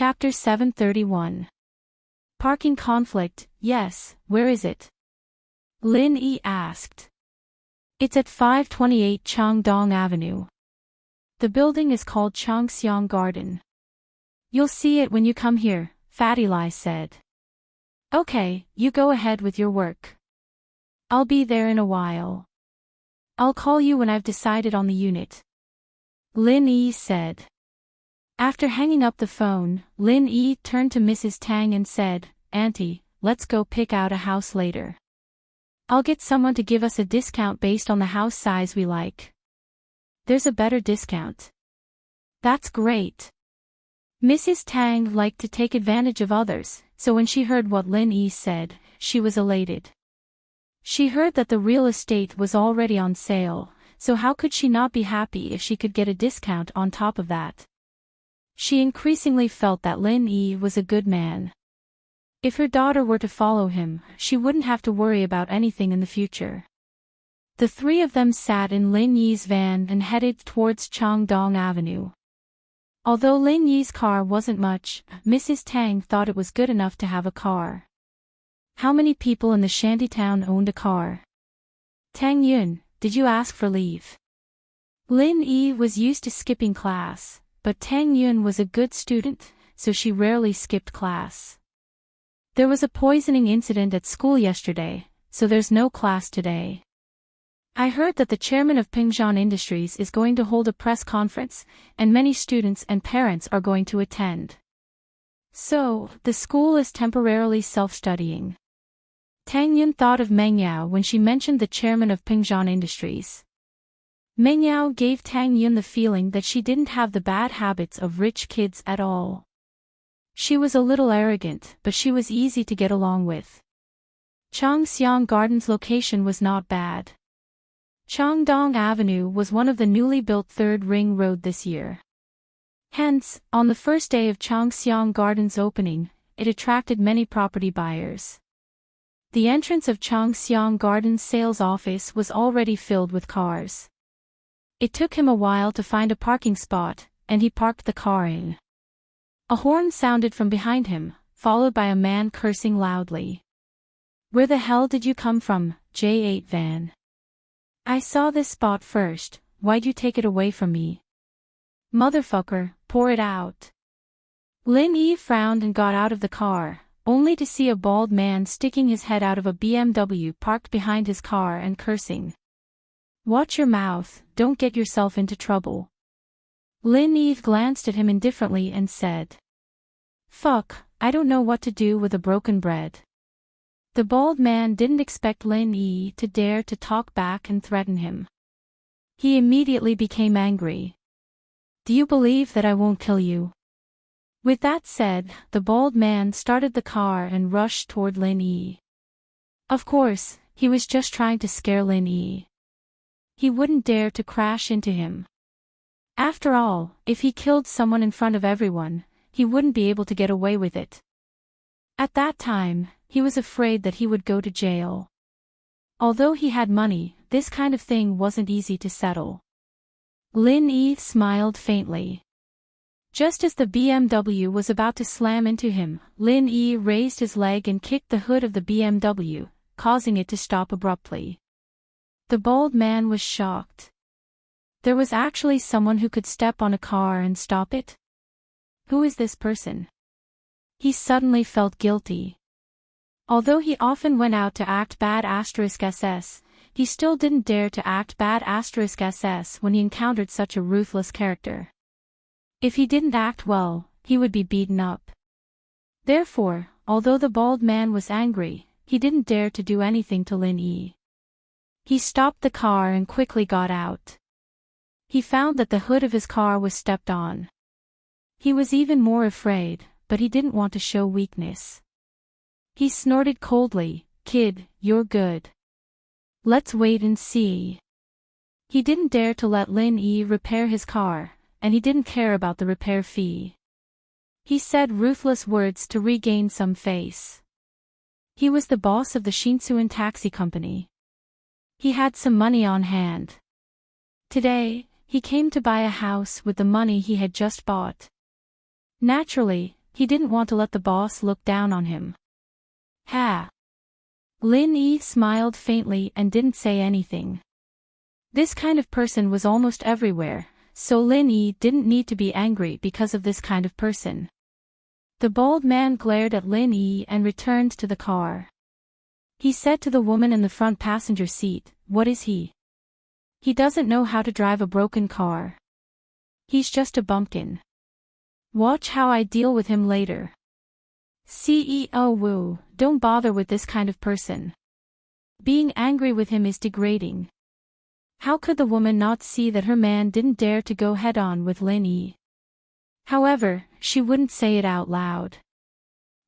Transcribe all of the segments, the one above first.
Chapter 731. Parking conflict, yes, where is it? Lin Yi asked. It's at 528 Changdong Avenue. The building is called Changxiang Garden. You'll see it when you come here, Fatty Lai said. Okay, you go ahead with your work. I'll be there in a while. I'll call you when I've decided on the unit. Lin Yi said. After hanging up the phone, Lin Yi turned to Mrs. Tang and said, Auntie, let's go pick out a house later. I'll get someone to give us a discount based on the house size we like. There's a better discount. That's great. Mrs. Tang liked to take advantage of others, so when she heard what Lin Yi said, she was elated. She heard that the real estate was already on sale, so how could she not be happy if she could get a discount on top of that? She increasingly felt that Lin Yi was a good man. If her daughter were to follow him, she wouldn't have to worry about anything in the future. The three of them sat in Lin Yi's van and headed towards Changdong Avenue. Although Lin Yi's car wasn't much, Mrs. Tang thought it was good enough to have a car. How many people in the shantytown owned a car? Tang Yun, did you ask for leave? Lin Yi was used to skipping class, but Tang Yun was a good student, so she rarely skipped class. There was a poisoning incident at school yesterday, so there's no class today. I heard that the chairman of Pingzhan Industries is going to hold a press conference, and many students and parents are going to attend. So, the school is temporarily self-studying. Tang Yun thought of Meng Yao when she mentioned the chairman of Pingzhan Industries. Meng Yao gave Tang Yun the feeling that she didn't have the bad habits of rich kids at all. She was a little arrogant, but she was easy to get along with. Changxiang Garden's location was not bad. Changdong Avenue was one of the newly built Third Ring Road this year. Hence, on the first day of Changxiang Garden's opening, it attracted many property buyers. The entrance of Changxiang Garden's sales office was already filled with cars. It took him a while to find a parking spot, and he parked the car in. A horn sounded from behind him, followed by a man cursing loudly. Where the hell did you come from, J8 van? I saw this spot first, why'd you take it away from me? Motherfucker, pour it out. Lin Yi frowned and got out of the car, only to see a bald man sticking his head out of a BMW parked behind his car and cursing. Watch your mouth, don't get yourself into trouble. Lin Yi glanced at him indifferently and said. Fuck, I don't know what to do with a broken bread. The bald man didn't expect Lin Yi to dare to talk back and threaten him. He immediately became angry. Do you believe that I won't kill you? With that said, the bald man started the car and rushed toward Lin Yi. Of course, he was just trying to scare Lin Yi. He wouldn't dare to crash into him. After all, if he killed someone in front of everyone, he wouldn't be able to get away with it. At that time, he was afraid that he would go to jail. Although he had money, this kind of thing wasn't easy to settle. Lin Yi smiled faintly. Just as the BMW was about to slam into him, Lin Yi raised his leg and kicked the hood of the BMW, causing it to stop abruptly. The bald man was shocked. There was actually someone who could step on a car and stop it? Who is this person? He suddenly felt guilty. Although he often went out to act bad *SS, he still didn't dare to act bad *SS when he encountered such a ruthless character. If he didn't act well, he would be beaten up. Therefore, although the bald man was angry, he didn't dare to do anything to Lin Yi. He stopped the car and quickly got out. He found that the hood of his car was stepped on. He was even more afraid, but he didn't want to show weakness. He snorted coldly, Kid, you're good. Let's wait and see. He didn't dare to let Lin Yi repair his car, and he didn't care about the repair fee. He said ruthless words to regain some face. He was the boss of the Shinsuin taxi company. He had some money on hand. Today, he came to buy a house with the money he had just bought. Naturally, he didn't want to let the boss look down on him. Ha! Lin Yi smiled faintly and didn't say anything. This kind of person was almost everywhere, so Lin Yi didn't need to be angry because of this kind of person. The bald man glared at Lin Yi and returned to the car. He said to the woman in the front passenger seat, "What is he? He doesn't know how to drive a broken car. He's just a bumpkin. Watch how I deal with him later." CEO Wu, don't bother with this kind of person. Being angry with him is degrading. How could the woman not see that her man didn't dare to go head-on with Lin Yi? However, she wouldn't say it out loud.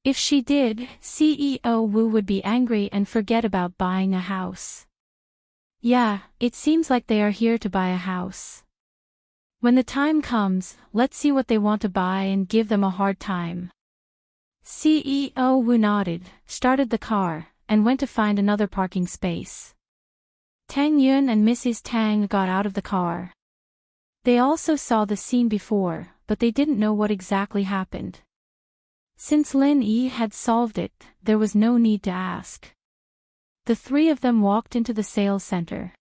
If she did, CEO Wu would be angry and forget about buying a house. Yeah, it seems like they are here to buy a house. When the time comes, let's see what they want to buy and give them a hard time. CEO Wu nodded, started the car, and went to find another parking space. Tang Yun and Mrs. Tang got out of the car. They also saw the scene before, but they didn't know what exactly happened. Since Lin Yi had solved it, there was no need to ask. The three of them walked into the sales center.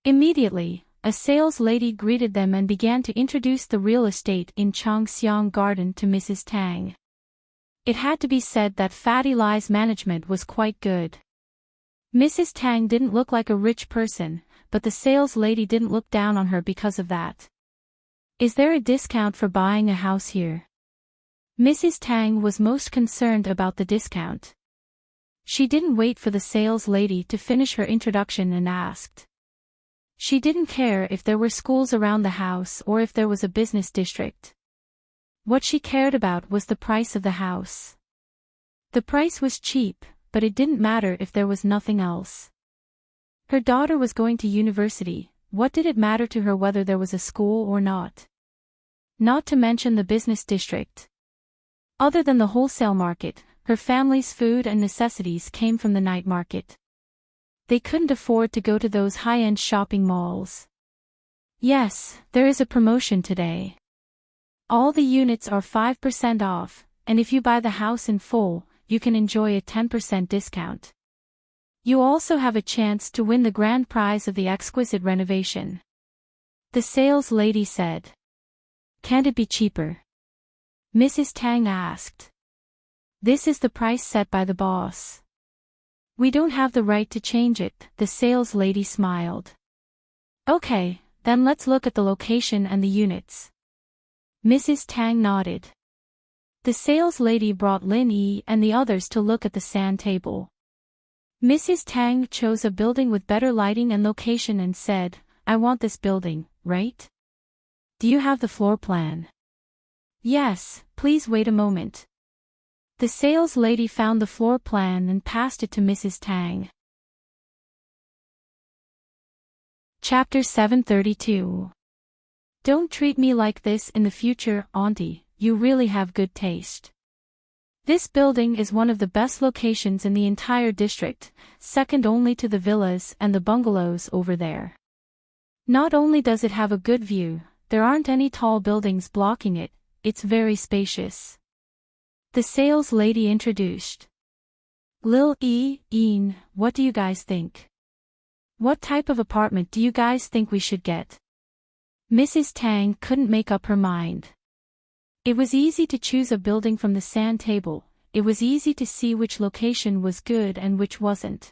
Immediately, a sales lady greeted them and began to introduce the real estate in Changxiang Garden to Mrs. Tang. It had to be said that Fatty Lie's management was quite good. Mrs. Tang didn't look like a rich person, but the sales lady didn't look down on her because of that. Is there a discount for buying a house here? Mrs. Tang was most concerned about the discount. She didn't wait for the sales lady to finish her introduction and asked. She didn't care if there were schools around the house or if there was a business district. What she cared about was the price of the house. The price was cheap, but it didn't matter if there was nothing else. Her daughter was going to university, what did it matter to her whether there was a school or not? Not to mention the business district. Other than the wholesale market, her family's food and necessities came from the night market. They couldn't afford to go to those high-end shopping malls. Yes, there is a promotion today. All the units are 5% off, and if you buy the house in full, you can enjoy a 10% discount. You also have a chance to win the grand prize of the exquisite renovation. The sales lady said. Can't it be cheaper? Mrs. Tang asked. This is the price set by the boss. We don't have the right to change it, the sales lady smiled. Okay, then let's look at the location and the units. Mrs. Tang nodded. The sales lady brought Lin Yi and the others to look at the sand table. Mrs. Tang chose a building with better lighting and location and said, I want this building, right? Do you have the floor plan? Yes, please wait a moment. The sales lady found the floor plan and passed it to Mrs. Tang. Chapter 732. Don't treat me like this in the future, Auntie, you really have good taste. This building is one of the best locations in the entire district, second only to the villas and the bungalows over there. Not only does it have a good view, there aren't any tall buildings blocking it, it's very spacious. The sales lady introduced. Lil Yi, what do you guys think? What type of apartment do you guys think we should get? Mrs. Tang couldn't make up her mind. It was easy to choose a building from the sand table, it was easy to see which location was good and which wasn't.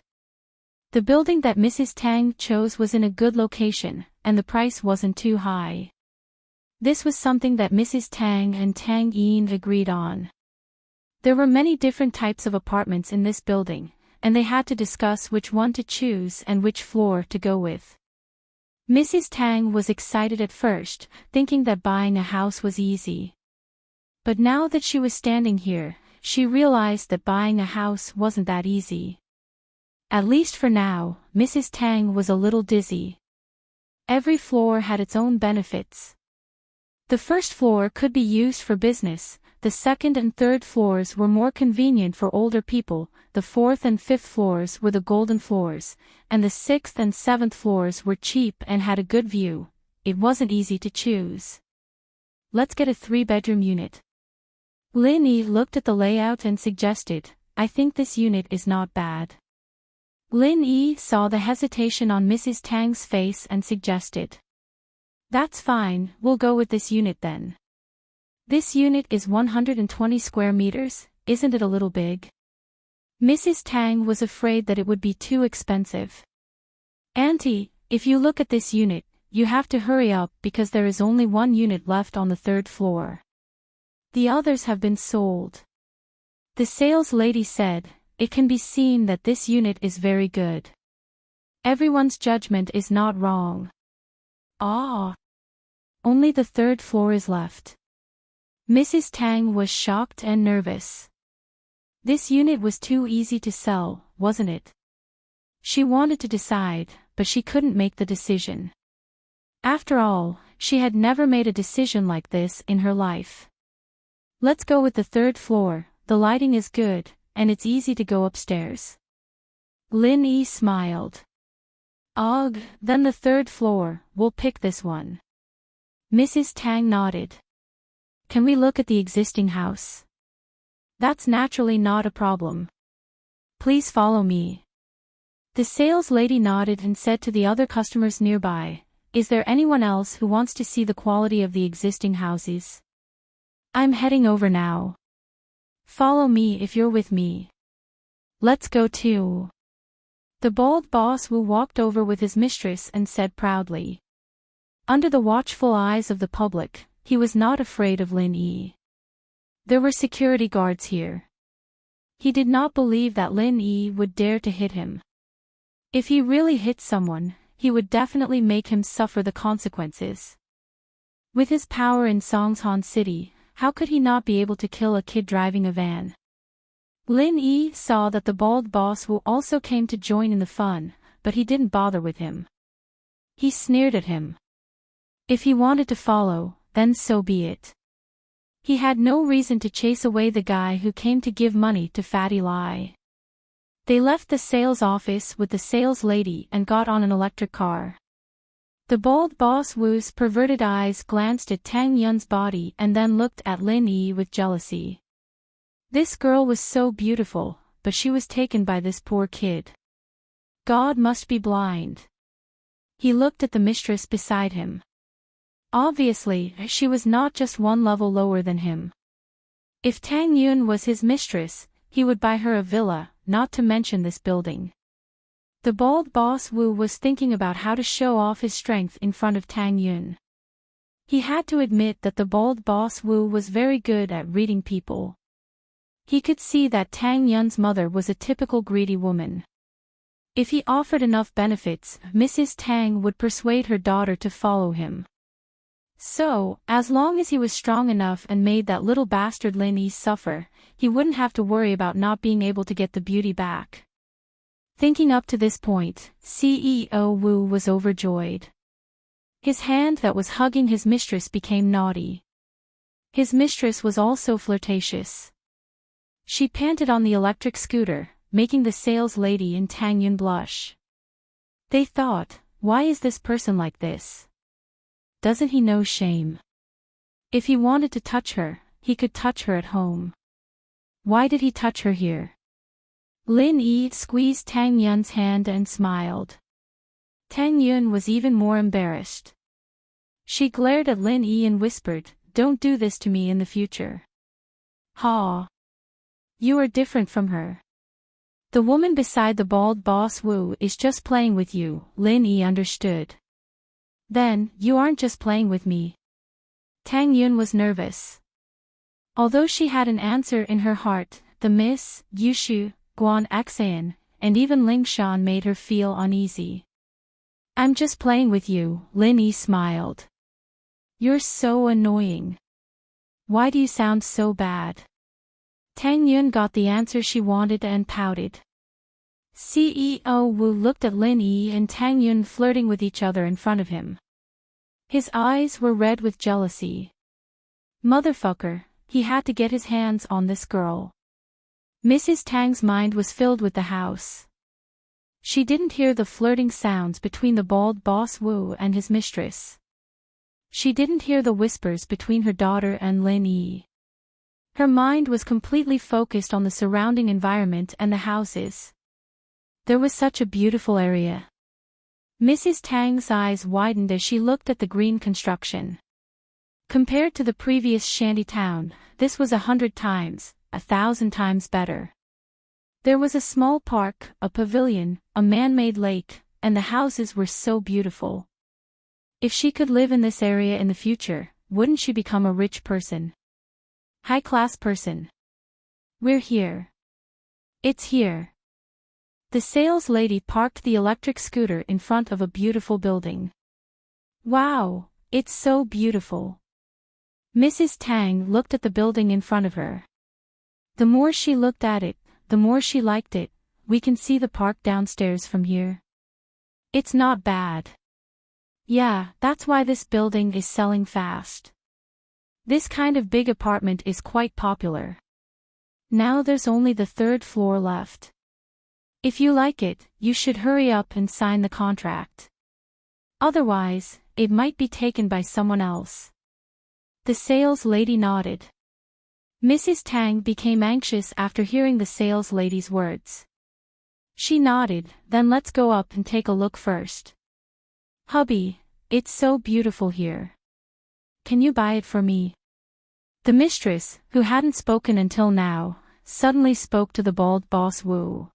The building that Mrs. Tang chose was in a good location, and the price wasn't too high. This was something that Mrs. Tang and Tang Yin agreed on. There were many different types of apartments in this building, and they had to discuss which one to choose and which floor to go with. Mrs. Tang was excited at first, thinking that buying a house was easy. But now that she was standing here, she realized that buying a house wasn't that easy. At least for now, Mrs. Tang was a little dizzy. Every floor had its own benefits. The first floor could be used for business, the second and third floors were more convenient for older people, the fourth and fifth floors were the golden floors, and the sixth and seventh floors were cheap and had a good view. It wasn't easy to choose. Let's get a 3-bedroom unit. Lin Yi looked at the layout and suggested, I think this unit is not bad. Lin Yi saw the hesitation on Mrs. Tang's face and suggested. That's fine, we'll go with this unit then. This unit is 120 square meters, isn't it a little big? Mrs. Tang was afraid that it would be too expensive. Auntie, if you look at this unit, you have to hurry up because there is only one unit left on the third floor. The others have been sold. The sales lady said, it can be seen that this unit is very good. Everyone's judgment is not wrong. Ah. Only the third floor is left. Mrs. Tang was shocked and nervous. This unit was too easy to sell, wasn't it? She wanted to decide, but she couldn't make the decision. After all, she had never made a decision like this in her life. Let's go with the third floor, the lighting is good, and it's easy to go upstairs. Lin Yi smiled. Ugh, then the third floor, we'll pick this one. Mrs. Tang nodded. Can we look at the existing house? That's naturally not a problem. Please follow me. The sales lady nodded and said to the other customers nearby, is there anyone else who wants to see the quality of the existing houses? I'm heading over now. Follow me if you're with me. Let's go too. The bald boss Wu walked over with his mistress and said proudly. Under the watchful eyes of the public, he was not afraid of Lin Yi. There were security guards here. He did not believe that Lin Yi would dare to hit him. If he really hit someone, he would definitely make him suffer the consequences. With his power in Songshan City, how could he not be able to kill a kid driving a van? Lin Yi saw that the bald boss Wu also came to join in the fun, but he didn't bother with him. He sneered at him. If he wanted to follow, then so be it. He had no reason to chase away the guy who came to give money to Fatty Lai. They left the sales office with the sales lady and got on an electric car. The bald boss Wu's perverted eyes glanced at Tang Yun's body and then looked at Lin Yi with jealousy. This girl was so beautiful, but she was taken by this poor kid. God must be blind. He looked at the mistress beside him. Obviously, she was not just one level lower than him. If Tang Yun was his mistress, he would buy her a villa, not to mention this building. The bald boss Wu was thinking about how to show off his strength in front of Tang Yun. He had to admit that the bald boss Wu was very good at reading people. He could see that Tang Yun's mother was a typical greedy woman. If he offered enough benefits, Mrs. Tang would persuade her daughter to follow him. So, as long as he was strong enough and made that little bastard Lin Yi suffer, he wouldn't have to worry about not being able to get the beauty back. Thinking up to this point, CEO Wu was overjoyed. His hand that was hugging his mistress became naughty. His mistress was also flirtatious. She panted on the electric scooter, making the sales lady and Tang Yun blush. They thought, why is this person like this? Doesn't he know shame? If he wanted to touch her, he could touch her at home. Why did he touch her here? Lin Yi squeezed Tang Yun's hand and smiled. Tang Yun was even more embarrassed. She glared at Lin Yi and whispered, don't do this to me in the future. Ha! You are different from her. The woman beside the bald boss Wu is just playing with you, Lin Yi understood. Then, you aren't just playing with me. Tang Yun was nervous. Although she had an answer in her heart, the Miss, Yushu, Guan Xan, and even Ling Shan made her feel uneasy. I'm just playing with you, Lin Yi smiled. You're so annoying. Why do you sound so bad? Tang Yun got the answer she wanted and pouted. CEO Wu looked at Lin Yi and Tang Yun flirting with each other in front of him. His eyes were red with jealousy. Motherfucker, he had to get his hands on this girl. Mrs. Tang's mind was filled with the house. She didn't hear the flirting sounds between the bald boss Wu and his mistress. She didn't hear the whispers between her daughter and Lin Yi. Her mind was completely focused on the surrounding environment and the houses. There was such a beautiful area. Mrs. Tang's eyes widened as she looked at the green construction. Compared to the previous shanty town, this was 100 times, 1,000 times better. There was a small park, a pavilion, a man-made lake, and the houses were so beautiful. If she could live in this area in the future, wouldn't she become a rich person? High-class person. We're here. It's here. The sales lady parked the electric scooter in front of a beautiful building. Wow, it's so beautiful. Mrs. Tang looked at the building in front of her. The more she looked at it, the more she liked it. We can see the park downstairs from here. It's not bad. Yeah, that's why this building is selling fast. This kind of big apartment is quite popular. Now there's only the 3rd floor left. If you like it, you should hurry up and sign the contract. Otherwise, it might be taken by someone else. The sales lady nodded. Mrs. Tang became anxious after hearing the sales lady's words. She nodded, then let's go up and take a look first. Hubby, it's so beautiful here. Can you buy it for me? The mistress, who hadn't spoken until now, suddenly spoke to the bald boss Wu.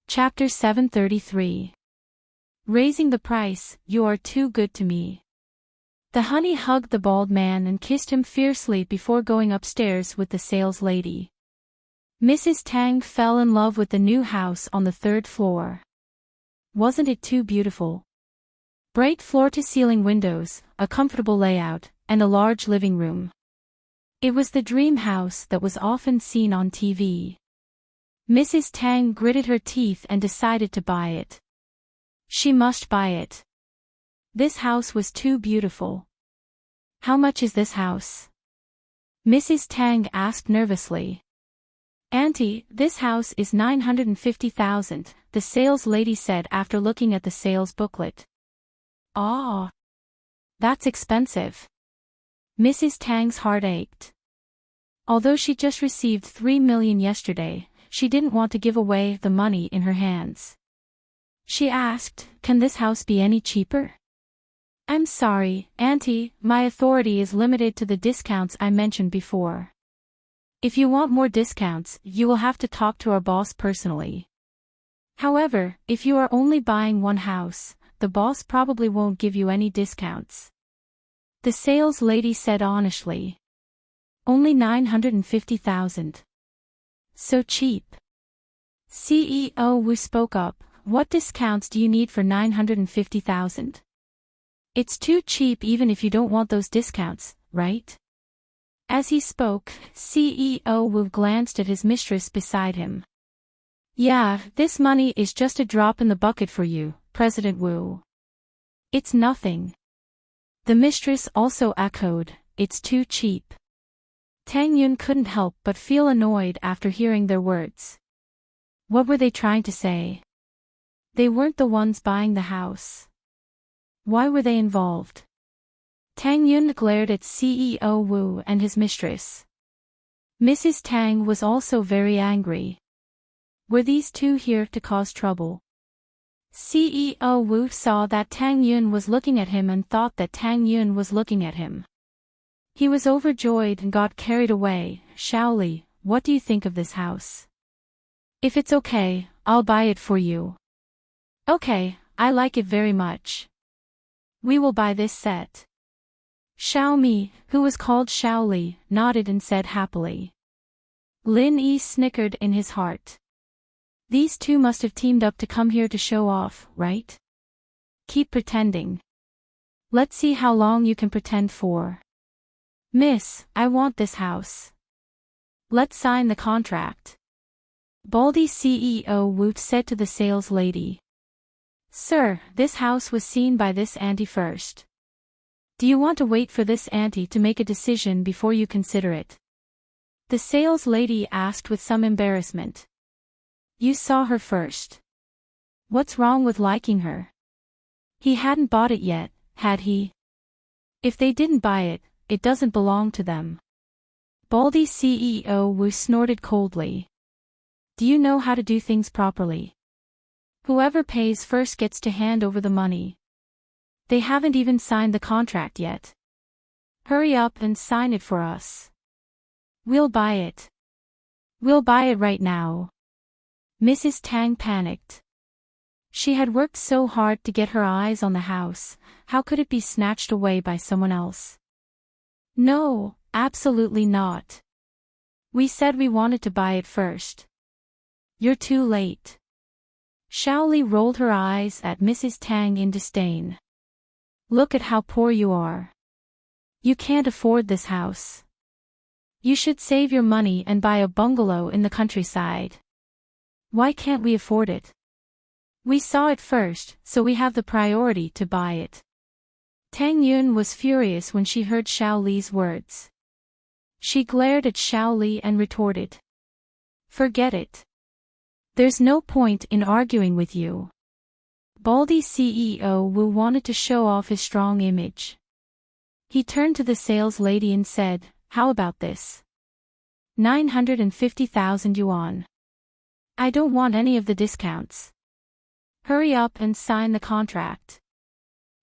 Chapter 733. Raising the price, you are too good to me. The honey hugged the bald man and kissed him fiercely before going upstairs with the sales lady. Mrs. Tang fell in love with the new house on the 3rd floor. Wasn't it too beautiful? Bright floor-to-ceiling windows, a comfortable layout, and a large living room. It was the dream house that was often seen on TV. Mrs. Tang gritted her teeth and decided to buy it. She must buy it. This house was too beautiful. How much is this house? Mrs. Tang asked nervously. Auntie, this house is 950,000, the sales lady said after looking at the sales booklet. Ah, that's expensive. Mrs. Tang's heart ached. Although she just received 3 million yesterday, she didn't want to give away the money in her hands. She asked, can this house be any cheaper? I'm sorry, Auntie, my authority is limited to the discounts I mentioned before. If you want more discounts, you will have to talk to our boss personally. However, if you are only buying one house, the boss probably won't give you any discounts. The sales lady said honestly. Only 950,000. So cheap. CEO Wu spoke up, what discounts do you need for 950,000? It's too cheap even if you don't want those discounts, right? As he spoke, CEO Wu glanced at his mistress beside him. Yeah, this money is just a drop in the bucket for you, President Wu. It's nothing. The mistress also echoed, it's too cheap. Tang Yun couldn't help but feel annoyed after hearing their words. What were they trying to say? They weren't the ones buying the house. Why were they involved? Tang Yun glared at CEO Wu and his mistress. Mrs. Tang was also very angry. Were these two here to cause trouble? CEO Wu saw that Tang Yun was looking at him and thought that Tang Yun was looking at him. He was overjoyed and got carried away. Shaoli, what do you think of this house? If it's okay, I'll buy it for you. Okay, I like it very much. We will buy this set. Xiaomi, who was called Shaoli, nodded and said happily. Lin Yi snickered in his heart. These two must have teamed up to come here to show off, right? Keep pretending. Let's see how long you can pretend for. Miss, I want this house. Let's sign the contract. Baldy CEO Wu said to the sales lady. Sir, this house was seen by this auntie first. Do you want to wait for this auntie to make a decision before you consider it? The sales lady asked with some embarrassment. You saw her first. What's wrong with liking her? He hadn't bought it yet, had he? If they didn't buy it, it doesn't belong to them. Baldy CEO Wu snorted coldly. Do you know how to do things properly? Whoever pays first gets to hand over the money. They haven't even signed the contract yet. Hurry up and sign it for us. We'll buy it. We'll buy it right now. Mrs. Tang panicked. She had worked so hard to get her eyes on the house, how could it be snatched away by someone else? No, absolutely not. We said we wanted to buy it first. You're too late. Shaoli rolled her eyes at Mrs. Tang in disdain. Look at how poor you are. You can't afford this house. You should save your money and buy a bungalow in the countryside. Why can't we afford it? We saw it first, so we have the priority to buy it. Tang Yun was furious when she heard Xiao Li's words. She glared at Xiao Li and retorted. Forget it. There's no point in arguing with you. Baldy CEO Wu wanted to show off his strong image. He turned to the sales lady and said, how about this? 950,000 yuan. I don't want any of the discounts. Hurry up and sign the contract.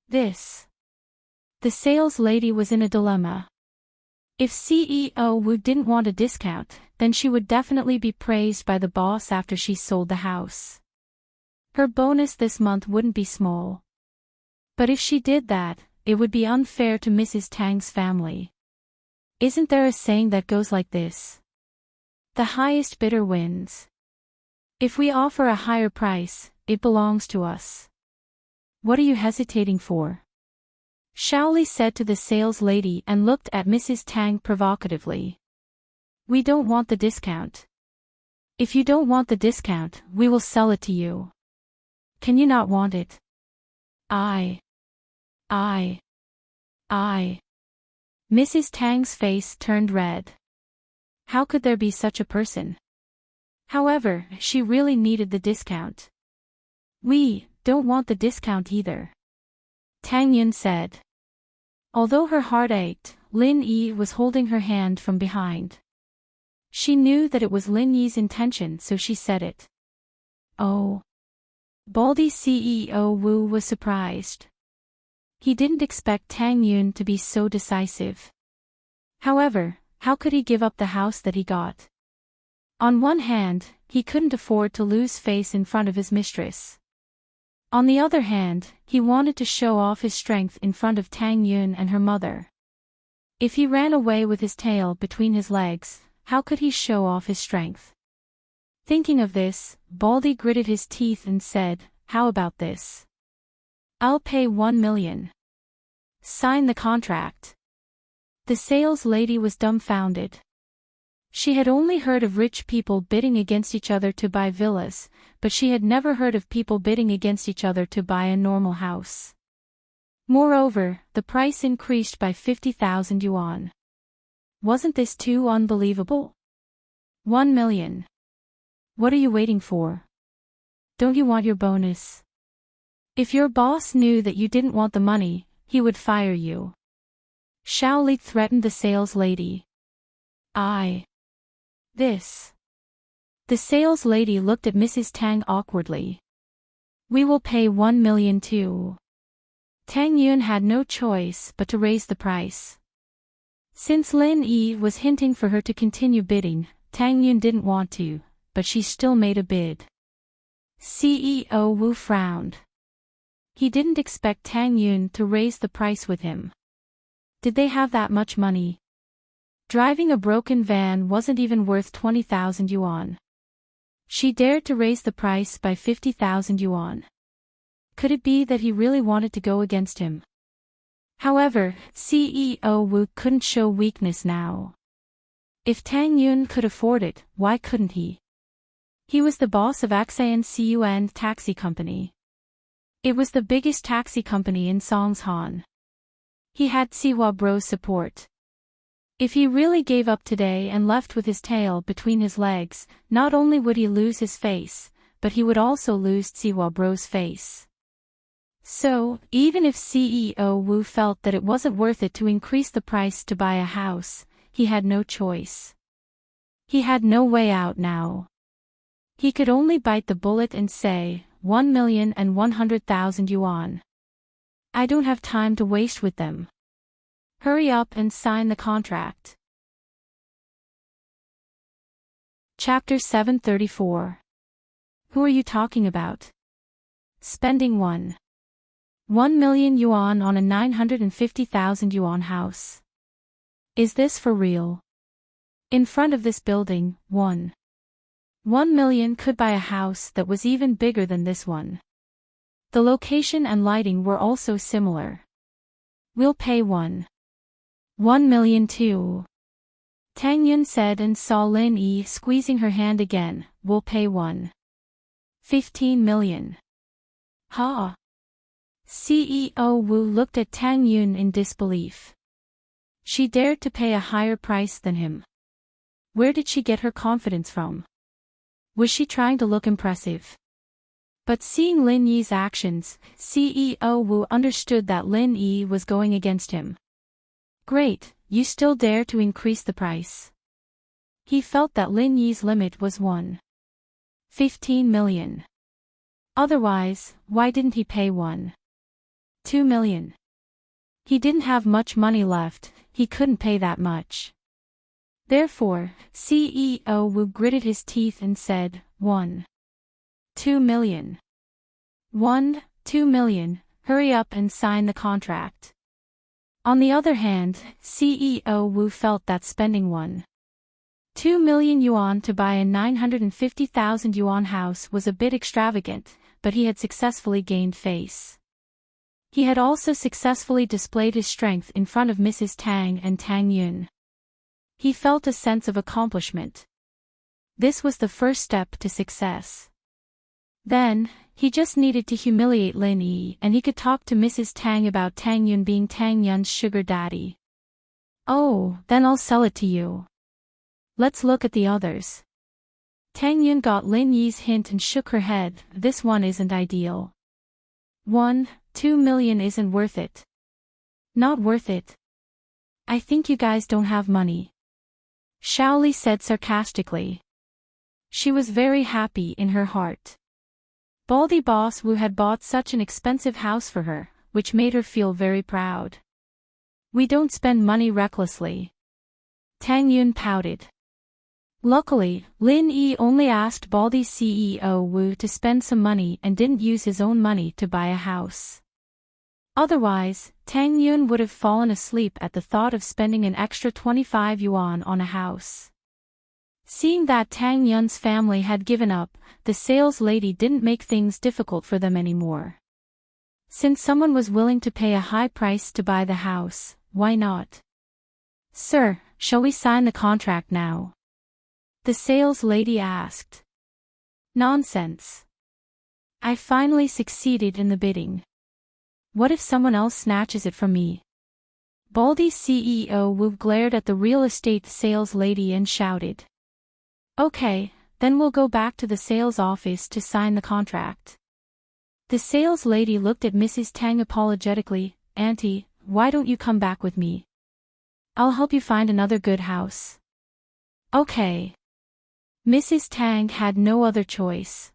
This. The sales lady was in a dilemma. If CEO Wu didn't want a discount, then she would definitely be praised by the boss after she sold the house. Her bonus this month wouldn't be small. But if she did that, it would be unfair to Mrs. Tang's family. Isn't there a saying that goes like this? The highest bidder wins. If we offer a higher price, it belongs to us. What are you hesitating for? Shaoli said to the sales lady and looked at Mrs. Tang provocatively. We don't want the discount. If you don't want the discount, we will sell it to you. Can you not want it? I. Mrs. Tang's face turned red. How could there be such a person? However, she really needed the discount. We don't want the discount either. Tang Yun said. Although her heart ached, Lin Yi was holding her hand from behind. She knew that it was Lin Yi's intention, so she said it. Oh. Baldy CEO Wu was surprised. He didn't expect Tang Yun to be so decisive. However, how could he give up the house that he got? On one hand, he couldn't afford to lose face in front of his mistress. On the other hand, he wanted to show off his strength in front of Tang Yun and her mother. If he ran away with his tail between his legs, how could he show off his strength? Thinking of this, Baldy gritted his teeth and said, how about this? I'll pay 1 million. Sign the contract. The sales lady was dumbfounded. She had only heard of rich people bidding against each other to buy villas, but she had never heard of people bidding against each other to buy a normal house. Moreover, the price increased by 50,000 yuan. Wasn't this too unbelievable? 1 million. What are you waiting for? Don't you want your bonus? If your boss knew that you didn't want the money, he would fire you. Shaoli threatened the sales lady. This. The sales lady looked at Mrs. Tang awkwardly. We will pay 1 million too. Tang Yun had no choice but to raise the price. Since Lin Yi was hinting for her to continue bidding, Tang Yun didn't want to, but she still made a bid. CEO Wu frowned. He didn't expect Tang Yun to raise the price with him. Did they have that much money? Driving a broken van wasn't even worth 20,000 yuan. She dared to raise the price by 50,000 yuan. Could it be that he really wanted to go against him? However, CEO Wu couldn't show weakness now. If Tang Yun could afford it, why couldn't he? He was the boss of Axian Cun Taxi Company. It was the biggest taxi company in Songshan. He had Siwa Bro's support. If he really gave up today and left with his tail between his legs, not only would he lose his face, but he would also lose Siwa Bro's face. So, even if CEO Wu felt that it wasn't worth it to increase the price to buy a house, he had no choice. He had no way out now. He could only bite the bullet and say, 1,100,000 yuan. I don't have time to waste with them. Hurry up and sign the contract. Chapter 734. Who are you talking about? Spending 1 million yuan on a 950,000 yuan house. Is this for real? In front of this building, 1 million could buy a house that was even bigger than this one. The location and lighting were also similar. We'll pay 1 million too. Tang Yun said and saw Lin Yi squeezing her hand again. We'll pay 15 million. Ha! CEO Wu looked at Tang Yun in disbelief. She dared to pay a higher price than him. Where did she get her confidence from? Was she trying to look impressive? But seeing Lin Yi's actions, CEO Wu understood that Lin Yi was going against him. Great, you still dare to increase the price. He felt that Lin Yi's limit was 15 million. Otherwise, why didn't he pay 2 million? He didn't have much money left, he couldn't pay that much. Therefore, CEO Wu gritted his teeth and said, 2 million. 2 million, hurry up and sign the contract. On the other hand, CEO Wu felt that spending 2 million yuan to buy a 950,000 yuan house was a bit extravagant, but he had successfully gained face. He had also successfully displayed his strength in front of Mrs. Tang and Tang Yun. He felt a sense of accomplishment. This was the first step to success. Then, he just needed to humiliate Lin Yi and he could talk to Mrs. Tang about Tang Yun being Tang Yun's sugar daddy. Oh, then I'll sell it to you. Let's look at the others. Tang Yun got Lin Yi's hint and shook her head. This one isn't ideal. 2 million isn't worth it. Not worth it. I think you guys don't have money. Shaoli said sarcastically. She was very happy in her heart. Baldy Boss Wu had bought such an expensive house for her, which made her feel very proud. We don't spend money recklessly. Tang Yun pouted. Luckily, Lin Yi only asked Baldy CEO Wu to spend some money and didn't use his own money to buy a house. Otherwise, Tang Yun would have fallen asleep at the thought of spending an extra 25 yuan on a house. Seeing that Tang Yun's family had given up, the sales lady didn't make things difficult for them anymore. Since someone was willing to pay a high price to buy the house, why not? Sir, shall we sign the contract now? The sales lady asked. Nonsense. I finally succeeded in the bidding. What if someone else snatches it from me? Baldy CEO Wu glared at the real estate sales lady and shouted. Okay, then we'll go back to the sales office to sign the contract. The sales lady looked at Mrs. Tang apologetically. Auntie, why don't you come back with me? I'll help you find another good house. Okay. Mrs. Tang had no other choice.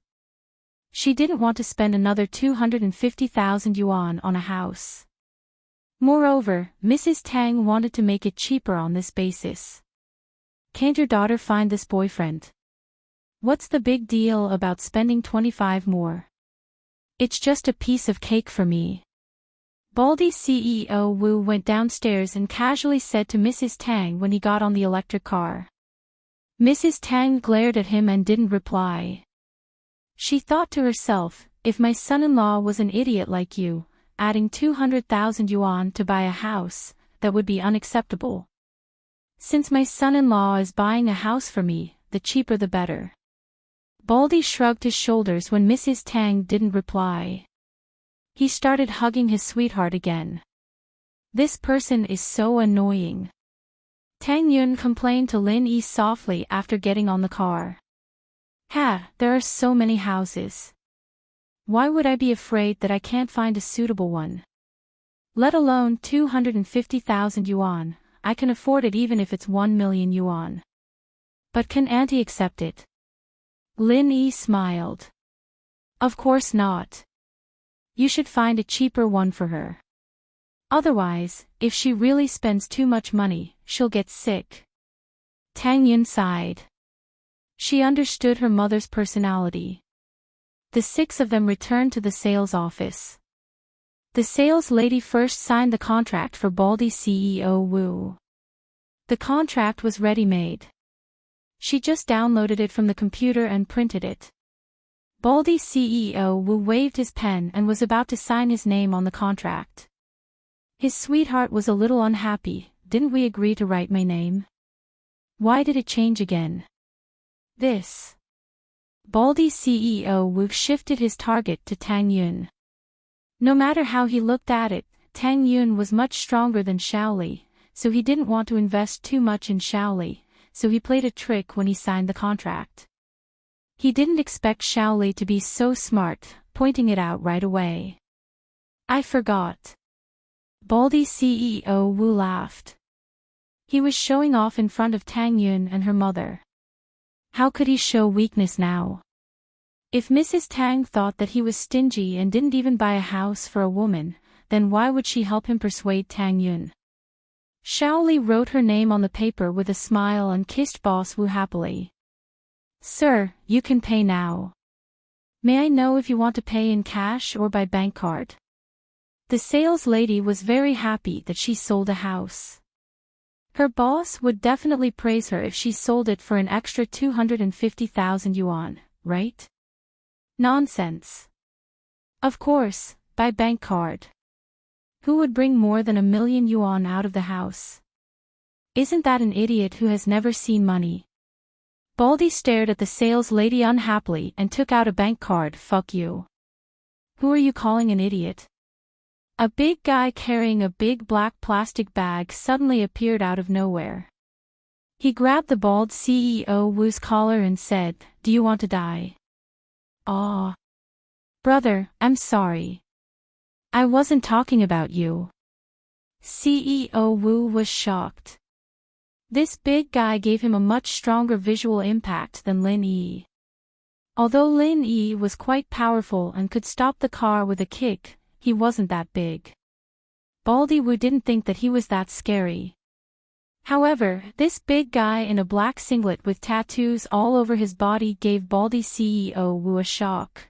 She didn't want to spend another 250,000 yuan on a house. Moreover, Mrs. Tang wanted to make it cheaper on this basis. Can't your daughter find this boyfriend? What's the big deal about spending 25 more? It's just a piece of cake for me. Baldy CEO Wu went downstairs and casually said to Mrs. Tang when he got on the electric car. Mrs. Tang glared at him and didn't reply. She thought to herself, if my son-in-law was an idiot like you, adding 200,000 yuan to buy a house, that would be unacceptable. Since my son-in-law is buying a house for me, the cheaper the better. Baldy shrugged his shoulders when Mrs. Tang didn't reply. He started hugging his sweetheart again. This person is so annoying. Tang Yun complained to Lin Yi softly after getting on the car. Ha, there are so many houses. Why would I be afraid that I can't find a suitable one? Let alone 250,000 yuan, I can afford it even if it's 1 million yuan. But can Auntie accept it? Lin Yi smiled. Of course not. You should find a cheaper one for her. Otherwise, if she really spends too much money, she'll get sick. Tang Yun sighed. She understood her mother's personality. The six of them returned to the sales office. The sales lady first signed the contract for Baldy CEO Wu. The contract was ready-made. She just downloaded it from the computer and printed it. Baldy CEO Wu waved his pen and was about to sign his name on the contract. His sweetheart was a little unhappy. Didn't we agree to write my name? Why did it change again? This. Baldy CEO Wu shifted his target to Tang Yun. No matter how he looked at it, Tang Yun was much stronger than Shaoli, so he didn't want to invest too much in Shaoli, so he played a trick when he signed the contract. He didn't expect Shaoli to be so smart, pointing it out right away. I forgot. Baldy CEO Wu laughed. He was showing off in front of Tang Yun and her mother. How could he show weakness now? If Mrs. Tang thought that he was stingy and didn't even buy a house for a woman, then why would she help him persuade Tang Yun? Shaoli wrote her name on the paper with a smile and kissed Boss Wu happily. Sir, you can pay now. May I know if you want to pay in cash or by bank card? The sales lady was very happy that she sold a house. Her boss would definitely praise her if she sold it for an extra 250,000 yuan, right? Nonsense. Of course, by bank card. Who would bring more than 1 million yuan out of the house? Isn't that an idiot who has never seen money? Baldy stared at the sales lady unhappily and took out a bank card. Fuck you. Who are you calling an idiot? A big guy carrying a big black plastic bag suddenly appeared out of nowhere. He grabbed the bald CEO Wu's collar and said, Do you want to die? Aw. Brother, I'm sorry. I wasn't talking about you. CEO Wu was shocked. This big guy gave him a much stronger visual impact than Lin Yi. Although Lin Yi was quite powerful and could stop the car with a kick, he wasn't that big. Baldy Wu didn't think that he was that scary. However, this big guy in a black singlet with tattoos all over his body gave Baldy CEO Wu a shock.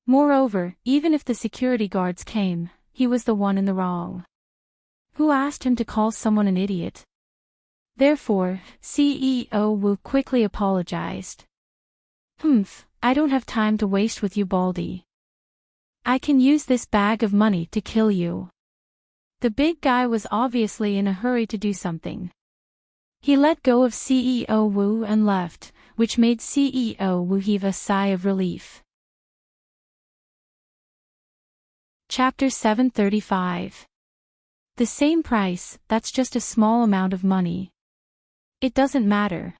Moreover, even if the security guards came, he was the one in the wrong. Who asked him to call someone an idiot? Therefore, CEO Wu quickly apologized. I don't have time to waste with you, Baldy. I can use this bag of money to kill you. The big guy was obviously in a hurry to do something. He let go of CEO Wu and left, which made CEO Wu heave a sigh of relief. Chapter 735. The same price, that's just a small amount of money. It doesn't matter.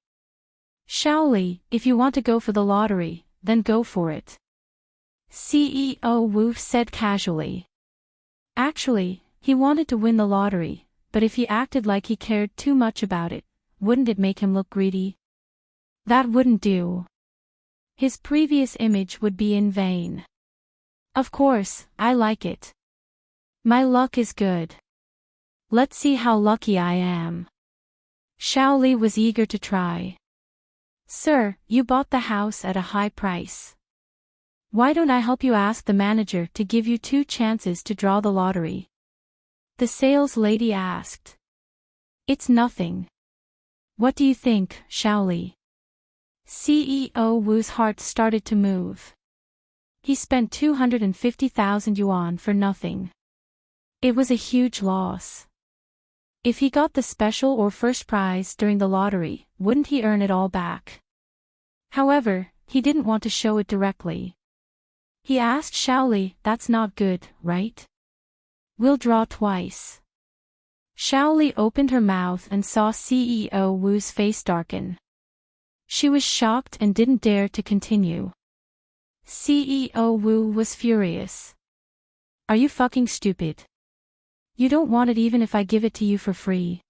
Shaoli, if you want to go for the lottery, then go for it. CEO Wu said casually. Actually, he wanted to win the lottery, but if he acted like he cared too much about it, wouldn't it make him look greedy? That wouldn't do. His previous image would be in vain. Of course, I like it. My luck is good. Let's see how lucky I am. Shaoli was eager to try. Sir, you bought the house at a high price. Why don't I help you ask the manager to give you 2 chances to draw the lottery? The sales lady asked. It's nothing. What do you think, Shaoli? CEO Wu's heart started to move. He spent 250,000 yuan for nothing. It was a huge loss. If he got the special or first prize during the lottery, wouldn't he earn it all back? However, he didn't want to show it directly. He asked Shaoli, that's not good, right? We'll draw twice. Shaoli opened her mouth and saw CEO Wu's face darken. She was shocked and didn't dare to continue. CEO Wu was furious. Are you fucking stupid? You don't want it even if I give it to you for free.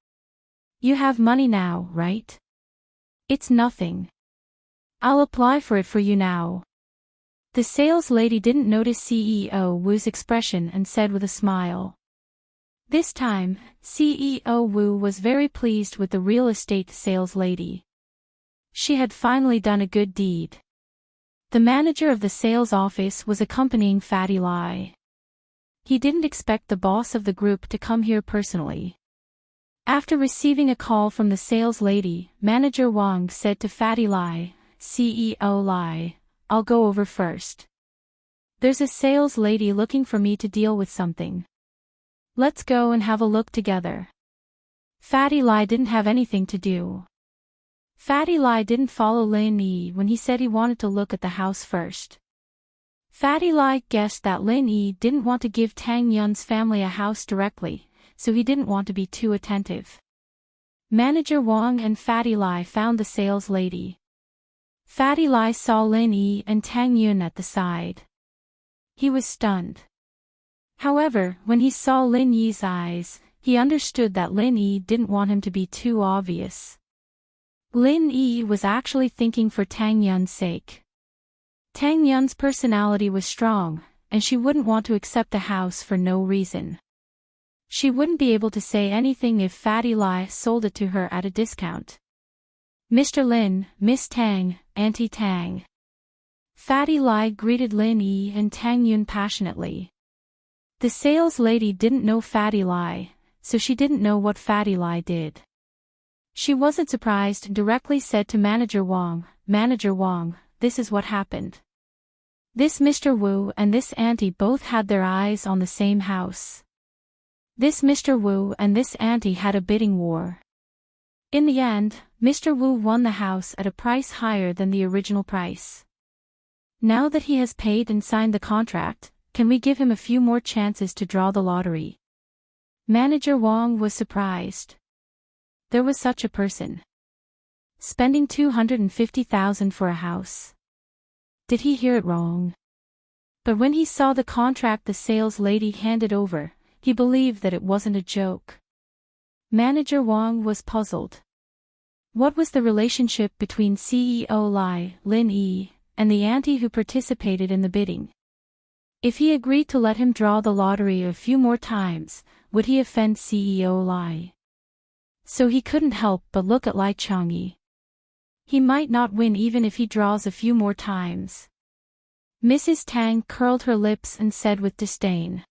You have money now, right? It's nothing. I'll apply for it for you now. The sales lady didn't notice CEO Wu's expression and said with a smile. This time, CEO Wu was very pleased with the real estate sales lady. She had finally done a good deed. The manager of the sales office was accompanying Fatty Lai. He didn't expect the boss of the group to come here personally. After receiving a call from the sales lady, Manager Wang said to Fatty Lai, CEO Lai, I'll go over first. There's a sales lady looking for me to deal with something. Let's go and have a look together. Fatty Lai didn't have anything to do. Fatty Lai didn't follow Lin Yi when he said he wanted to look at the house first. Fatty Lai guessed that Lin Yi didn't want to give Tang Yun's family a house directly, so he didn't want to be too attentive. Manager Wang and Fatty Lai found the sales lady. Fatty Lai saw Lin Yi and Tang Yun at the side. He was stunned. However, when he saw Lin Yi's eyes, he understood that Lin Yi didn't want him to be too obvious. Lin Yi was actually thinking for Tang Yun's sake. Tang Yun's personality was strong, and she wouldn't want to accept the house for no reason. She wouldn't be able to say anything if Fatty Lai sold it to her at a discount. Mr. Lin, Miss Tang, Auntie Tang. Fatty Lai greeted Lin Yi and Tang Yun passionately. The sales lady didn't know Fatty Lai, so she didn't know what Fatty Lai did. She wasn't surprised and directly said to Manager Wang, Manager Wang, this is what happened. This Mr. Wu and this auntie both had their eyes on the same house. This Mr. Wu and this auntie had a bidding war. In the end, Mr. Wu won the house at a price higher than the original price. Now that he has paid and signed the contract, can we give him a few more chances to draw the lottery? Manager Wang was surprised. There was such a person. Spending 250,000 for a house. Did he hear it wrong? But when he saw the contract the sales lady handed over, he believed that it wasn't a joke. Manager Wang was puzzled. What was the relationship between CEO Lai, Lin Yi, and the auntie who participated in the bidding? If he agreed to let him draw the lottery a few more times, would he offend CEO Lai? So he couldn't help but look at Lai Changyi. He might not win even if he draws a few more times. Mrs. Tang curled her lips and said with disdain.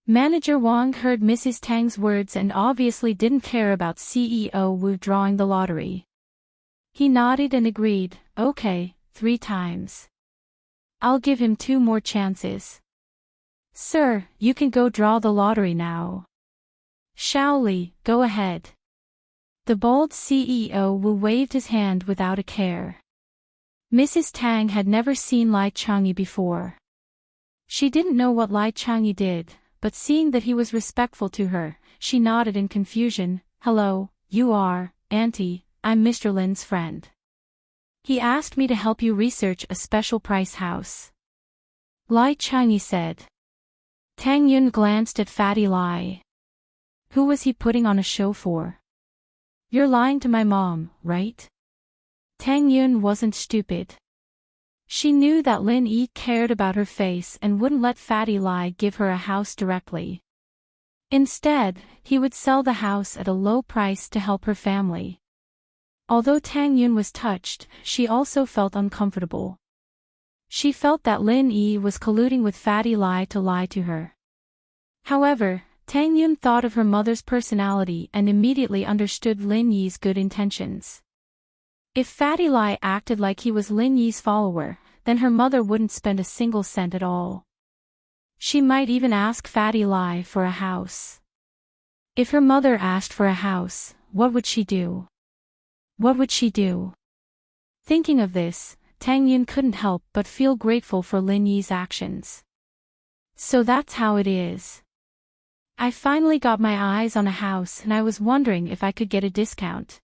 Manager Wang heard Mrs. Tang's words and obviously didn't care about CEO Wu drawing the lottery. He nodded and agreed, okay, 3 times. I'll give him 2 more chances. Sir, you can go draw the lottery now. Shaoli, go ahead. The bold CEO Wu waved his hand without a care. Mrs. Tang had never seen Lai Changyi before. She didn't know what Lai Changyi did, but seeing that he was respectful to her, she nodded in confusion. Hello, you are, Auntie, I'm Mr. Lin's friend. He asked me to help you research a special price house. Lai Changyi said. Tang Yun glanced at Fatty Lai. Who was he putting on a show for? You're lying to my mom, right? Tang Yun wasn't stupid. She knew that Lin Yi cared about her face and wouldn't let Fatty Lai give her a house directly. Instead, he would sell the house at a low price to help her family. Although Tang Yun was touched, she also felt uncomfortable. She felt that Lin Yi was colluding with Fatty Lai to lie to her. However, Tang Yun thought of her mother's personality and immediately understood Lin Yi's good intentions. If Fatty Lai acted like he was Lin Yi's follower, then her mother wouldn't spend a single cent at all. She might even ask Fatty Lai for a house. If her mother asked for a house, what would she do? What would she do? Thinking of this, Tang Yun couldn't help but feel grateful for Lin Yi's actions. So that's how it is. I finally got my eyes on a house and I was wondering if I could get a discount.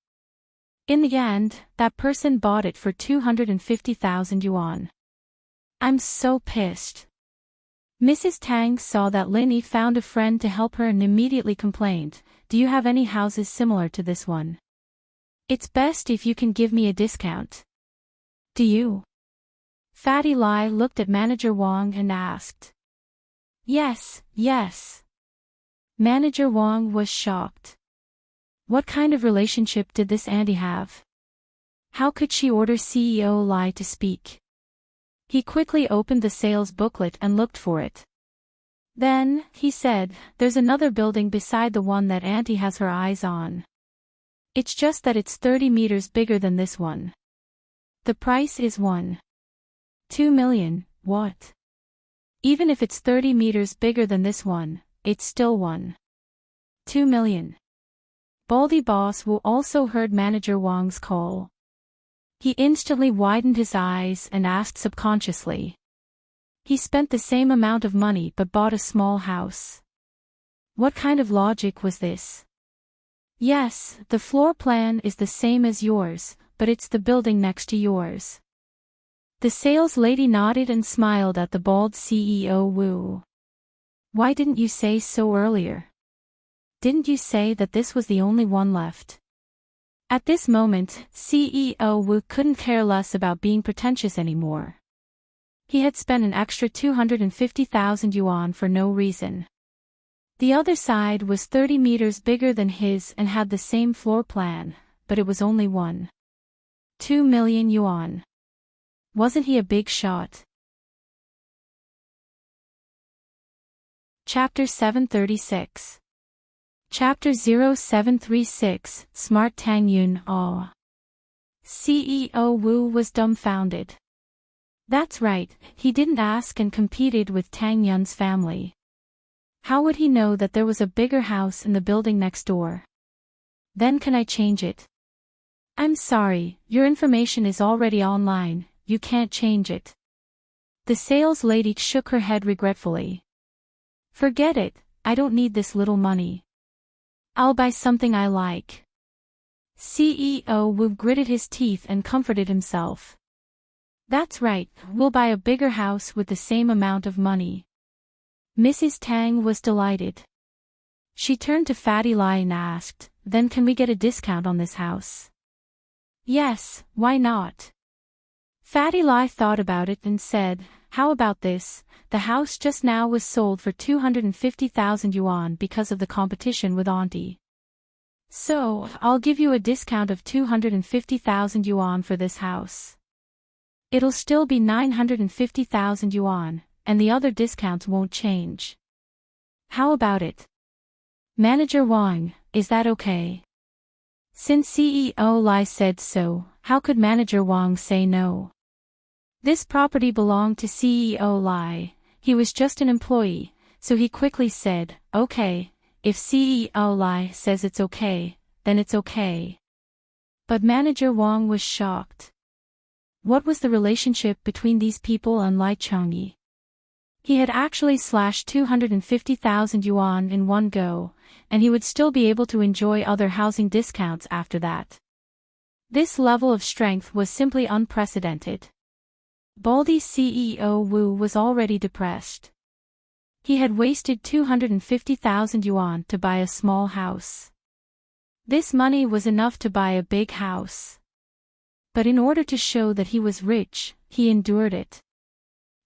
In the end, that person bought it for 250,000 yuan. I'm so pissed. Mrs. Tang saw that Lin Yi found a friend to help her and immediately complained, do you have any houses similar to this one? It's best if you can give me a discount. Do you? Fatty Lai looked at Manager Wang and asked. Yes, yes. Manager Wang was shocked. What kind of relationship did this auntie have? How could she order CEO Lai to speak? He quickly opened the sales booklet and looked for it. Then, he said, there's another building beside the one that auntie has her eyes on. It's just that it's 30 meters bigger than this one. The price is 1.2 million, what? Even if it's 30 meters bigger than this one, it's still 1.2 million. Baldy Boss Wu also heard Manager Wang's call. He instantly widened his eyes and asked subconsciously. He spent the same amount of money but bought a small house. What kind of logic was this? Yes, the floor plan is the same as yours, but it's the building next to yours. The sales lady nodded and smiled at the bald CEO Wu. Why didn't you say so earlier? Didn't you say that this was the only one left? At this moment, CEO Wu couldn't care less about being pretentious anymore. He had spent an extra 250,000 yuan for no reason. The other side was 30 meters bigger than his and had the same floor plan, but it was only 1.2 million yuan. Wasn't he a big shot? Chapter 736. Chapter 0736, Smart Tang Yun Aw. CEO Wu was dumbfounded. That's right, he didn't ask and competed with Tang Yun's family. How would he know that there was a bigger house in the building next door? Then can I change it? I'm sorry, your information is already online, you can't change it. The sales lady shook her head regretfully. Forget it, I don't need this little money. I'll buy something I like. CEO Wu gritted his teeth and comforted himself. That's right, we'll buy a bigger house with the same amount of money. Mrs. Tang was delighted. She turned to Fatty Lai and asked, then can we get a discount on this house? Yes, why not? Fatty Lai thought about it and said, how about this? The house just now was sold for 250,000 yuan because of the competition with Auntie. So, I'll give you a discount of 250,000 yuan for this house. It'll still be 950,000 yuan, and the other discounts won't change. How about it? Manager Wang, is that okay? Since CEO Lai said so, how could Manager Wang say no? This property belonged to CEO Lai, he was just an employee, so he quickly said, okay, if CEO Lai says it's okay, then it's okay. But Manager Wang was shocked. What was the relationship between these people and Lai Changyi? He had actually slashed 250,000 yuan in one go, and he would still be able to enjoy other housing discounts after that. This level of strength was simply unprecedented. Baldy CEO Wu was already depressed. He had wasted 250,000 yuan to buy a small house. This money was enough to buy a big house. But in order to show that he was rich, he endured it.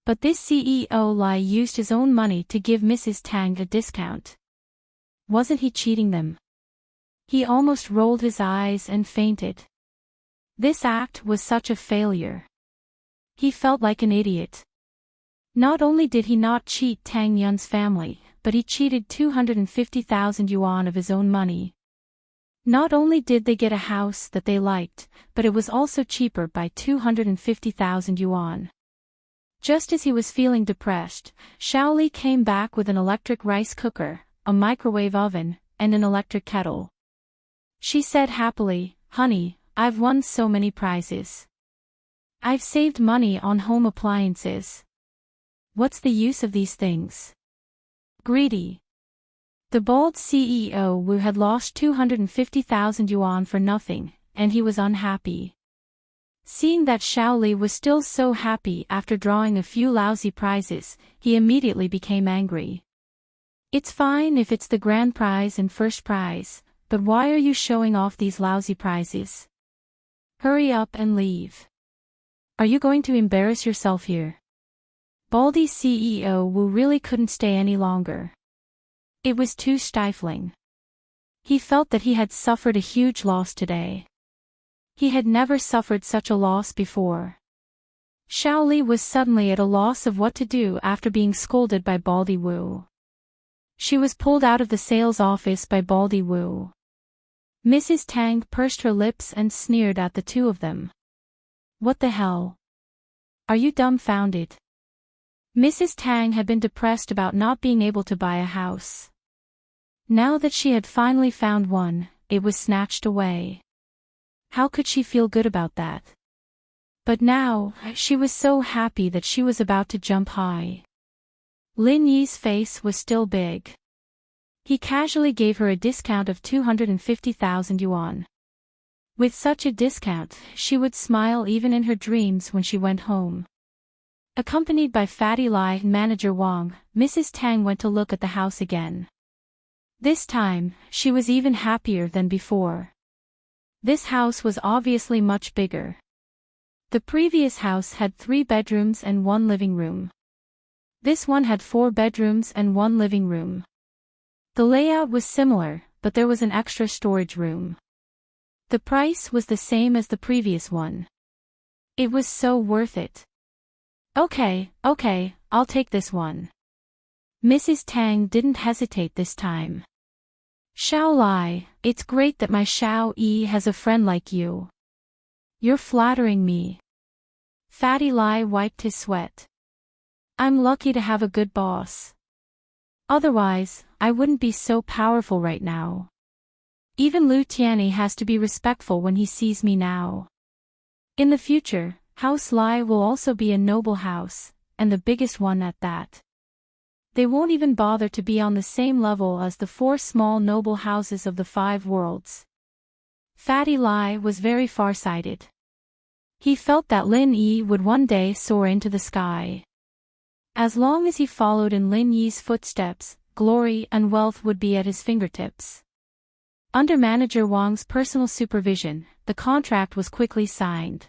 But this CEO Lai used his own money to give Mrs. Tang a discount. Wasn't he cheating them? He almost rolled his eyes and fainted. This act was such a failure. He felt like an idiot. Not only did he not cheat Tang Yun's family, but he cheated 250,000 yuan of his own money. Not only did they get a house that they liked, but it was also cheaper by 250,000 yuan. Just as he was feeling depressed, Shaoli came back with an electric rice cooker, a microwave oven, and an electric kettle. She said happily, honey, I've won so many prizes. I've saved money on home appliances. What's the use of these things? Greedy. The bald CEO Wu had lost 250,000 yuan for nothing, and he was unhappy. Seeing that Xiao Li was still so happy after drawing a few lousy prizes, he immediately became angry. It's fine if it's the grand prize and first prize, but why are you showing off these lousy prizes? Hurry up and leave. Are you going to embarrass yourself here? Baldy's CEO Wu really couldn't stay any longer. It was too stifling. He felt that he had suffered a huge loss today. He had never suffered such a loss before. Xiao Li was suddenly at a loss of what to do after being scolded by Baldy Wu. She was pulled out of the sales office by Baldy Wu. Mrs. Tang pursed her lips and sneered at the two of them. What the hell? Are you dumbfounded? Mrs. Tang had been depressed about not being able to buy a house. Now that she had finally found one, it was snatched away. How could she feel good about that? But now, she was so happy that she was about to jump high. Lin Yi's face was still big. He casually gave her a discount of 250,000 yuan. With such a discount, she would smile even in her dreams when she went home. Accompanied by Fatty Lai and Manager Wang, Mrs. Tang went to look at the house again. This time, she was even happier than before. This house was obviously much bigger. The previous house had 3 bedrooms and 1 living room. This one had 4 bedrooms and 1 living room. The layout was similar, but there was an extra storage room. The price was the same as the previous one. It was so worth it. Okay, I'll take this one. Mrs. Tang didn't hesitate this time. Xiao Lai, it's great that my Xiao Yi has a friend like you. You're flattering me. Fatty Lai wiped his sweat. I'm lucky to have a good boss. Otherwise, I wouldn't be so powerful right now. Even Lu Tianyi has to be respectful when he sees me now. In the future, House Lai will also be a noble house, and the biggest one at that. They won't even bother to be on the same level as the 4 small noble houses of the 5 worlds. Fatty Lai was very far-sighted. He felt that Lin Yi would one day soar into the sky. As long as he followed in Lin Yi's footsteps, glory and wealth would be at his fingertips. Under Manager Wang's personal supervision, the contract was quickly signed.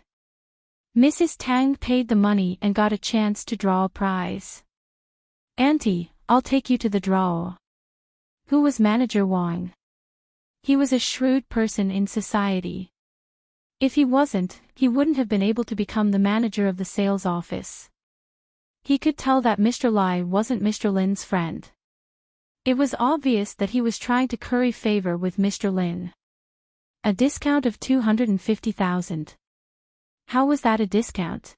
Mrs. Tang paid the money and got a chance to draw a prize. Auntie, I'll take you to the draw. Who was Manager Wang? He was a shrewd person in society. If he wasn't, he wouldn't have been able to become the manager of the sales office. He could tell that Mr. Lai wasn't Mr. Lin's friend. It was obvious that he was trying to curry favor with Mr. Lin. A discount of 250,000. How was that a discount?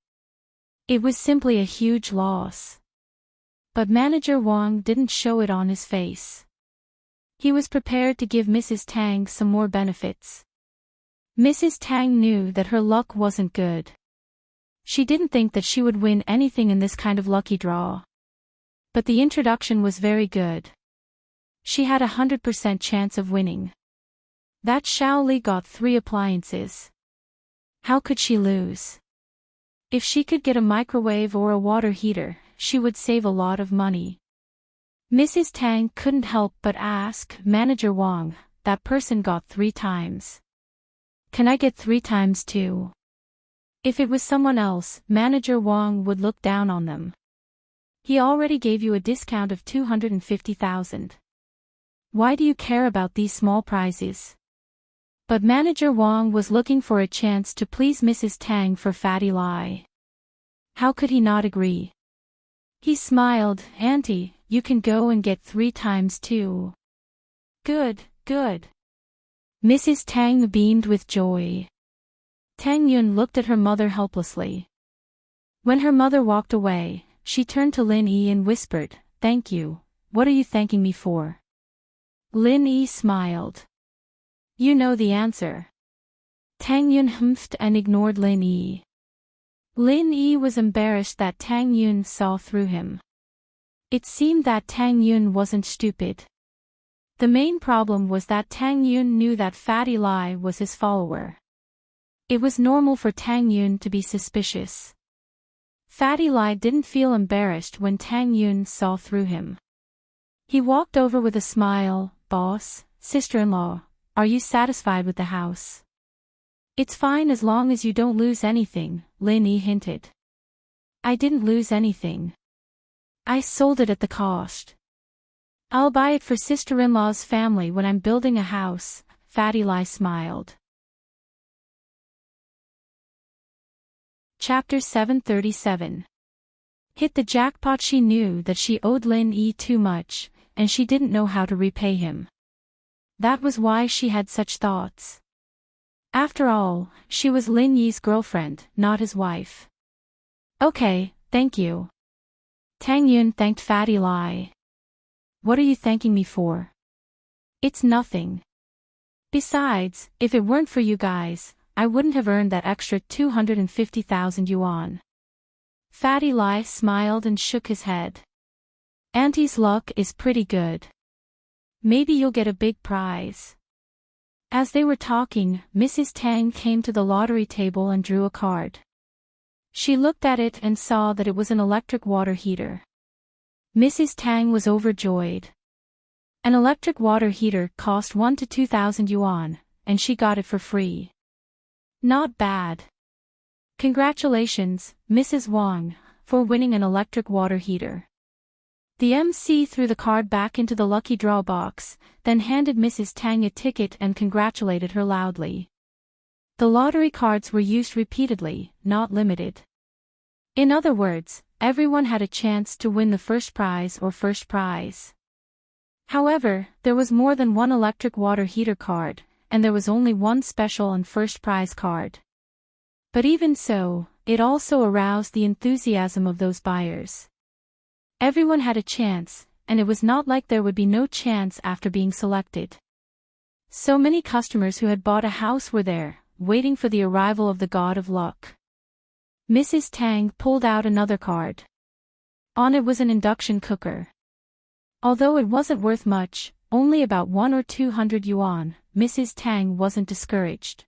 It was simply a huge loss. But Manager Wang didn't show it on his face. He was prepared to give Mrs. Tang some more benefits. Mrs. Tang knew that her luck wasn't good. She didn't think that she would win anything in this kind of lucky draw. But the introduction was very good. She had 100% chance of winning. That Xiao Li got 3 appliances. How could she lose? If she could get a microwave or a water heater, she would save a lot of money. Mrs. Tang couldn't help but ask Manager Wang, that person got 3 times. Can I get 3 times too? If it was someone else, Manager Wang would look down on them. He already gave you a discount of 250,000. Why do you care about these small prizes? But Manager Wang was looking for a chance to please Mrs. Tang for Fatty Lai. How could he not agree? He smiled. Auntie, you can go and get 3 times too. Good. Mrs. Tang beamed with joy. Tang Yun looked at her mother helplessly. When her mother walked away, she turned to Lin Yi and whispered, "Thank you. What are you thanking me for?" Lin Yi smiled. You know the answer. Tang Yun humphed and ignored Lin Yi. Lin Yi was embarrassed that Tang Yun saw through him. It seemed that Tang Yun wasn't stupid. The main problem was that Tang Yun knew that Fatty Lai was his follower. It was normal for Tang Yun to be suspicious. Fatty Lai didn't feel embarrassed when Tang Yun saw through him. He walked over with a smile. "Boss, sister-in-law, are you satisfied with the house?" "It's fine as long as you don't lose anything," Lin Yi hinted. "I didn't lose anything. I sold it at the cost. I'll buy it for sister-in-law's family when I'm building a house," Fatty Lai smiled. Chapter 737. Hit the jackpot. She knew that she owed Lin Yi too much, and she didn't know how to repay him. That was why she had such thoughts. After all, she was Lin Yi's girlfriend, not his wife. "Okay, thank you." Tang Yun thanked Fatty Lai. "What are you thanking me for?" "It's nothing. Besides, if it weren't for you guys, I wouldn't have earned that extra 250,000 yuan. Fatty Lai smiled and shook his head. "Auntie's luck is pretty good. Maybe you'll get a big prize." As they were talking, Mrs. Tang came to the lottery table and drew a card. She looked at it and saw that it was an electric water heater. Mrs. Tang was overjoyed. An electric water heater cost 1 to 2,000 yuan, and she got it for free. Not bad. Congratulations, Mrs. Wang, for winning an electric water heater. The MC threw the card back into the lucky draw box, then handed Mrs. Tang a ticket and congratulated her loudly. The lottery cards were used repeatedly, not limited. In other words, everyone had a chance to win the first prize or first prize. However, there was more than one electric water heater card, and there was only one special and first prize card. But even so, it also aroused the enthusiasm of those buyers. Everyone had a chance, and it was not like there would be no chance after being selected. So many customers who had bought a house were there, waiting for the arrival of the god of luck. Mrs. Tang pulled out another card. On it was an induction cooker. Although it wasn't worth much, only about 100 or 200 yuan, Mrs. Tang wasn't discouraged.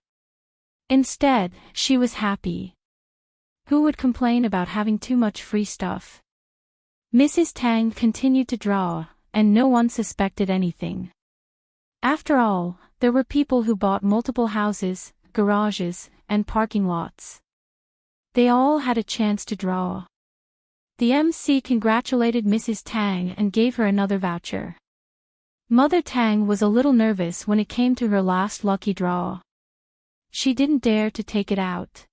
Instead, she was happy. Who would complain about having too much free stuff? Mrs. Tang continued to draw, and no one suspected anything. After all, there were people who bought multiple houses, garages, and parking lots. They all had a chance to draw. The MC congratulated Mrs. Tang and gave her another voucher. Mother Tang was a little nervous when it came to her last lucky draw. She didn't dare to take it out.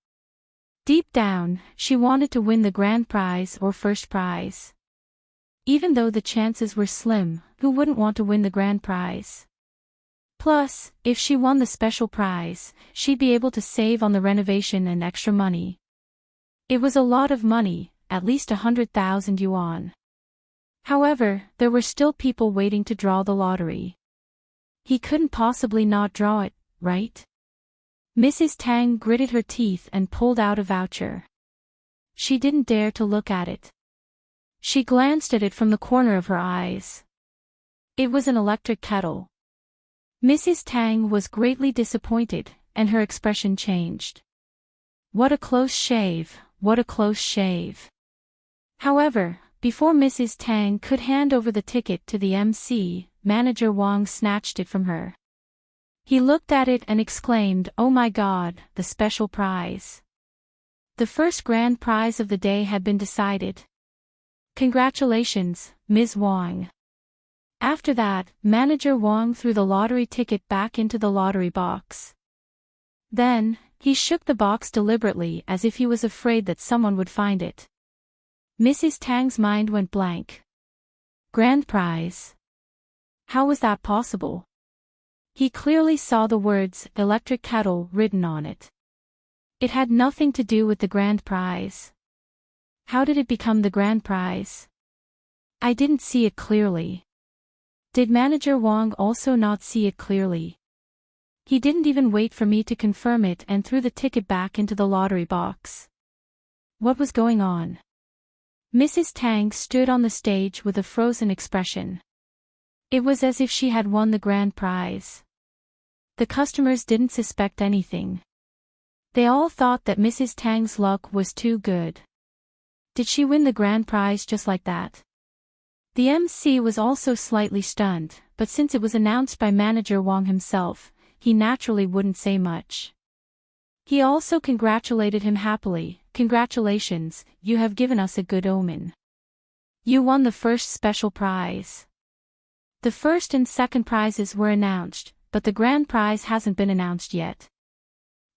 Deep down, she wanted to win the grand prize or first prize. Even though the chances were slim, who wouldn't want to win the grand prize? Plus, if she won the special prize, she'd be able to save on the renovation and extra money. It was a lot of money, at least 100,000 yuan. However, there were still people waiting to draw the lottery. He couldn't possibly not draw it, right? Mrs. Tang gritted her teeth and pulled out a voucher. She didn't dare to look at it. She glanced at it from the corner of her eyes. It was an electric kettle. Mrs. Tang was greatly disappointed, and her expression changed. What a close shave, what a close shave. However, before Mrs. Tang could hand over the ticket to the MC, Manager Wang snatched it from her. He looked at it and exclaimed, "Oh my God, the special prize." The first grand prize of the day had been decided. Congratulations, Ms. Wang. After that, Manager Wang threw the lottery ticket back into the lottery box. Then, he shook the box deliberately as if he was afraid that someone would find it. Mrs. Tang's mind went blank. Grand prize. How was that possible? He clearly saw the words, electric kettle, written on it. It had nothing to do with the grand prize. How did it become the grand prize? I didn't see it clearly. Did Manager Wang also not see it clearly? He didn't even wait for me to confirm it and threw the ticket back into the lottery box. What was going on? Mrs. Tang stood on the stage with a frozen expression. It was as if she had won the grand prize. The customers didn't suspect anything. They all thought that Mrs. Tang's luck was too good. Did she win the grand prize just like that? The MC was also slightly stunned, but since it was announced by Manager Wang himself, he naturally wouldn't say much. He also congratulated him happily. Congratulations, you have given us a good omen. You won the first special prize. The first and second prizes were announced, but the grand prize hasn't been announced yet.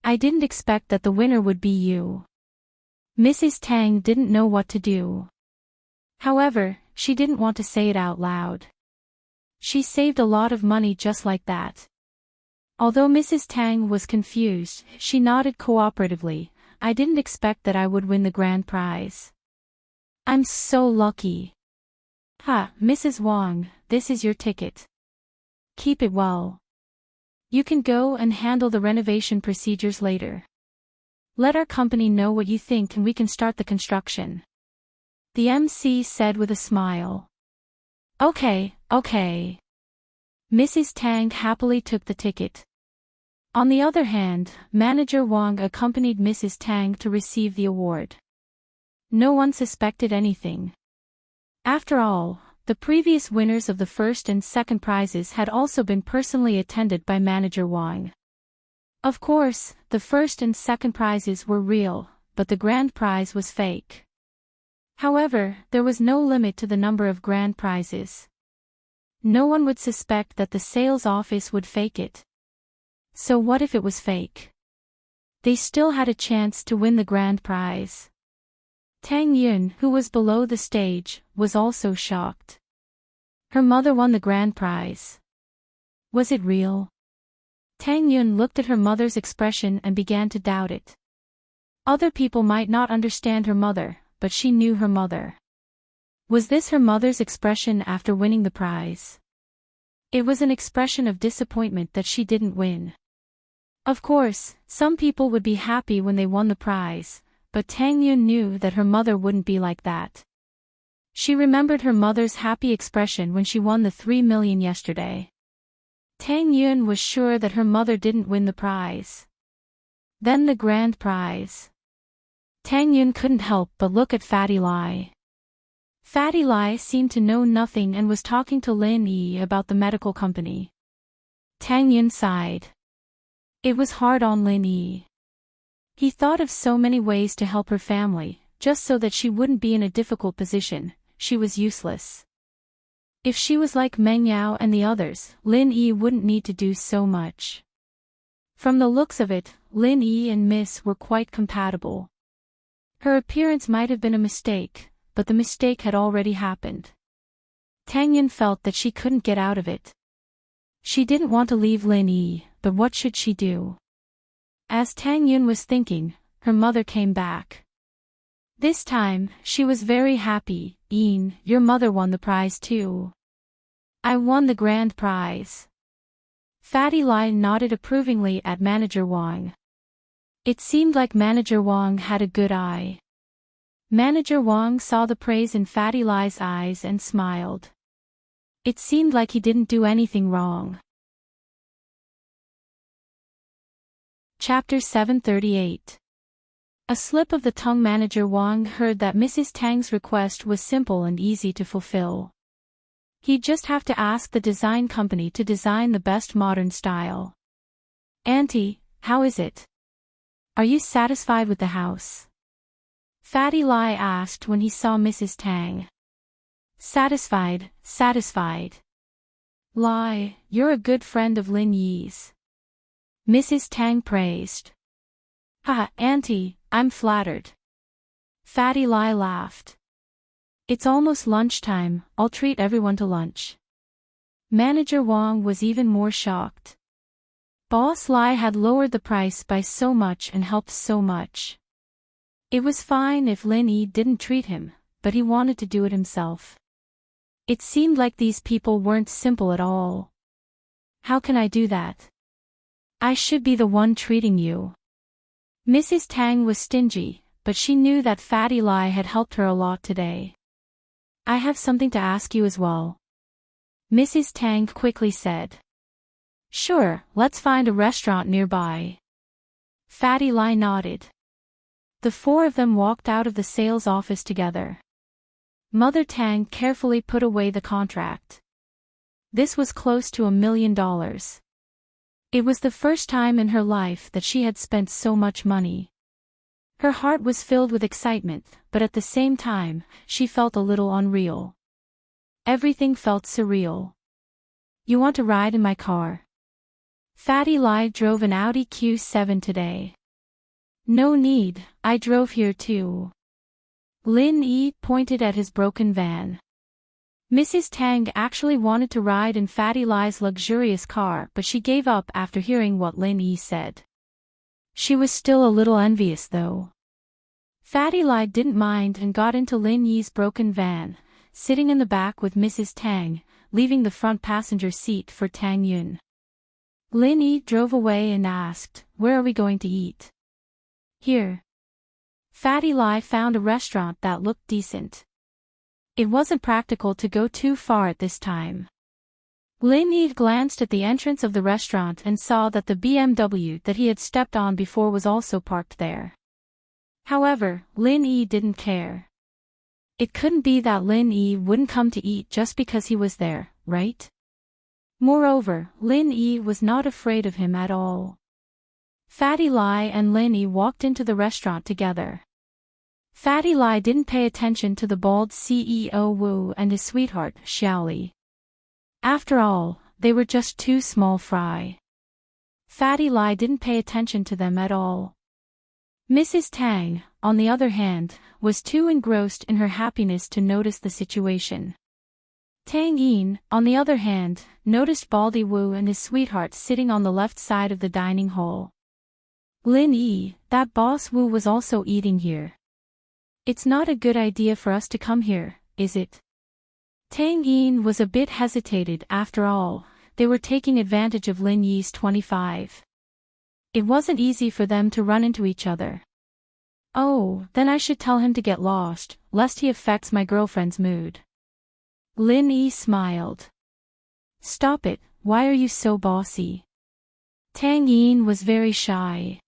I didn't expect that the winner would be you. Mrs. Tang didn't know what to do. However, she didn't want to say it out loud. She saved a lot of money just like that. Although Mrs. Tang was confused, she nodded cooperatively. I didn't expect that I would win the grand prize. I'm so lucky. Mrs. Wang, this is your ticket. Keep it well. You can go and handle the renovation procedures later. Let our company know what you think and we can start the construction. The MC said with a smile. Okay. Mrs. Tang happily took the ticket. On the other hand, Manager Wang accompanied Mrs. Tang to receive the award. No one suspected anything. After all, the previous winners of the first and second prizes had also been personally attended by Manager Wang. Of course, the first and second prizes were real, but the grand prize was fake. However, there was no limit to the number of grand prizes. No one would suspect that the sales office would fake it. So what if it was fake? They still had a chance to win the grand prize. Tang Yun, who was below the stage, was also shocked. Her mother won the grand prize. Was it real? Tang Yun looked at her mother's expression and began to doubt it. Other people might not understand her mother, but she knew her mother. Was this her mother's expression after winning the prize? It was an expression of disappointment that she didn't win. Of course, some people would be happy when they won the prize, but Tang Yun knew that her mother wouldn't be like that. She remembered her mother's happy expression when she won the 3 million yesterday. Tang Yun was sure that her mother didn't win the prize. Then the grand prize. Tang Yun couldn't help but look at Fatty Lai. Fatty Lai seemed to know nothing and was talking to Lin Yi about the medical company. Tang Yun sighed. It was hard on Lin Yi. He thought of so many ways to help her family, just so that she wouldn't be in a difficult position. She was useless. If she was like Meng Yao and the others, Lin Yi wouldn't need to do so much. From the looks of it, Lin Yi and Miss were quite compatible. Her appearance might have been a mistake, but the mistake had already happened. Tang Yun felt that she couldn't get out of it. She didn't want to leave Lin Yi, but what should she do? As Tang Yun was thinking, her mother came back. This time, she was very happy. Yin, your mother won the prize too. I won the grand prize. Fatty Lai nodded approvingly at Manager Wang. It seemed like Manager Wang had a good eye. Manager Wang saw the praise in Fatty Lai's eyes and smiled. It seemed like he didn't do anything wrong. Chapter 738. A slip of the tongue. Manager Wang heard that Mrs. Tang's request was simple and easy to fulfill. He'd just have to ask the design company to design the best modern style. Auntie, how is it? Are you satisfied with the house? Fatty Lai asked when he saw Mrs. Tang. Satisfied. Lai, you're a good friend of Lin Yi's. Mrs. Tang praised. Auntie, I'm flattered. Fatty Lai laughed. It's almost lunchtime, I'll treat everyone to lunch. Manager Wang was even more shocked. Boss Lai had lowered the price by so much and helped so much. It was fine if Lin Yi didn't treat him, but he wanted to do it himself. It seemed like these people weren't simple at all. How can I do that? I should be the one treating you. Mrs. Tang was stingy, but she knew that Fatty Lai had helped her a lot today. I have something to ask you as well. Mrs. Tang quickly said. Sure, let's find a restaurant nearby. Fatty Lai nodded. The four of them walked out of the sales office together. Mother Tang carefully put away the contract. This was close to $1 million. It was the first time in her life that she had spent so much money. Her heart was filled with excitement, but at the same time, she felt a little unreal. Everything felt surreal. You want to ride in my car? Fatty Lai drove an Audi Q7 today. No need, I drove here too. Lin Yi pointed at his broken van. Mrs. Tang actually wanted to ride in Fatty Lai's luxurious car, but she gave up after hearing what Lin Yi said. She was still a little envious though. Fatty Lai didn't mind and got into Lin Yi's broken van, sitting in the back with Mrs. Tang, leaving the front passenger seat for Tang Yun. Lin Yi drove away and asked, "Where are we going to eat?" "Here." Fatty Lai found a restaurant that looked decent. It wasn't practical to go too far at this time. Lin Yi glanced at the entrance of the restaurant and saw that the BMW that he had stepped on before was also parked there. However, Lin Yi didn't care. It couldn't be that Lin Yi wouldn't come to eat just because he was there, right? Moreover, Lin Yi was not afraid of him at all. Fatty Lai and Lin Yi walked into the restaurant together. Fatty Lai didn't pay attention to the bald CEO Wu and his sweetheart, Xiaoli. After all, they were just two small fry. Fatty Lai didn't pay attention to them at all. Mrs. Tang, on the other hand, was too engrossed in her happiness to notice the situation. Tang Yin, on the other hand, noticed Baldy Wu and his sweetheart sitting on the left side of the dining hall. Lin Yi, that boss Wu was also eating here. It's not a good idea for us to come here, is it? Tang Yin was a bit hesitated. After all, they were taking advantage of Lin Yi's 25. It wasn't easy for them to run into each other. Oh, then I should tell him to get lost, lest he affects my girlfriend's mood. Lin Yi smiled. Stop it, why are you so bossy? Tang Yin was very shy.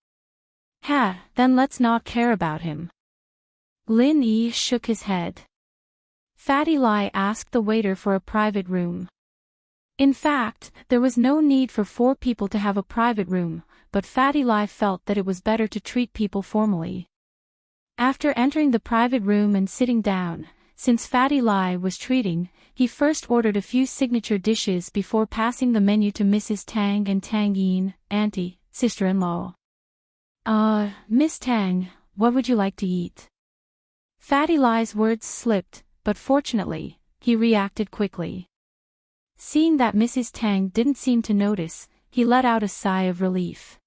Ha, then let's not care about him. Lin Yi shook his head. Fatty Lai asked the waiter for a private room. In fact, there was no need for four people to have a private room, but Fatty Lai felt that it was better to treat people formally. After entering the private room and sitting down, since Fatty Lai was treating, he first ordered a few signature dishes before passing the menu to Mrs. Tang and Tang Yin, auntie, sister-in-law. Miss Tang, what would you like to eat? Fatty Lai's words slipped, but fortunately, he reacted quickly. Seeing that Mrs. Tang didn't seem to notice, he let out a sigh of relief.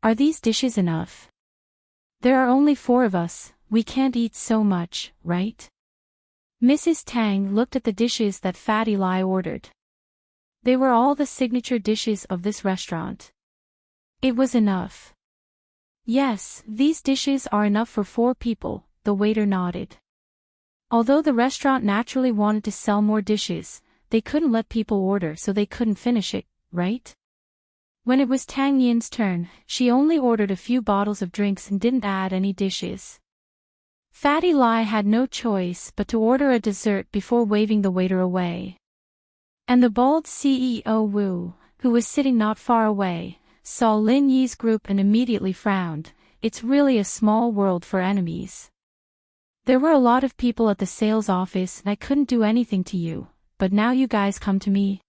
Are these dishes enough? There are only four of us, we can't eat so much, right? Mrs. Tang looked at the dishes that Fatty Lai ordered. They were all the signature dishes of this restaurant. It was enough. Yes, these dishes are enough for four people, the waiter nodded. Although the restaurant naturally wanted to sell more dishes, they couldn't let people order so they couldn't finish it, right? When it was Tang Yin's turn, she only ordered a few bottles of drinks and didn't add any dishes. Fatty Lai had no choice but to order a dessert before waving the waiter away. And the bald CEO Wu, who was sitting not far away, saw Lin Yi's group and immediately frowned. It's really a small world for enemies. There were a lot of people at the sales office and I couldn't do anything to you, but now you guys come to me.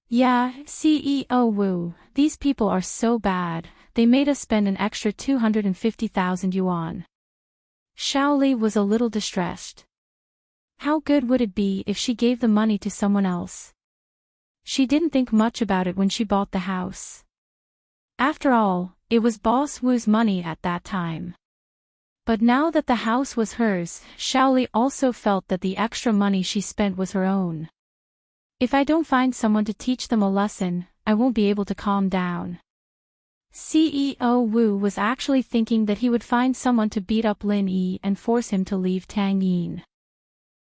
Yeah, CEO Wu, these people are so bad, they made us spend an extra 250,000 yuan. Xiaoli was a little distressed. How good would it be if she gave the money to someone else? She didn't think much about it when she bought the house. After all, it was Boss Wu's money at that time. But now that the house was hers, Xiaoli also felt that the extra money she spent was her own. If I don't find someone to teach them a lesson, I won't be able to calm down. CEO Wu was actually thinking that he would find someone to beat up Lin Yi and force him to leave Tang Yin.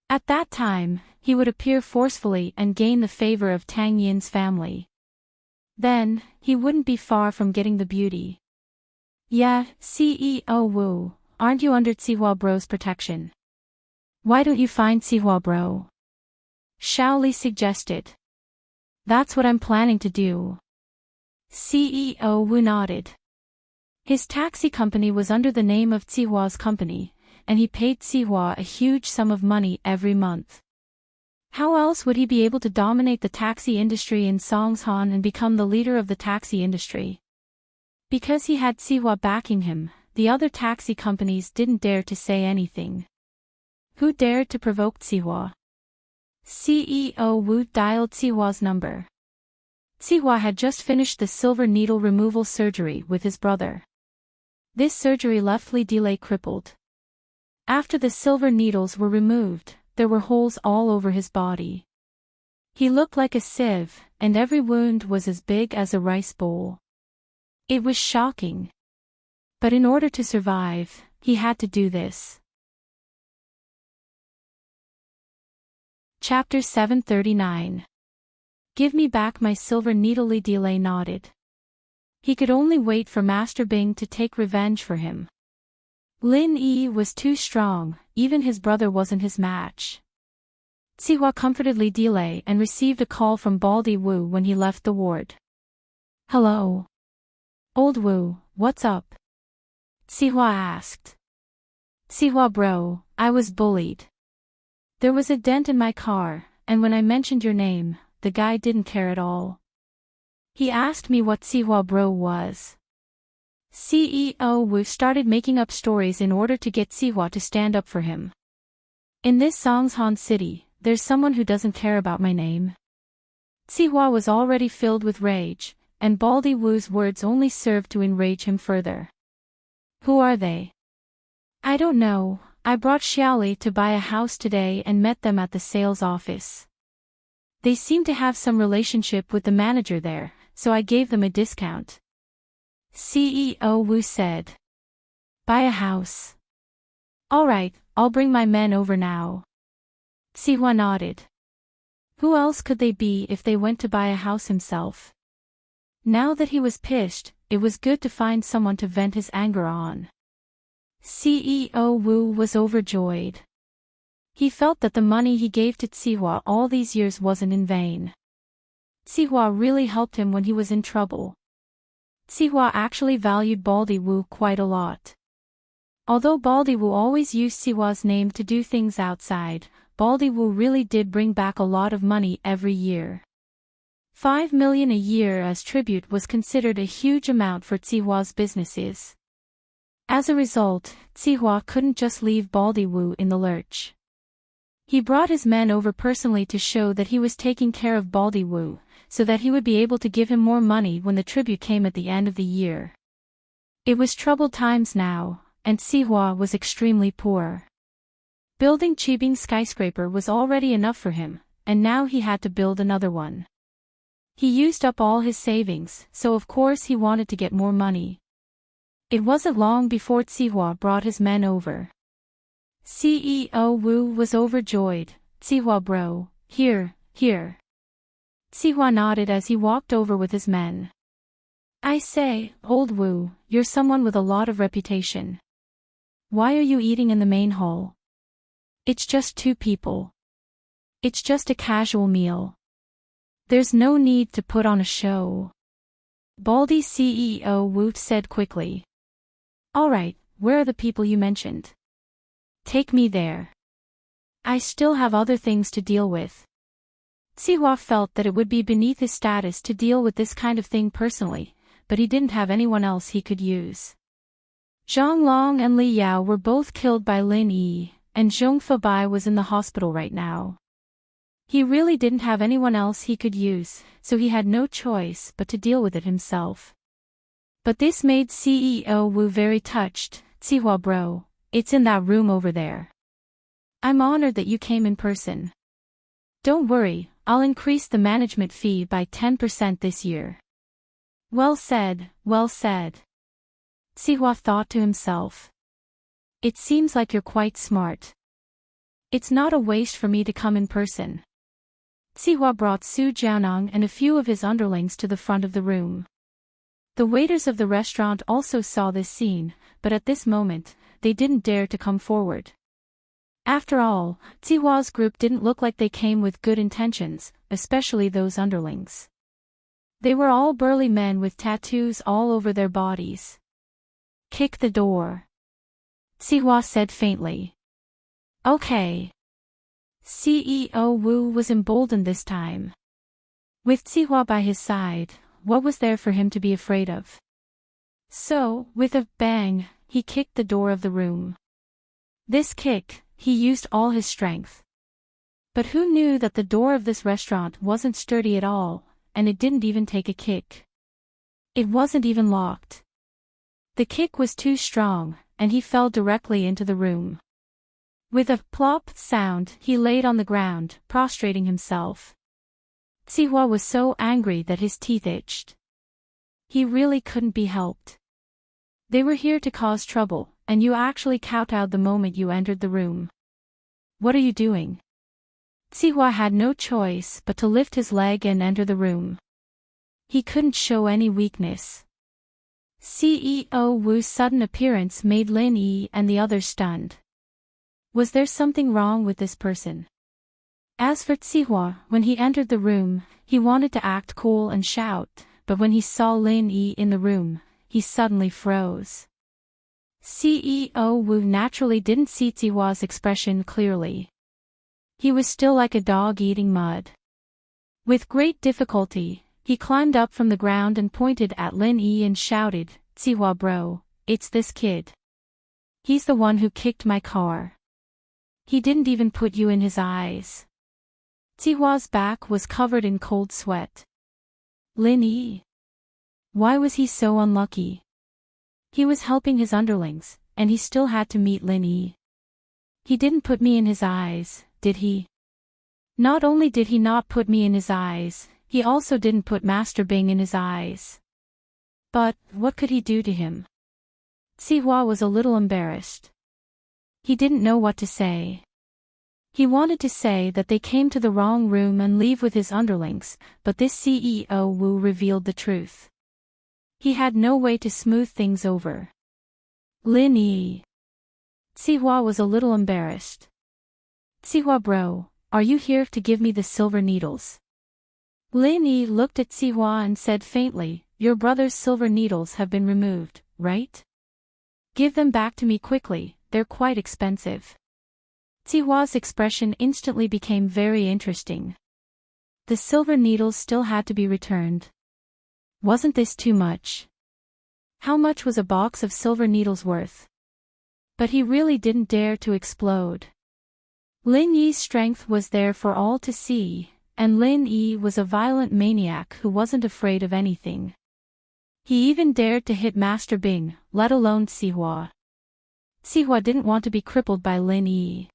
At that time, he would appear forcefully and gain the favor of Tang Yin's family. Then, he wouldn't be far from getting the beauty. Yeah, CEO Wu, aren't you under Sihua Bro's protection? Why don't you find Sihua Bro? Shaoli suggested. That's what I'm planning to do. CEO Wu nodded. His taxi company was under the name of Sihua's company, and he paid Sihua a huge sum of money every month. How else would he be able to dominate the taxi industry in Songshan and become the leader of the taxi industry? Because he had Sihua backing him, the other taxi companies didn't dare to say anything. Who dared to provoke Sihua? CEO Wu dialed Sihua's number. Sihua had just finished the silver needle removal surgery with his brother. This surgery left Li Delay crippled. After the silver needles were removed, there were holes all over his body. He looked like a sieve, and every wound was as big as a rice bowl. It was shocking. But in order to survive, he had to do this. Chapter 739. Give me back my silver needle. Li Delay nodded. He could only wait for Master Bing to take revenge for him. Lin Yi was too strong, even his brother wasn't his match. Sihua comforted Li Delay and received a call from Baldy Wu when he left the ward. Hello. Old Wu, what's up? Sihua asked. Sihua bro, I was bullied. There was a dent in my car, and when I mentioned your name, the guy didn't care at all. He asked me what Sihua bro was. CEO Wu started making up stories in order to get Sihua to stand up for him. In this Songshan city, there's someone who doesn't care about my name. Sihua was already filled with rage, and Baldy Wu's words only served to enrage him further. Who are they? I don't know. I brought Xiaoli to buy a house today and met them at the sales office. They seem to have some relationship with the manager there, so I gave them a discount. CEO Wu said. Buy a house. Alright, I'll bring my men over now. Sihua nodded. Who else could they be if they went to buy a house himself? Now that he was pissed, it was good to find someone to vent his anger on. CEO Wu was overjoyed. He felt that the money he gave to Sihua all these years wasn't in vain. Sihua really helped him when he was in trouble. Sihua actually valued Baldy Wu quite a lot. Although Baldy Wu always used Sihua's name to do things outside, Baldy Wu really did bring back a lot of money every year. 5 million a year as tribute was considered a huge amount for Sihua's businesses. As a result, Sihua couldn't just leave Baldy Wu in the lurch. He brought his men over personally to show that he was taking care of Baldy Wu, so that he would be able to give him more money when the tribute came at the end of the year. It was troubled times now, and Sihua was extremely poor. Building Qibing's skyscraper was already enough for him, and now he had to build another one. He used up all his savings, so of course he wanted to get more money. It wasn't long before Sihua brought his men over. CEO Wu was overjoyed. Sihua bro, here. Sihua nodded as he walked over with his men. I say, old Wu, you're someone with a lot of reputation. Why are you eating in the main hall? It's just 2 people. It's just a casual meal. There's no need to put on a show. Baldy CEO Wu said quickly. Alright, where are the people you mentioned? Take me there. I still have other things to deal with. Sihua felt that it would be beneath his status to deal with this kind of thing personally, but he didn't have anyone else he could use. Zhang Long and Li Yao were both killed by Lin Yi, and Zhong Fabai was in the hospital right now. He really didn't have anyone else he could use, so he had no choice but to deal with it himself. But this made CEO Wu very touched. Sihua bro, it's in that room over there. I'm honored that you came in person. Don't worry, I'll increase the management fee by 10% this year. Well said, well said. Sihua thought to himself. It seems like you're quite smart. It's not a waste for me to come in person. Sihua brought Su Jianong and a few of his underlings to the front of the room. The waiters of the restaurant also saw this scene, but at this moment, they didn't dare to come forward. After all, Zihua's group didn't look like they came with good intentions, especially those underlings. They were all burly men with tattoos all over their bodies. "Kick the door," Zihua said faintly. "Okay." CEO Wu was emboldened this time. With Zihua by his side, what was there for him to be afraid of? So, with a bang, he kicked the door of the room. This kick, he used all his strength. But who knew that the door of this restaurant wasn't sturdy at all, and it didn't even take a kick. It wasn't even locked. The kick was too strong, and he fell directly into the room. With a plop sound, he laid on the ground, prostrating himself. Zihua was so angry that his teeth itched. He really couldn't be helped. They were here to cause trouble, and you actually kowtowed the moment you entered the room. What are you doing? Zihua had no choice but to lift his leg and enter the room. He couldn't show any weakness. CEO Wu's sudden appearance made Lin Yi and the others stunned. Was there something wrong with this person? As for Zihua, when he entered the room, he wanted to act cool and shout, but when he saw Lin Yi in the room, he suddenly froze. CEO Wu naturally didn't see Zihua's expression clearly. He was still like a dog eating mud. With great difficulty, he climbed up from the ground and pointed at Lin Yi and shouted, "Zihua bro, it's this kid. He's the one who kicked my car. He didn't even put you in his eyes." Zihua's back was covered in cold sweat. Lin Yi. Why was he so unlucky? He was helping his underlings, and he still had to meet Lin Yi. He didn't put me in his eyes, did he? Not only did he not put me in his eyes, he also didn't put Master Bing in his eyes. But, what could he do to him? Zihua was a little embarrassed. He didn't know what to say. He wanted to say that they came to the wrong room and leave with his underlings, but this CEO Wu revealed the truth. He had no way to smooth things over. Lin Yi. Zihua was a little embarrassed. "Zihua bro, are you here to give me the silver needles?" Lin Yi looked at Zihua and said faintly, "Your brother's silver needles have been removed, right? Give them back to me quickly, they're quite expensive." Zihua's expression instantly became very interesting. The silver needles still had to be returned. Wasn't this too much? How much was a box of silver needles worth? But he really didn't dare to explode. Lin Yi's strength was there for all to see, and Lin Yi was a violent maniac who wasn't afraid of anything. He even dared to hit Master Bing, let alone Zihua. Zihua didn't want to be crippled by Lin Yi.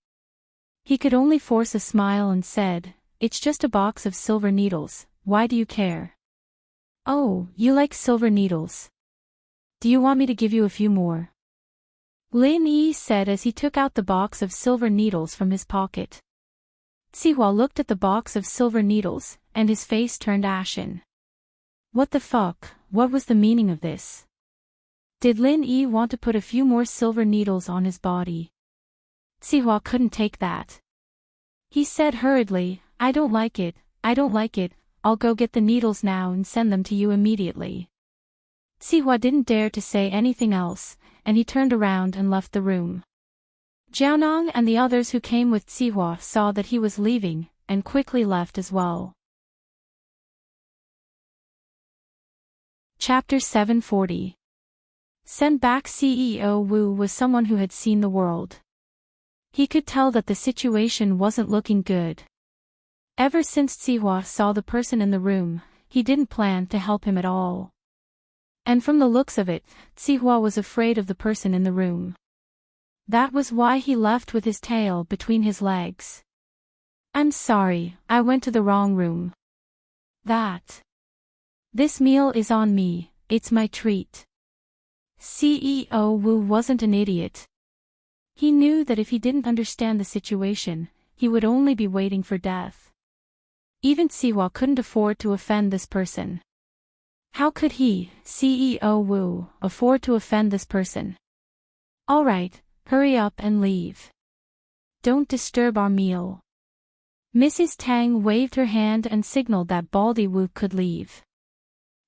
He could only force a smile and said, "It's just a box of silver needles, why do you care?" "Oh, you like silver needles. Do you want me to give you a few more?" Lin Yi said as he took out the box of silver needles from his pocket. Zihua looked at the box of silver needles, and his face turned ashen. What the fuck, what was the meaning of this? Did Lin Yi want to put a few more silver needles on his body? Zihua couldn't take that. He said hurriedly, I don't like it, I'll go get the needles now and send them to you immediately." Zihua didn't dare to say anything else, and he turned around and left the room. Jiaonong and the others who came with Zihua saw that he was leaving, and quickly left as well. Chapter 740. Sent back. CEO Wu was someone who had seen the world. He could tell that the situation wasn't looking good. Ever since Zihua saw the person in the room, he didn't plan to help him at all. And from the looks of it, Zihua was afraid of the person in the room. That was why he left with his tail between his legs. "I'm sorry, I went to the wrong room. This meal is on me, it's my treat." CEO Wu wasn't an idiot. He knew that if he didn't understand the situation, he would only be waiting for death. Even Zihua couldn't afford to offend this person. How could he, CEO Wu, afford to offend this person? All right, hurry up and leave. Don't disturb our meal. Mrs. Tang waved her hand and signaled that Baldy Wu could leave.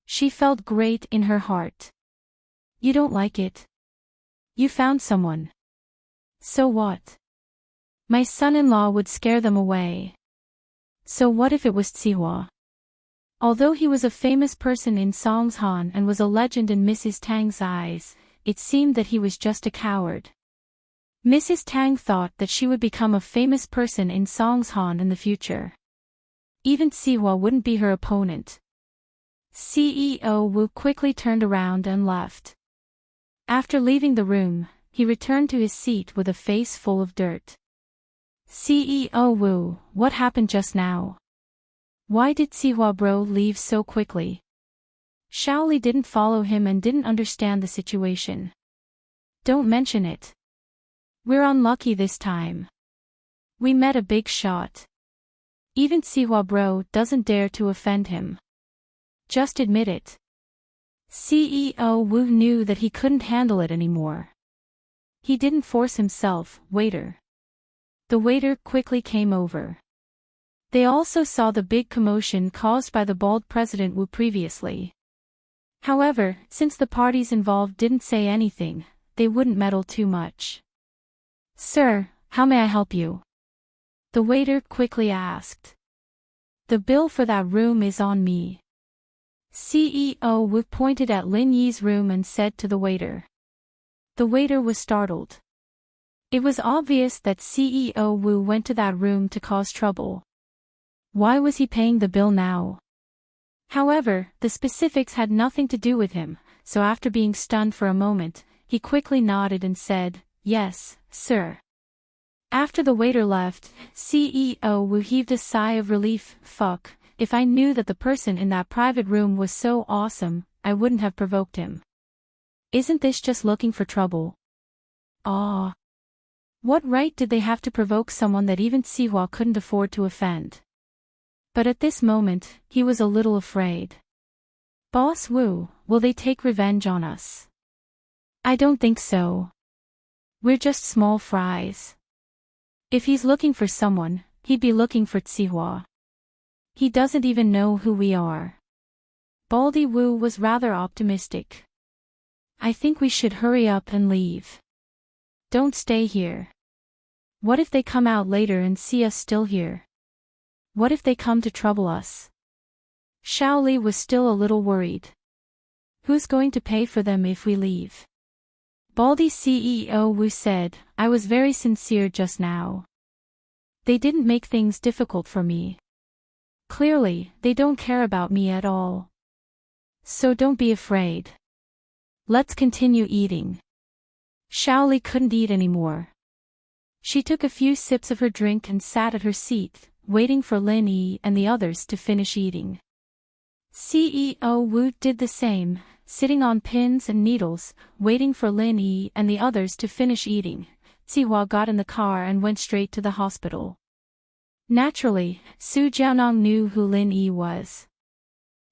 She felt great in her heart. You don't like it? You found someone. So what? My son-in-law would scare them away. So what if it was Tsihua? Although he was a famous person in Songshan and was a legend in Mrs. Tang's eyes, it seemed that he was just a coward. Mrs. Tang thought that she would become a famous person in Songshan in the future. Even Tsihua wouldn't be her opponent. CEO Wu quickly turned around and left. After leaving the room, he returned to his seat with a face full of dirt. CEO Wu, what happened just now? Why did Tsihua bro leave so quickly? Shaoli didn't follow him and didn't understand the situation. Don't mention it. We're unlucky this time. We met a big shot. Even Tsihua bro doesn't dare to offend him. Just admit it. CEO Wu knew that he couldn't handle it anymore. He didn't force himself. Waiter. The waiter quickly came over. They also saw the big commotion caused by the bald President Wu previously. However, since the parties involved didn't say anything, they wouldn't meddle too much. Sir, how may I help you? The waiter quickly asked. The bill for that room is on me. CEO Wu pointed at Lin Yi's room and said to the waiter. The waiter was startled. It was obvious that CEO Wu went to that room to cause trouble. Why was he paying the bill now? However, the specifics had nothing to do with him, so after being stunned for a moment, he quickly nodded and said, Yes, sir. After the waiter left, CEO Wu heaved a sigh of relief. Fuck, if I knew that the person in that private room was so awesome, I wouldn't have provoked him. Isn't this just looking for trouble? Ah. What right did they have to provoke someone that even Tsihua couldn't afford to offend? But at this moment, he was a little afraid. Boss Wu, will they take revenge on us? I don't think so. We're just small fries. If he's looking for someone, he'd be looking for Tsihua. He doesn't even know who we are. Baldy Wu was rather optimistic. I think we should hurry up and leave. Don't stay here. What if they come out later and see us still here? What if they come to trouble us? Shaoli was still a little worried. Who's going to pay for them if we leave? Baldy CEO Wu said, I was very sincere just now. They didn't make things difficult for me. Clearly, they don't care about me at all. So don't be afraid. Let's continue eating. Shaoli couldn't eat anymore. She took a few sips of her drink and sat at her seat, waiting for Lin Yi and the others to finish eating. CEO Wu did the same, sitting on pins and needles, waiting for Lin Yi and the others to finish eating. Tsihua got in the car and went straight to the hospital. Naturally, Su Jianong knew who Lin Yi was.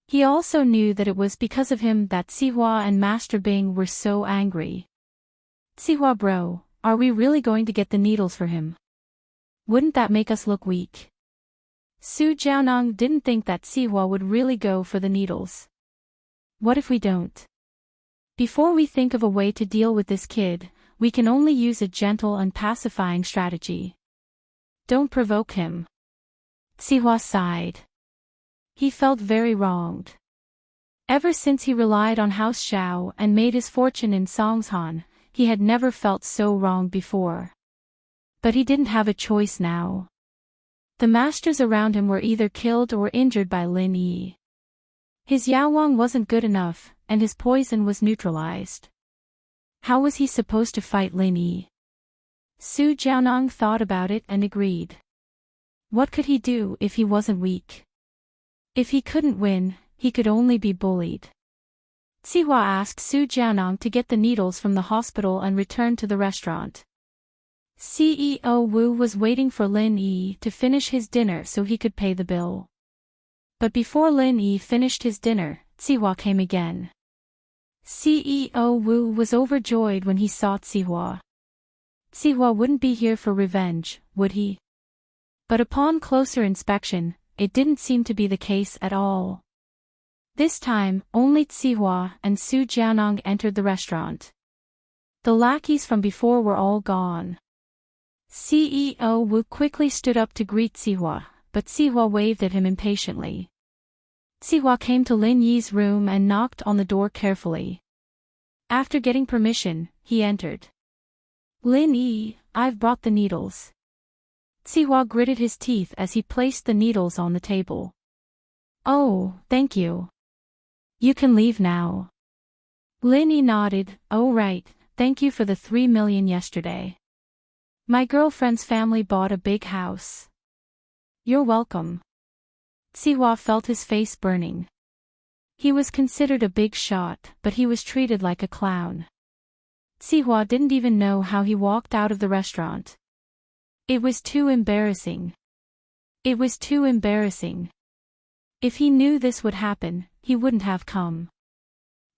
He also knew that it was because of him that Tsihua and Master Bing were so angry. Tsihua bro, are we really going to get the needles for him? Wouldn't that make us look weak? Su Jianong didn't think that Tsihua would really go for the needles. What if we don't? Before we think of a way to deal with this kid, we can only use a gentle and pacifying strategy. Don't provoke him. Tsihua sighed. He felt very wronged. Ever since he relied on House Xiao and made his fortune in Songshan, he had never felt so wronged before. But he didn't have a choice now. The masters around him were either killed or injured by Lin Yi. His Yaowang wasn't good enough, and his poison was neutralized. How was he supposed to fight Lin Yi? Su Jianong thought about it and agreed. What could he do if he wasn't weak? If he couldn't win, he could only be bullied. Tsihua asked Su Jianong to get the needles from the hospital and return to the restaurant. CEO Wu was waiting for Lin Yi to finish his dinner so he could pay the bill. But before Lin Yi finished his dinner, Sihua came again. CEO Wu was overjoyed when he saw Sihua. Sihua wouldn't be here for revenge, would he? But upon closer inspection, it didn't seem to be the case at all. This time, only Sihua and Su Jianong entered the restaurant. The lackeys from before were all gone. CEO Wu quickly stood up to greet Sihua, but Sihua waved at him impatiently. Sihua came to Lin Yi's room and knocked on the door carefully. After getting permission, he entered. Lin Yi, I've brought the needles. Sihua gritted his teeth as he placed the needles on the table. Oh, thank you. You can leave now. Lin Yi nodded. Oh right, thank you for the 3 million yesterday. My girlfriend's family bought a big house. You're welcome. Sihua felt his face burning. He was considered a big shot, but he was treated like a clown. Sihua didn't even know how he walked out of the restaurant. It was too embarrassing. It was too embarrassing. If he knew this would happen, he wouldn't have come.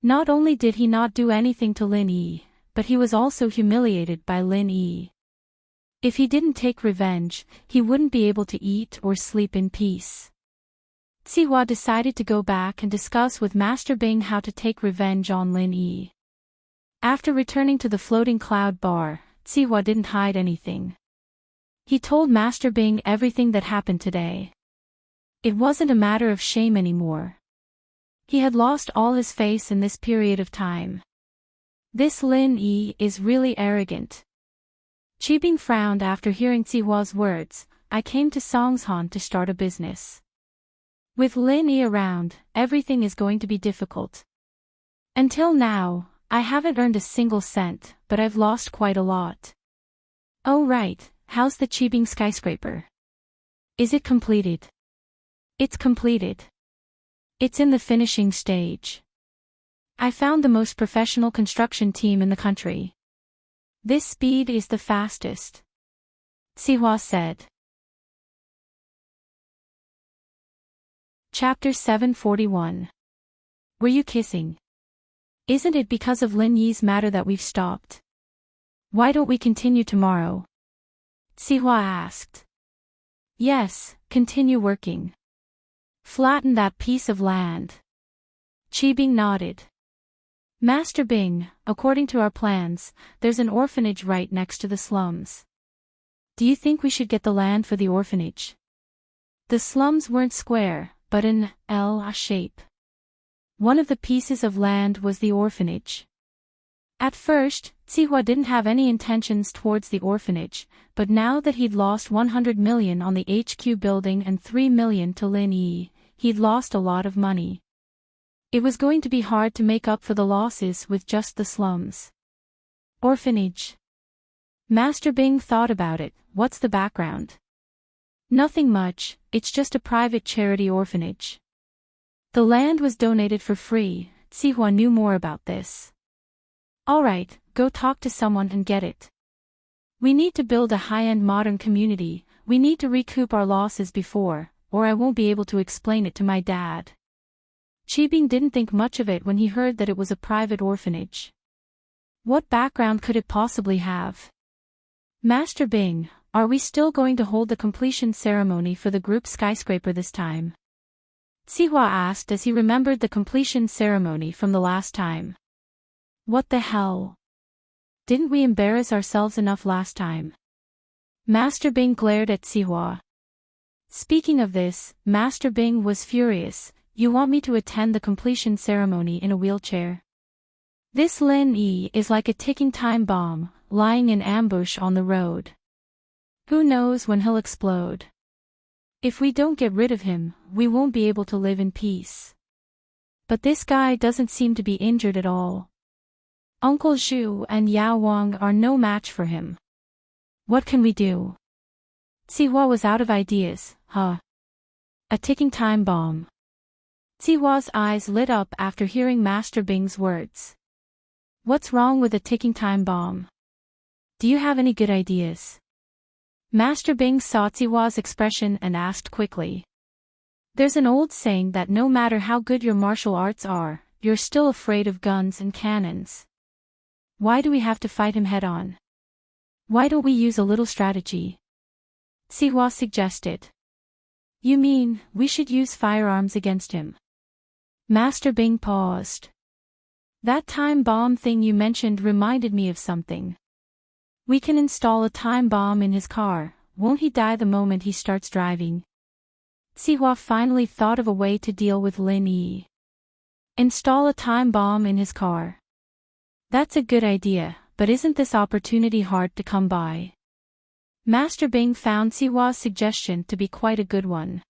Not only did he not do anything to Lin Yi, but he was also humiliated by Lin Yi. If he didn't take revenge, he wouldn't be able to eat or sleep in peace. Sihua decided to go back and discuss with Master Bing how to take revenge on Lin Yi. After returning to the floating cloud bar, Sihua didn't hide anything. He told Master Bing everything that happened today. It wasn't a matter of shame anymore. He had lost all his face in this period of time. This Lin Yi is really arrogant. Qibing frowned after hearing Sihua's words. I came to Songshan to start a business. With Lin Yi around, everything is going to be difficult. Until now, I haven't earned a single cent, but I've lost quite a lot. Oh right, how's the Qibing skyscraper? Is it completed? It's completed. It's in the finishing stage. I found the most professional construction team in the country. This speed is the fastest. Sihua said. Chapter 741. Were you kissing? Isn't it because of Lin Yi's matter that we've stopped? Why don't we continue tomorrow? Sihua asked. Yes, continue working. Flatten that piece of land. Qibing nodded. Master Bing, according to our plans, there's an orphanage right next to the slums. Do you think we should get the land for the orphanage? The slums weren't square, but an L shape. One of the pieces of land was the orphanage. At first, Sihua didn't have any intentions towards the orphanage, but now that he'd lost 100 million on the HQ building and 3 million to Lin Yi, he'd lost a lot of money. It was going to be hard to make up for the losses with just the slums. Orphanage. Master Bing thought about it. What's the background? Nothing much, it's just a private charity orphanage. The land was donated for free. Sihua knew more about this. Alright, go talk to someone and get it. We need to build a high-end modern community. We need to recoup our losses before, or I won't be able to explain it to my dad. Qibing didn't think much of it when he heard that it was a private orphanage. What background could it possibly have? Master Bing, are we still going to hold the completion ceremony for the group skyscraper this time? Sihua asked as he remembered the completion ceremony from the last time. What the hell? Didn't we embarrass ourselves enough last time? Master Bing glared at Sihua. Speaking of this, Master Bing was furious. You want me to attend the completion ceremony in a wheelchair? This Lin Yi is like a ticking time bomb, lying in ambush on the road. Who knows when he'll explode? If we don't get rid of him, we won't be able to live in peace. But this guy doesn't seem to be injured at all. Uncle Zhu and Yao Wang are no match for him. What can we do? Sihua was out of ideas. A ticking time bomb. Sihua's eyes lit up after hearing Master Bing's words. What's wrong with a ticking time bomb? Do you have any good ideas? Master Bing saw Sihua's expression and asked quickly. There's an old saying that no matter how good your martial arts are, you're still afraid of guns and cannons. Why do we have to fight him head-on? Why don't we use a little strategy? Sihua suggested. You mean, we should use firearms against him? Master Bing paused. That time bomb thing you mentioned reminded me of something. We can install a time bomb in his car. Won't he die the moment he starts driving? Sihua finally thought of a way to deal with Lin Yi. Install a time bomb in his car. That's a good idea, but isn't this opportunity hard to come by? Master Bing found Sihua's suggestion to be quite a good one.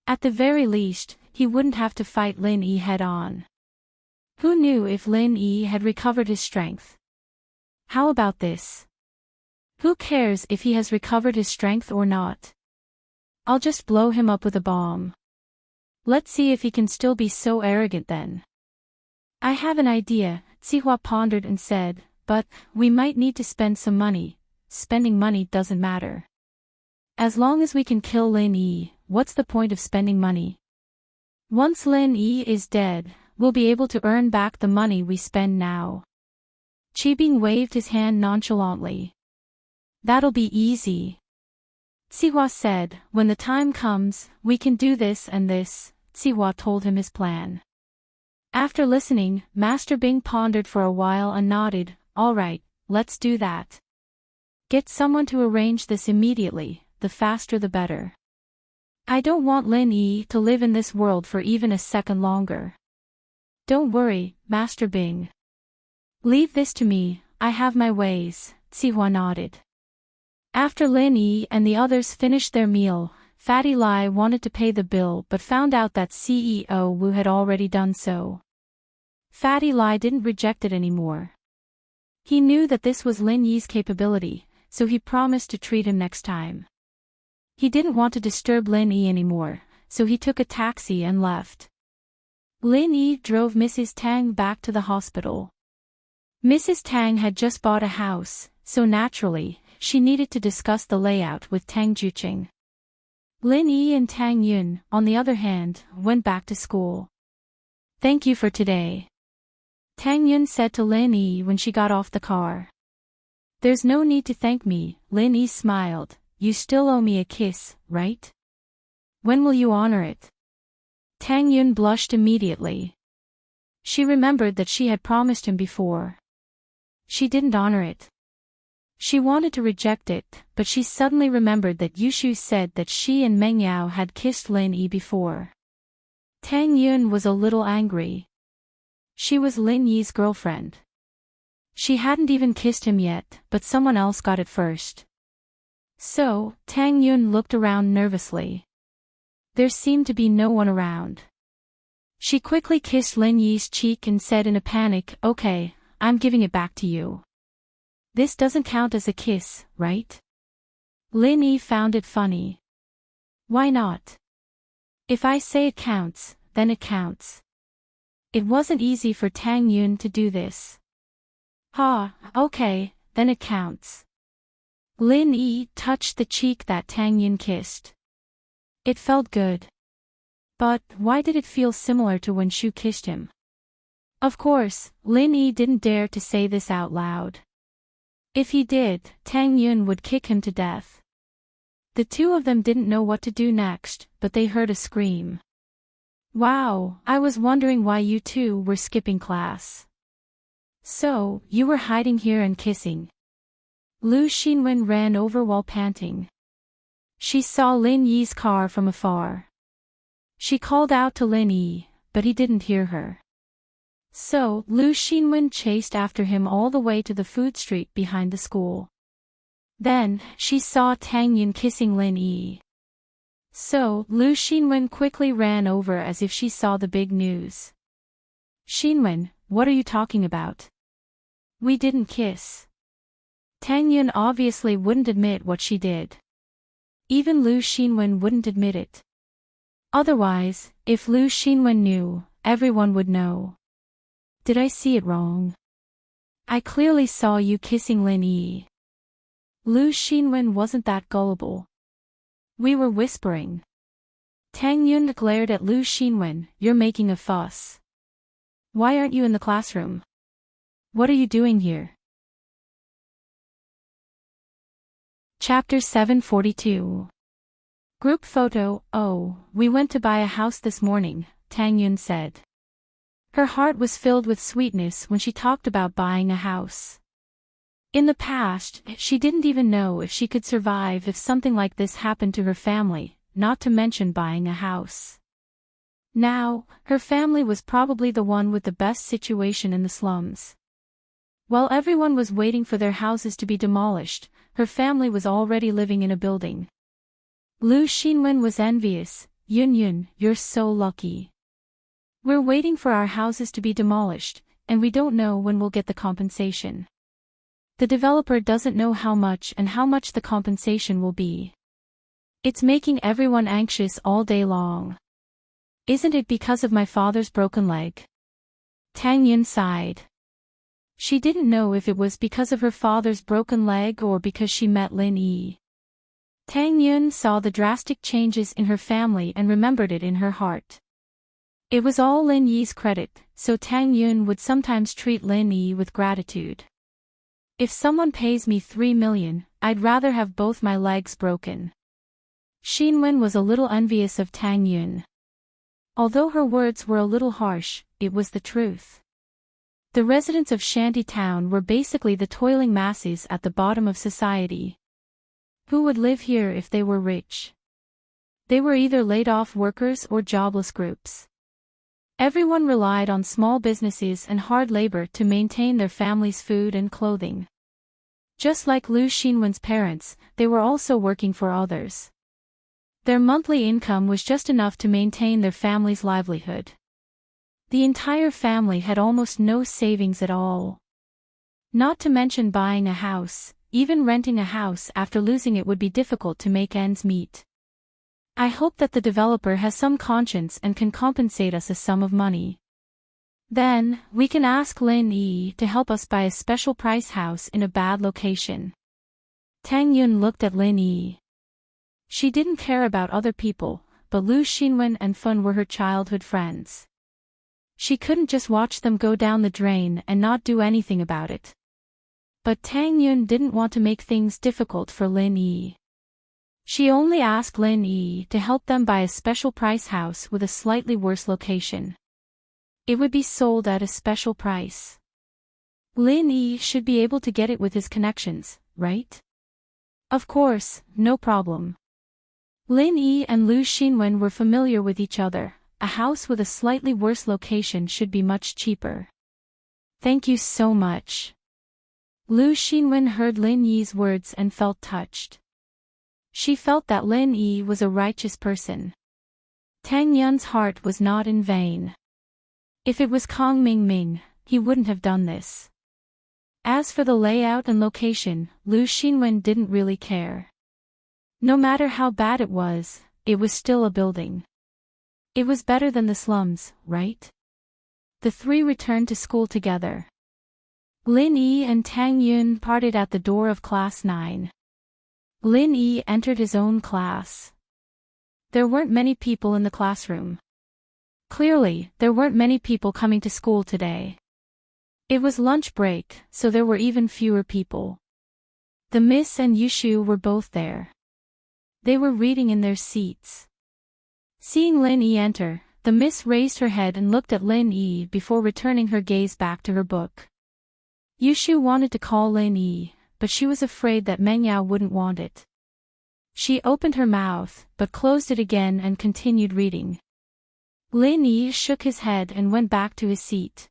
At the very least, he wouldn't have to fight Lin Yi head-on. Who knew if Lin Yi had recovered his strength? How about this? Who cares if he has recovered his strength or not? I'll just blow him up with a bomb. Let's see if he can still be so arrogant then. I have an idea, Sihua pondered and said, but we might need to spend some money. Spending money doesn't matter. As long as we can kill Lin Yi, what's the point of spending money? Once Lin Yi is dead, we'll be able to earn back the money we spend now. Qibing waved his hand nonchalantly. That'll be easy. Sihua said, when the time comes, we can do this and this. Sihua told him his plan. After listening, Master Bing pondered for a while and nodded, all right, let's do that. Get someone to arrange this immediately, the faster the better. I don't want Lin Yi to live in this world for even a second longer. Don't worry, Master Bing. Leave this to me, I have my ways, Sihua nodded. After Lin Yi and the others finished their meal, Fatty Lai wanted to pay the bill but found out that CEO Wu had already done so. Fatty Lai didn't reject it anymore. He knew that this was Lin Yi's capability, so he promised to treat him next time. He didn't want to disturb Lin Yi anymore, so he took a taxi and left. Lin Yi drove Mrs. Tang back to the hospital. Mrs. Tang had just bought a house, so naturally, she needed to discuss the layout with Tang Juqing. Lin Yi and Tang Yun, on the other hand, went back to school. Thank you for today. Tang Yun said to Lin Yi when she got off the car. There's no need to thank me, Lin Yi smiled. You still owe me a kiss, right? When will you honor it? Tang Yun blushed immediately. She remembered that she had promised him before. She didn't honor it. She wanted to reject it, but she suddenly remembered that Yushu said that she and Meng Yao had kissed Lin Yi before. Tang Yun was a little angry. She was Lin Yi's girlfriend. She hadn't even kissed him yet, but someone else got it first. So, Tang Yun looked around nervously. There seemed to be no one around. She quickly kissed Lin Yi's cheek and said in a panic, okay, I'm giving it back to you. This doesn't count as a kiss, right? Lin Yi found it funny. Why not? If I say it counts, then it counts. It wasn't easy for Tang Yun to do this. Okay, then it counts. Lin Yi touched the cheek that Tang Yun kissed. It felt good. But why did it feel similar to when Shu kissed him? Of course, Lin Yi didn't dare to say this out loud. If he did, Tang Yun would kick him to death. The two of them didn't know what to do next, but they heard a scream. Wow, I was wondering why you two were skipping class. So, you were hiding here and kissing. Lu Xinwen ran over while panting. She saw Lin Yi's car from afar. She called out to Lin Yi, but he didn't hear her. So, Lu Xinwen chased after him all the way to the food street behind the school. Then, she saw Tang Yun kissing Lin Yi. So, Lu Xinwen quickly ran over as if she saw the big news. Xinwen, what are you talking about? We didn't kiss. Tang Yun obviously wouldn't admit what she did. Even Lu Xinwen wouldn't admit it. Otherwise, if Lu Xinwen knew, everyone would know. Did I see it wrong? I clearly saw you kissing Lin Yi. Lu Xinwen wasn't that gullible. We were whispering. Tang Yun glared at Lu Xinwen. You're making a fuss. Why aren't you in the classroom? What are you doing here? Chapter 742. Group photo. Oh, we went to buy a house this morning, Tang Yun said. Her heart was filled with sweetness when she talked about buying a house. In the past, she didn't even know if she could survive if something like this happened to her family, not to mention buying a house. Now, her family was probably the one with the best situation in the slums. While everyone was waiting for their houses to be demolished, her family was already living in a building. Lu Xinwen was envious. Yun, you're so lucky. We're waiting for our houses to be demolished, and we don't know when we'll get the compensation. The developer doesn't know how much the compensation will be. It's making everyone anxious all day long. Isn't it because of my father's broken leg? Tang Yun sighed. She didn't know if it was because of her father's broken leg or because she met Lin Yi. Tang Yun saw the drastic changes in her family and remembered it in her heart. It was all Lin Yi's credit, so Tang Yun would sometimes treat Lin Yi with gratitude. If someone pays me 3 million, I'd rather have both my legs broken. Xinwen was a little envious of Tang Yun. Although her words were a little harsh, it was the truth. The residents of Shanty Town were basically the toiling masses at the bottom of society. Who would live here if they were rich? They were either laid-off workers or jobless groups. Everyone relied on small businesses and hard labor to maintain their family's food and clothing. Just like Lu Xinwen's parents, they were also working for others. Their monthly income was just enough to maintain their family's livelihood. The entire family had almost no savings at all. Not to mention buying a house, even renting a house after losing it would be difficult to make ends meet. I hope that the developer has some conscience and can compensate us a sum of money. Then, we can ask Lin Yi to help us buy a special price house in a bad location. Tang Yun looked at Lin Yi. She didn't care about other people, but Lu Xinwen and Fun were her childhood friends. She couldn't just watch them go down the drain and not do anything about it. But Tang Yun didn't want to make things difficult for Lin Yi. She only asked Lin Yi to help them buy a special price house with a slightly worse location. It would be sold at a special price. Lin Yi should be able to get it with his connections, right? Of course, no problem. Lin Yi and Lu Xinwen were familiar with each other. A house with a slightly worse location should be much cheaper. Thank you so much. Lu Xinwen heard Lin Yi's words and felt touched. She felt that Lin Yi was a righteous person. Tang Yun's heart was not in vain. If it was Kong Ming, he wouldn't have done this. As for the layout and location, Lu Xinwen didn't really care. No matter how bad it was still a building. It was better than the slums, right? The three returned to school together. Lin Yi and Tang Yun parted at the door of Class 9. Lin Yi entered his own class. There weren't many people in the classroom. Clearly, there weren't many people coming to school today. It was lunch break, so there were even fewer people. The Miss and Yushu were both there. They were reading in their seats. Seeing Lin Yi enter, the Miss raised her head and looked at Lin Yi before returning her gaze back to her book. Yushu wanted to call Lin Yi, but she was afraid that Mengyao wouldn't want it. She opened her mouth, but closed it again and continued reading. Lin Yi shook his head and went back to his seat.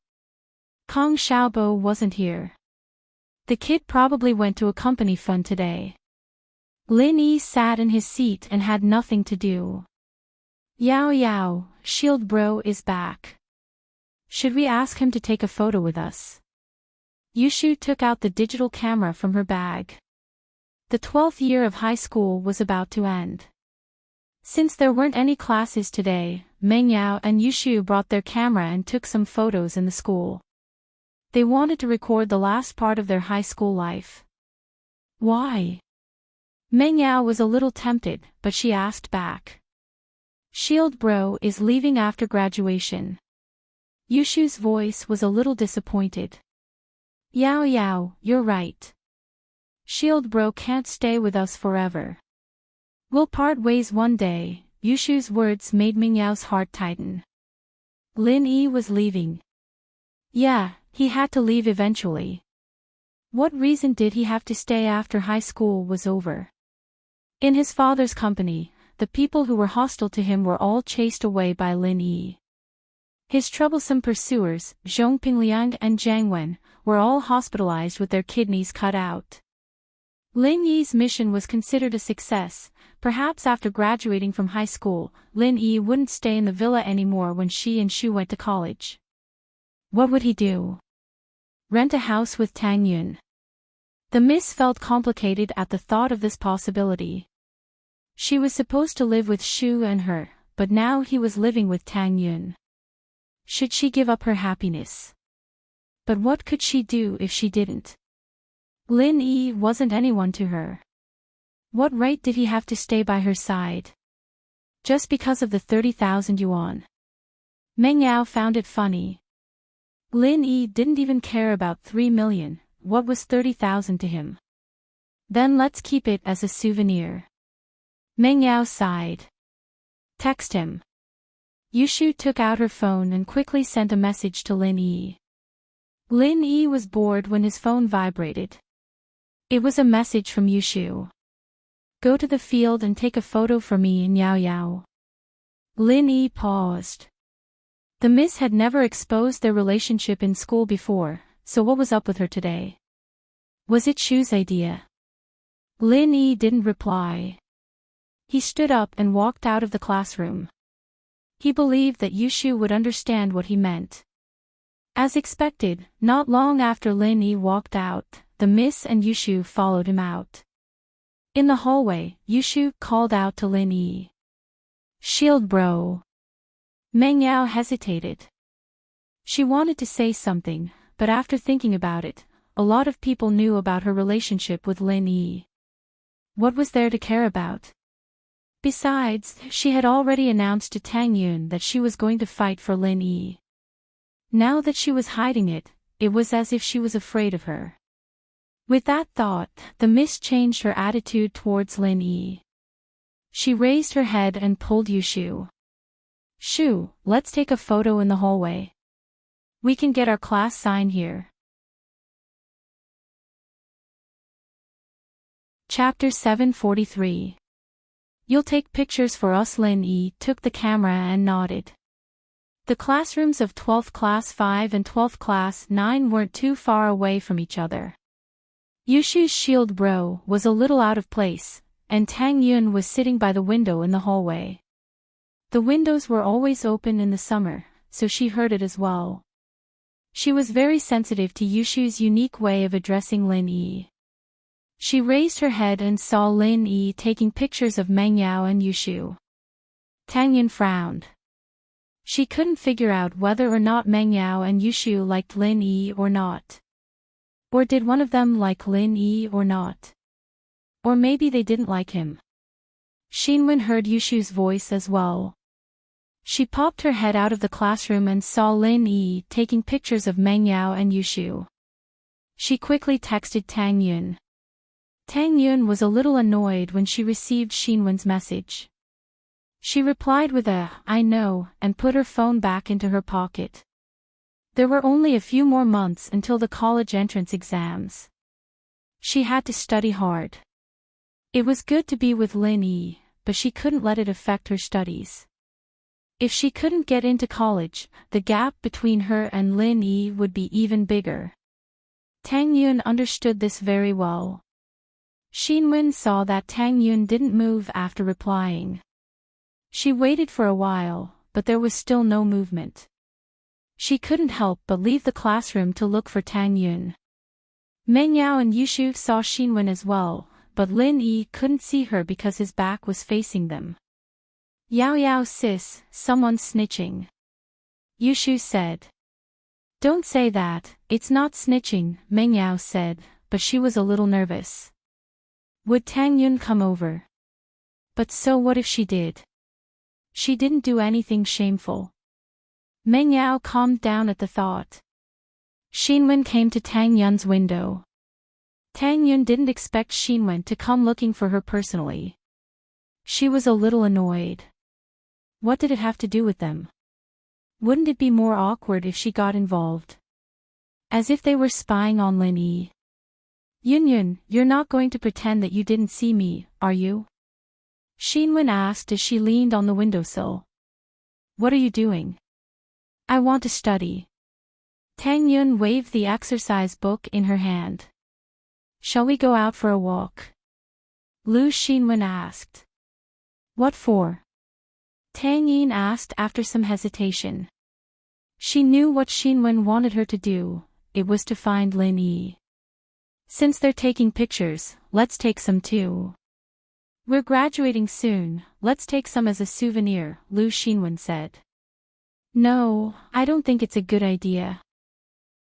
Kong Xiaobo wasn't here. The kid probably went to a company fun today. Lin Yi sat in his seat and had nothing to do. Yao, Shield Bro is back. Should we ask him to take a photo with us? Yushu took out the digital camera from her bag. The 12th year of high school was about to end. Since there weren't any classes today, Mengyao and Yushu brought their camera and took some photos in the school. They wanted to record the last part of their high school life. Why? Mengyao was a little tempted, but she asked back. Shield bro is leaving after graduation. Yushu's voice was a little disappointed. Yao Yao, you're right. Shield bro can't stay with us forever. We'll part ways one day. Yushu's words made Mingyao's heart tighten. Lin Yi was leaving. Yeah, he had to leave eventually. What reason did he have to stay after high school was over? In his father's company, the people who were hostile to him were all chased away by Lin Yi. His troublesome pursuers, Zhong Pingliang and Jiang Wen, were all hospitalized with their kidneys cut out. Lin Yi's mission was considered a success. Perhaps after graduating from high school, Lin Yi wouldn't stay in the villa anymore when she and Shu went to college. What would he do? Rent a house with Tang Yun. The miss felt complicated at the thought of this possibility. She was supposed to live with Shu and her, but now he was living with Tang Yun. Should she give up her happiness? But what could she do if she didn't? Lin Yi wasn't anyone to her. What right did he have to stay by her side? Just because of the 30,000 yuan. Meng Yao found it funny. Lin Yi didn't even care about 3 million, what was 30,000 to him? Then let's keep it as a souvenir. Meng Yao sighed. Text him. Yushu took out her phone and quickly sent a message to Lin Yi. Lin Yi was bored when his phone vibrated. It was a message from Yushu. Go to the field and take a photo for me in Yao Yao. Lin Yi paused. The miss had never exposed their relationship in school before, so what was up with her today? Was it Shu's idea? Lin Yi didn't reply. He stood up and walked out of the classroom. He believed that Yushu would understand what he meant. As expected, not long after Lin Yi walked out, the miss and Yushu followed him out. In the hallway, Yushu called out to Lin Yi. Shield bro. Meng Yao hesitated. She wanted to say something, but after thinking about it, a lot of people knew about her relationship with Lin Yi. What was there to care about? Besides, she had already announced to Tang Yun that she was going to fight for Lin Yi. Now that she was hiding it, it was as if she was afraid of her. With that thought, the miss changed her attitude towards Lin Yi. She raised her head and pulled Yushu. Shu, let's take a photo in the hallway. We can get our class sign here. Chapter 743. You'll take pictures for us. Lin Yi took the camera and nodded. The classrooms of 12th Class 5 and 12th Class 9 weren't too far away from each other. Yushu's shield bro was a little out of place, and Tang Yun was sitting by the window in the hallway. The windows were always open in the summer, so she heard it as well. She was very sensitive to Yushu's unique way of addressing Lin Yi. She raised her head and saw Lin Yi taking pictures of Meng Yao and Yushu. Tang Yun frowned. She couldn't figure out whether or not Meng Yao and Yushu liked Lin Yi or not. Or did one of them like Lin Yi or not? Or maybe they didn't like him. Xinwen heard Yushu's voice as well. She popped her head out of the classroom and saw Lin Yi taking pictures of Meng Yao and Yushu. She quickly texted Tang Yun. Tang Yun was a little annoyed when she received Xinwen's message. She replied with a, I know, and put her phone back into her pocket. There were only a few more months until the college entrance exams. She had to study hard. It was good to be with Lin Yi, but she couldn't let it affect her studies. If she couldn't get into college, the gap between her and Lin Yi would be even bigger. Tang Yun understood this very well. Xinwen saw that Tang Yun didn't move after replying. She waited for a while, but there was still no movement. She couldn't help but leave the classroom to look for Tang Yun. Meng Yao and Yushu saw Xinwen as well, but Lin Yi couldn't see her because his back was facing them. Yao Yao sis, someone's snitching. Yushu said. Don't say that, it's not snitching, Meng Yao said, but she was a little nervous. Would Tang Yun come over? But so what if she did? she didn't do anything shameful. Meng Yao calmed down at the thought. Xinwen came to Tang Yun's window. Tang Yun didn't expect Xinwen to come looking for her personally. She was a little annoyed. What did it have to do with them? Wouldn't it be more awkward if she got involved? As if they were spying on Lin Yi. Yun, you're not going to pretend that you didn't see me, are you? Xinwen asked as she leaned on the windowsill. What are you doing? I want to study. Tang Yun waved the exercise book in her hand. Shall we go out for a walk? Lu Xinwen asked. What for? Tang Yin asked after some hesitation. She knew what Xinwen wanted her to do, it was to find Lin Yi. Since they're taking pictures, let's take some too. We're graduating soon, let's take some as a souvenir, Lu Xinwen said. No, I don't think it's a good idea.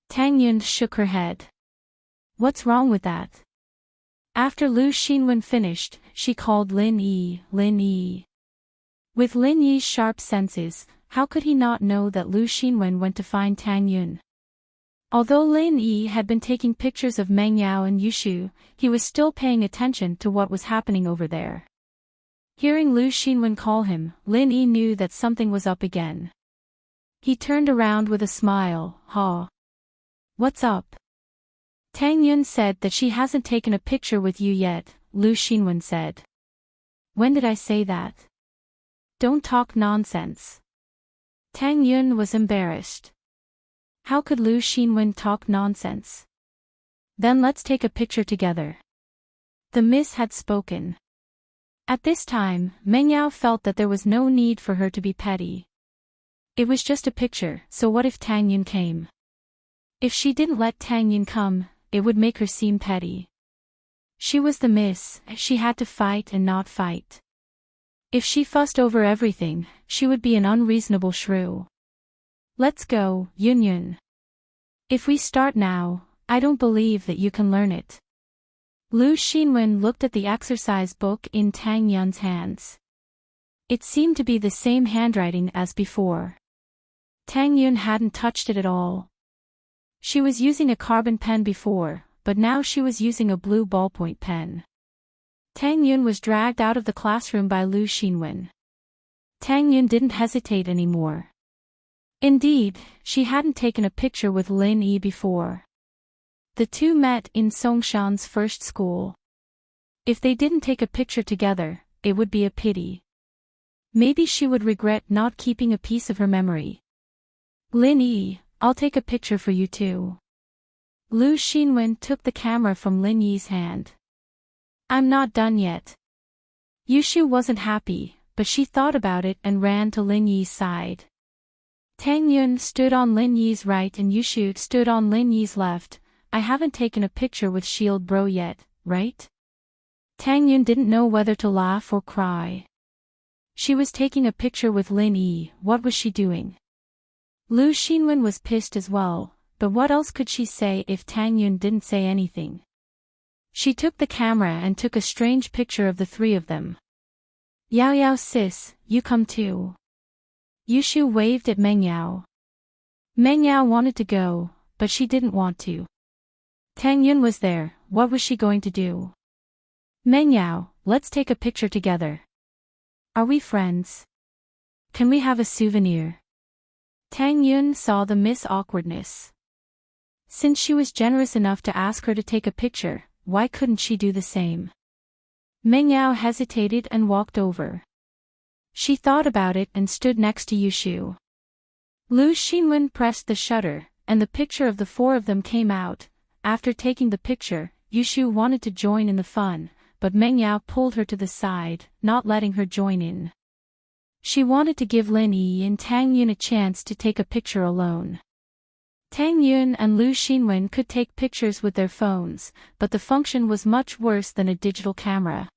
Tang Yun shook her head. What's wrong with that? After Lu Xinwen finished, she called Lin Yi, Lin Yi. With Lin Yi's sharp senses, how could he not know that Lu Xinwen went to find Tang Yun? Although Lin Yi had been taking pictures of Meng Yao and Yushu, he was still paying attention to what was happening over there. Hearing Lu Xinwen call him, Lin Yi knew that something was up again. He turned around with a smile, "Ha. What's up?" Tang Yun said that she hasn't taken a picture with you yet, Lu Xinwen said. When did I say that? Don't talk nonsense. Tang Yun was embarrassed. How could Lu Xinwen talk nonsense? Then let's take a picture together. The miss had spoken. At this time, Meng Yao felt that there was no need for her to be petty. It was just a picture, so what if Tang Yun came? If she didn't let Tang Yun come, it would make her seem petty. She was the miss, she had to fight and not fight. If she fussed over everything, she would be an unreasonable shrew. Let's go, Yun. If we start now, I don't believe that you can learn it. Lu Xinwen looked at the exercise book in Tang Yun's hands. It seemed to be the same handwriting as before. Tang Yun hadn't touched it at all. She was using a carbon pen before, but now she was using a blue ballpoint pen. Tang Yun was dragged out of the classroom by Lu Xinwen. Tang Yun didn't hesitate anymore. Indeed, she hadn't taken a picture with Lin Yi before. The two met in Songshan's first school. If they didn't take a picture together, it would be a pity. Maybe she would regret not keeping a piece of her memory. Lin Yi, I'll take a picture for you too. Lu Xinwen took the camera from Lin Yi's hand. I'm not done yet. Yushu wasn't happy, but she thought about it and ran to Lin Yi's side. Tang Yun stood on Lin Yi's right and Yushu stood on Lin Yi's left. I haven't taken a picture with Shield Bro yet, right? Tang Yun didn't know whether to laugh or cry. She was taking a picture with Lin Yi, what was she doing? Lu Xinwen was pissed as well, but what else could she say if Tang Yun didn't say anything? She took the camera and took a strange picture of the three of them. Yao Yao sis, you come too. Yushu waved at Meng Yao. Meng Yao wanted to go, but she didn't want to. Tang Yun was there, what was she going to do? Meng Yao, let's take a picture together. Are we friends? Can we have a souvenir? Tang Yun saw the miss awkwardness. Since she was generous enough to ask her to take a picture, why couldn't she do the same? Meng Yao hesitated and walked over. She thought about it and stood next to Yushu. Lu Xinwen pressed the shutter, and the picture of the four of them came out. After taking the picture, Yushu wanted to join in the fun, but Meng Yao pulled her to the side, not letting her join in. She wanted to give Lin Yi and Tang Yun a chance to take a picture alone. Tang Yun and Lu Xinwen could take pictures with their phones, but the function was much worse than a digital camera.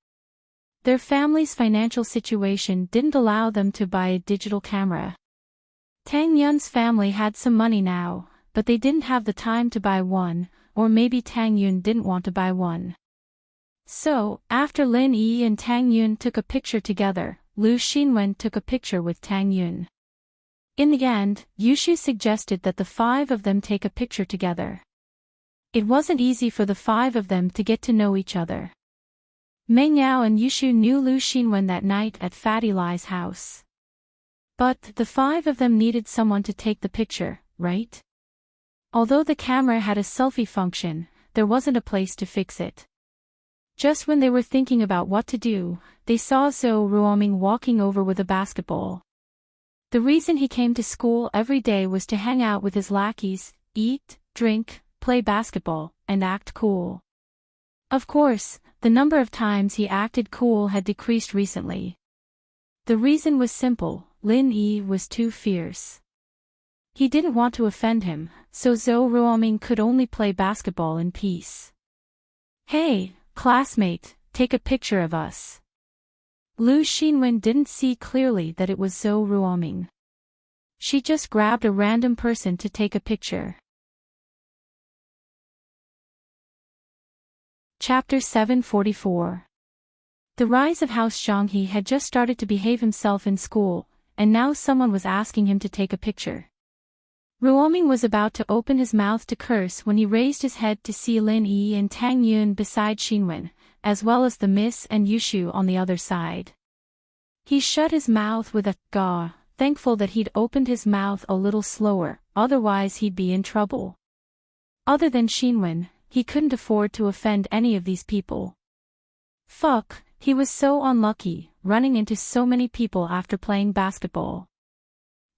Their family's financial situation didn't allow them to buy a digital camera. Tang Yun's family had some money now, but they didn't have the time to buy one, or maybe Tang Yun didn't want to buy one. So, after Lin Yi and Tang Yun took a picture together, Lu Xinwen took a picture with Tang Yun. In the end, Yushu suggested that the five of them take a picture together. It wasn't easy for the five of them to get to know each other. Meng Yao and Yushu knew Lu Xinwen that night at Fatty Lai's house. But the five of them needed someone to take the picture, right? Although the camera had a selfie function, there wasn't a place to fix it. Just when they were thinking about what to do, they saw Zhou Ruoming walking over with a basketball. The reason he came to school every day was to hang out with his lackeys, eat, drink, play basketball, and act cool. Of course, the number of times he acted cool had decreased recently. The reason was simple: Lin Yi was too fierce. He didn't want to offend him, so Zhou Ruoming could only play basketball in peace. "Hey, classmate, take a picture of us." Lu Xinwen didn't see clearly that it was Zhou Ruoming. She just grabbed a random person to take a picture. Chapter 744. The rise of House Zhanghe had just started to behave himself in school, and now someone was asking him to take a picture. Ruoming was about to open his mouth to curse when he raised his head to see Lin Yi and Tang Yun beside Xinwen, as well as the Miss and Yushu on the other side. He shut his mouth with a "gah," thankful that he'd opened his mouth a little slower, otherwise he'd be in trouble. Other than Xinwen, he couldn't afford to offend any of these people. Fuck, he was so unlucky, running into so many people after playing basketball.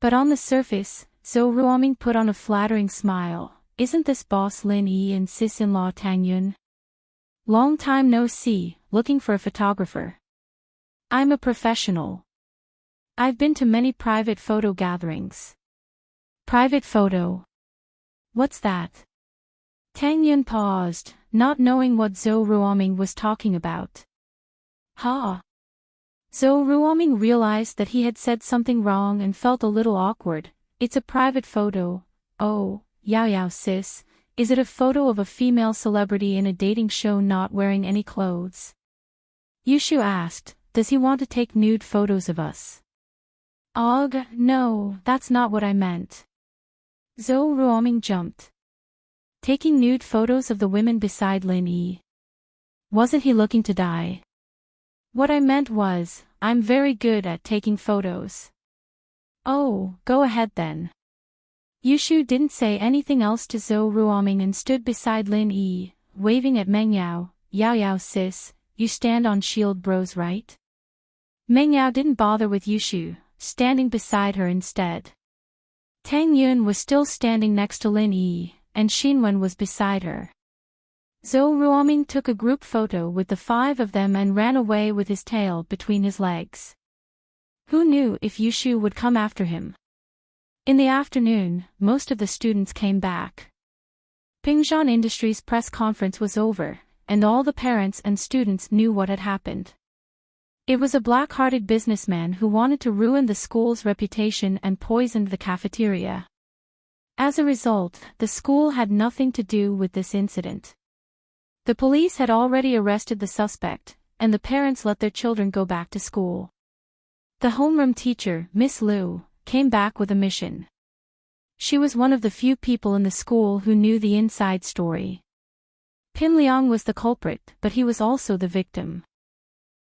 But on the surface, Zhou Ruoming put on a flattering smile. "Isn't this boss Lin Yi and sis-in-law Tang Yun? Long time no see, looking for a photographer. I'm a professional. I've been to many private photo gatherings." "Private photo? What's that?" Tang Yun paused, not knowing what Zhou Ruoming was talking about. "Ha!" Zhou Ruoming realized that he had said something wrong and felt a little awkward. "It's a private photo." "Oh, Yao sis, is it a photo of a female celebrity in a dating show not wearing any clothes?" Yushu asked, "Does he want to take nude photos of us?" "Ugh, no, that's not what I meant." Zhou Ruoming jumped. Taking nude photos of the women beside Lin Yi. Wasn't he looking to die? "What I meant was, I'm very good at taking photos." "Oh, go ahead then." Yushu didn't say anything else to Zhou Ruoming and stood beside Lin Yi, waving at Meng Yao. Yao sis, you stand on Shield Bros, right?" Meng Yao didn't bother with Yushu, standing beside her instead. Tang Yun was still standing next to Lin Yi, and Xinwen was beside her. Zhou Ruoming took a group photo with the five of them and ran away with his tail between his legs. Who knew if Yushu would come after him? In the afternoon, most of the students came back. Pingzhan Industries' press conference was over, and all the parents and students knew what had happened. It was a black-hearted businessman who wanted to ruin the school's reputation and poisoned the cafeteria. As a result, the school had nothing to do with this incident. The police had already arrested the suspect, and the parents let their children go back to school. The homeroom teacher, Miss Liu, came back with a mission. She was one of the few people in the school who knew the inside story. Pin Liang was the culprit, but he was also the victim.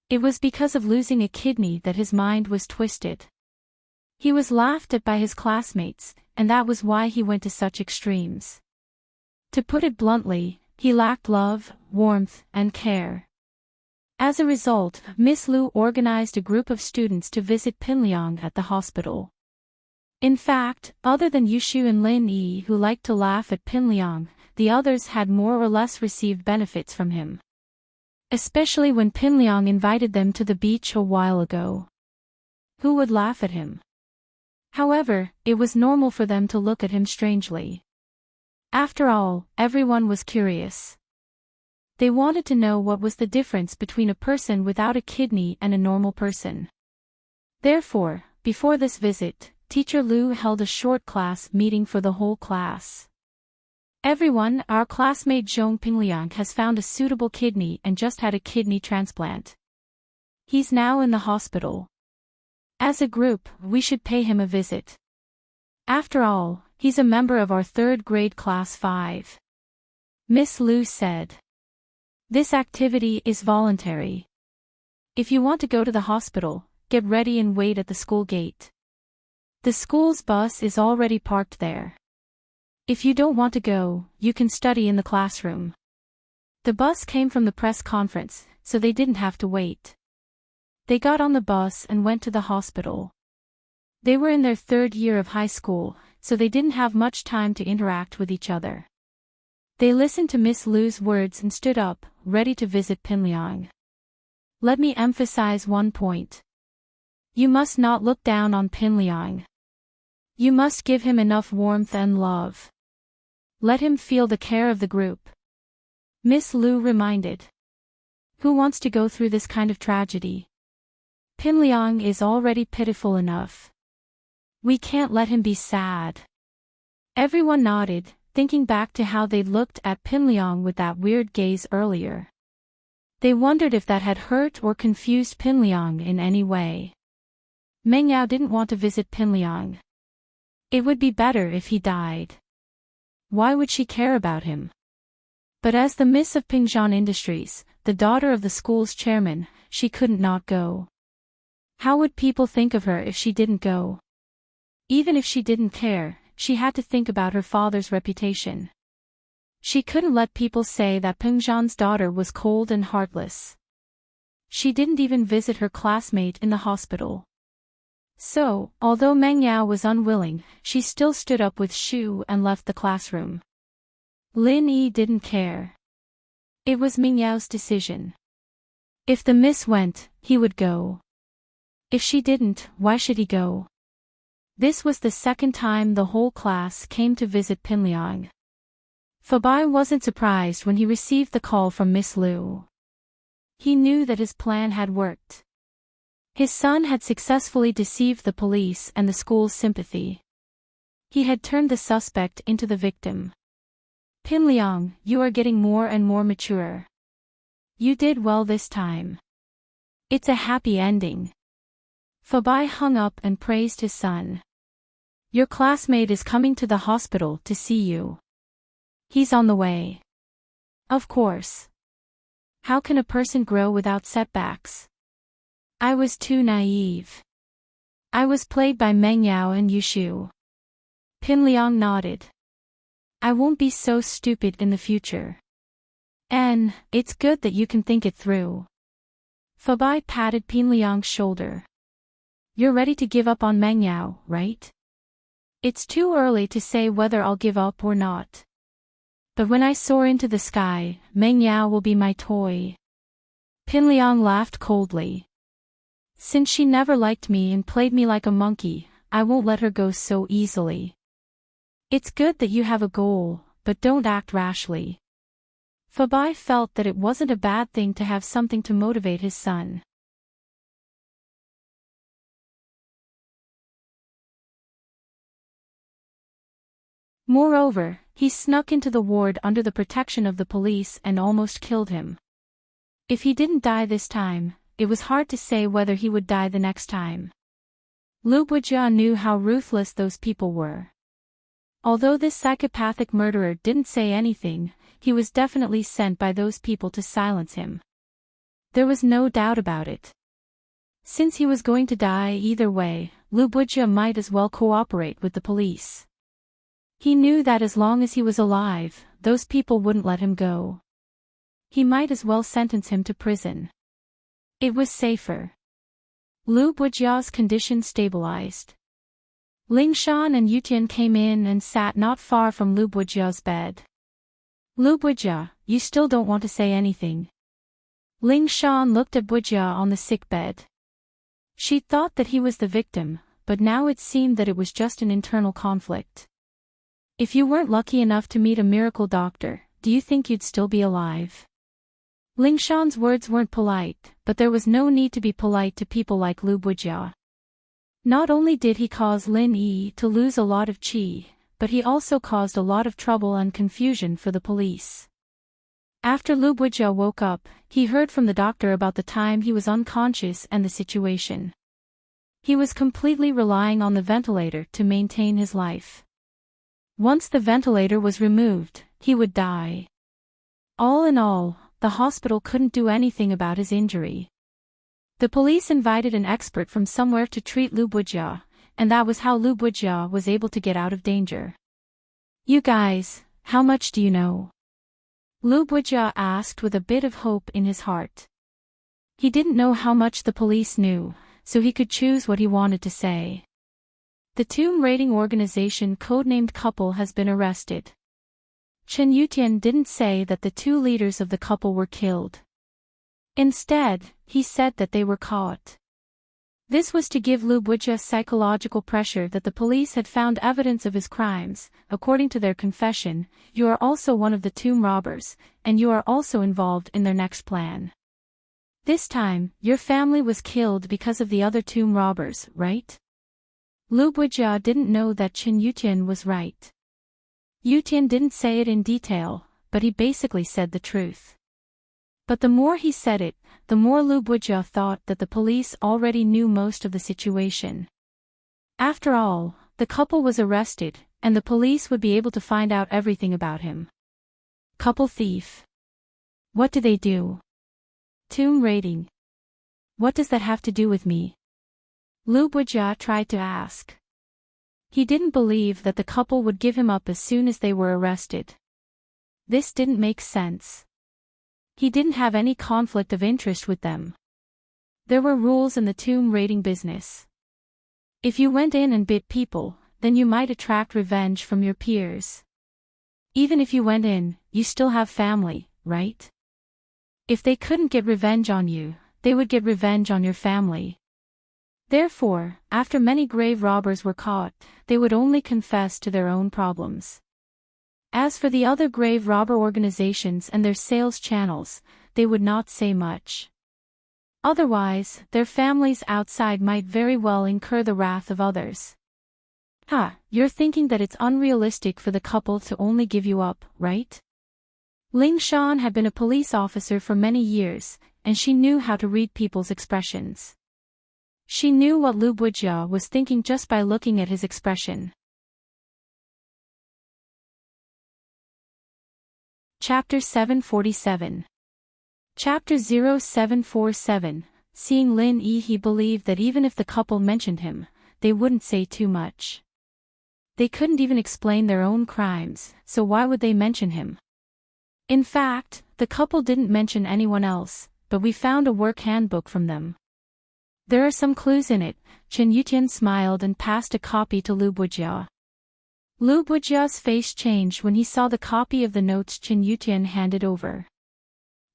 It was because of losing a kidney that his mind was twisted. He was laughed at by his classmates, and that was why he went to such extremes. To put it bluntly, he lacked love, warmth, and care. As a result, Miss Liu organized a group of students to visit Pin Liang at the hospital. In fact, other than Yushu and Lin Yi who liked to laugh at Pin Liang, the others had more or less received benefits from him. Especially when Pin Liang invited them to the beach a while ago. Who would laugh at him? However, it was normal for them to look at him strangely. After all, everyone was curious. They wanted to know what was the difference between a person without a kidney and a normal person. Therefore, before this visit, Teacher Liu held a short class meeting for the whole class. "Everyone, our classmate Zhong Pingliang has found a suitable kidney and just had a kidney transplant. He's now in the hospital. As a group, we should pay him a visit. After all, he's a member of our third grade class 5. Miss Lu said. This activity is voluntary. If you want to go to the hospital, get ready and wait at the school gate. The school's bus is already parked there. If you don't want to go, you can study in the classroom. The bus came from the press conference, so they didn't have to wait. They got on the bus and went to the hospital. They were in their 3rd year of high school, so they didn't have much time to interact with each other. They listened to Miss Lu's words and stood up, ready to visit Pinliang. Let me emphasize one point. You must not look down on Pinliang. You must give him enough warmth and love. Let him feel the care of the group. Miss Lu reminded. Who wants to go through this kind of tragedy? Pinliang is already pitiful enough. We can't let him be sad. Everyone nodded, thinking back to how they'd looked at Pinliang with that weird gaze earlier. They wondered if that had hurt or confused Pinliang in any way. Meng Yao didn't want to visit Pinliang. It would be better if he died. Why would she care about him? But as the Miss of Pingzhan Industries, the daughter of the school's chairman, she couldn't not go. How would people think of her if she didn't go? Even if she didn't care, she had to think about her father's reputation. She couldn't let people say that Pingzhan's daughter was cold and heartless. She didn't even visit her classmate in the hospital. So, although Meng Yao was unwilling, she still stood up with Shu and left the classroom. Lin Yi didn't care. It was Meng Yao's decision. If the miss went, he would go. If she didn't, why should he go? This was the 2nd time the whole class came to visit Pinliang. Fabai wasn't surprised when he received the call from Miss Lu. He knew that his plan had worked. His son had successfully deceived the police and the school's sympathy. He had turned the suspect into the victim. Pinliang, you are getting more and more mature. You did well this time. It's a happy ending. Fabai hung up and praised his son. Your classmate is coming to the hospital to see you. He's on the way. Of course. How can a person grow without setbacks? I was too naive. I was played by Meng Yao and Yushu. Pinliang nodded. I won't be so stupid in the future. And, it's good that you can think it through. Fabai patted Pinliang's shoulder. You're ready to give up on Meng Yao, right? It's too early to say whether I'll give up or not. But when I soar into the sky, Meng Yao will be my toy. Pinliang laughed coldly. Since she never liked me and played me like a monkey, I won't let her go so easily. It's good that you have a goal, but don't act rashly. Fabai felt that it wasn't a bad thing to have something to motivate his son. Moreover, he snuck into the ward under the protection of the police and almost killed him. If he didn't die this time, it was hard to say whether he would die the next time. Lu Bujia knew how ruthless those people were. Although this psychopathic murderer didn't say anything, he was definitely sent by those people to silence him. There was no doubt about it. Since he was going to die either way, Lu Bujia might as well cooperate with the police. He knew that as long as he was alive, those people wouldn't let him go. He might as well sentence him to prison. It was safer. Lu Bujia's condition stabilized. Ling Shan and Yutian came in and sat not far from Lu Bujia's bed. Lu Bujia, you still don't want to say anything. Ling Shan looked at Bujia on the sick bed. She thought that he was the victim, but now it seemed that it was just an internal conflict. If you weren't lucky enough to meet a miracle doctor, do you think you'd still be alive? Ling Shan's words weren't polite, but there was no need to be polite to people like Lu Bujia. Not only did he cause Lin Yi to lose a lot of qi, but he also caused a lot of trouble and confusion for the police. After Lu Bujia woke up, he heard from the doctor about the time he was unconscious and the situation. He was completely relying on the ventilator to maintain his life. Once the ventilator was removed, he would die. All in all, the hospital couldn't do anything about his injury. The police invited an expert from somewhere to treat Lu Bujia, and that was how Lu Bujia was able to get out of danger. "You guys, how much do you know?" Lu Bujia asked with a bit of hope in his heart. He didn't know how much the police knew, so he could choose what he wanted to say. The tomb raiding organization codenamed couple has been arrested. Chen Yutian didn't say that the two leaders of the couple were killed. Instead, he said that they were caught. This was to give Lu Bujia psychological pressure that the police had found evidence of his crimes. According to their confession, you are also one of the tomb robbers, and you are also involved in their next plan. This time, your family was killed because of the other tomb robbers, right? Lu Bujia didn't know that Chen Yutian was right. Yutian didn't say it in detail, but he basically said the truth. But the more he said it, the more Lu Bujia thought that the police already knew most of the situation. After all, the couple was arrested, and the police would be able to find out everything about him. Couple thief. What do they do? Tomb raiding. What does that have to do with me? Lu Bujia tried to ask. He didn't believe that the couple would give him up as soon as they were arrested. This didn't make sense. He didn't have any conflict of interest with them. There were rules in the tomb raiding business. If you went in and bit people, then you might attract revenge from your peers. Even if you went in, you still have family, right? If they couldn't get revenge on you, they would get revenge on your family. Therefore, after many grave robbers were caught, they would only confess to their own problems. As for the other grave robber organizations and their sales channels, they would not say much. Otherwise, their families outside might very well incur the wrath of others. You're thinking that it's unrealistic for the couple to only give you up, right? Ling Shan had been a police officer for many years, and she knew how to read people's expressions. She knew what Lu Bujia was thinking just by looking at his expression. Chapter 747. Chapter 0747. Seeing Lin Yi, he believed that even if the couple mentioned him, they wouldn't say too much. They couldn't even explain their own crimes, so why would they mention him? In fact, the couple didn't mention anyone else, but we found a work handbook from them. There are some clues in it. Chen Yutian smiled and passed a copy to Lu Bujia. Lu Bujia's face changed when he saw the copy of the notes Chen Yutian handed over.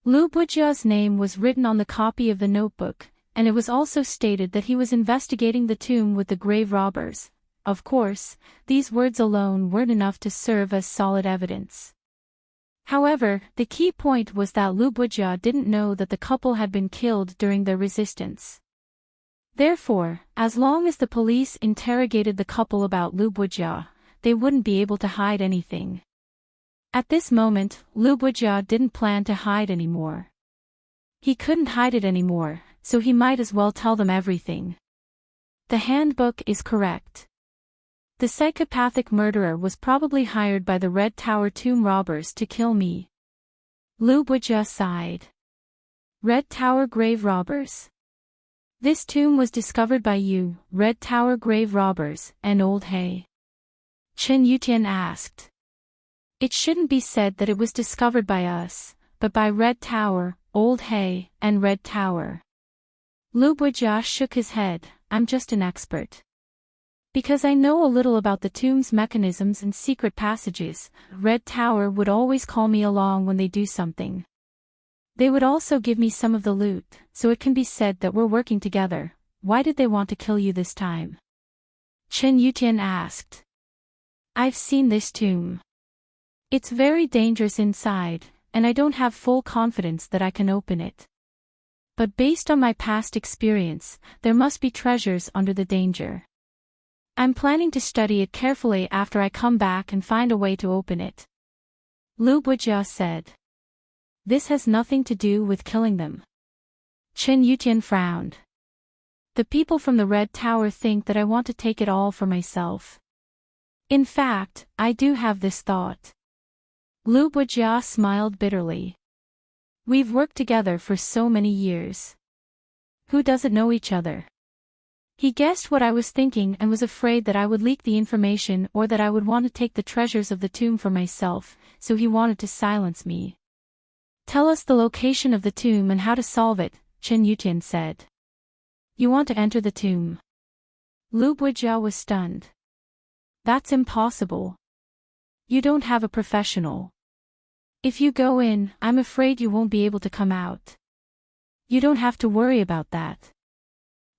Lu Bujia's name was written on the copy of the notebook, and it was also stated that he was investigating the tomb with the grave robbers. Of course, these words alone weren't enough to serve as solid evidence. However, the key point was that Lu Bujia didn't know that the couple had been killed during their resistance. Therefore, as long as the police interrogated the couple about Lu Bujia, they wouldn't be able to hide anything. At this moment, Lu Bujia didn't plan to hide anymore. He couldn't hide it anymore, so he might as well tell them everything. The handbook is correct. The psychopathic murderer was probably hired by the Red Tower tomb robbers to kill me. Lu Bujia sighed. Red Tower grave robbers. This tomb was discovered by you, Red Tower grave robbers, and Old Hay. Chen Yutian asked. It shouldn't be said that it was discovered by us, but by Red Tower, Old Hay, and Red Tower. Lu Bujia shook his head. I'm just an expert. Because I know a little about the tomb's mechanisms and secret passages, Red Tower would always call me along when they do something. They would also give me some of the loot, so it can be said that we're working together. Why did they want to kill you this time? Chen Yutian asked. I've seen this tomb. It's very dangerous inside, and I don't have full confidence that I can open it. But based on my past experience, there must be treasures under the danger. I'm planning to study it carefully after I come back and find a way to open it. Lu Bujia said. This has nothing to do with killing them. Chen Yutian frowned. The people from the Red Tower think that I want to take it all for myself. In fact, I do have this thought. Lu Bujia smiled bitterly. We've worked together for so many years. Who doesn't know each other? He guessed what I was thinking and was afraid that I would leak the information or that I would want to take the treasures of the tomb for myself, so he wanted to silence me. Tell us the location of the tomb and how to solve it, Chen Yutian said. You want to enter the tomb? Lu Bujia was stunned. That's impossible. You don't have a professional. If you go in, I'm afraid you won't be able to come out. You don't have to worry about that.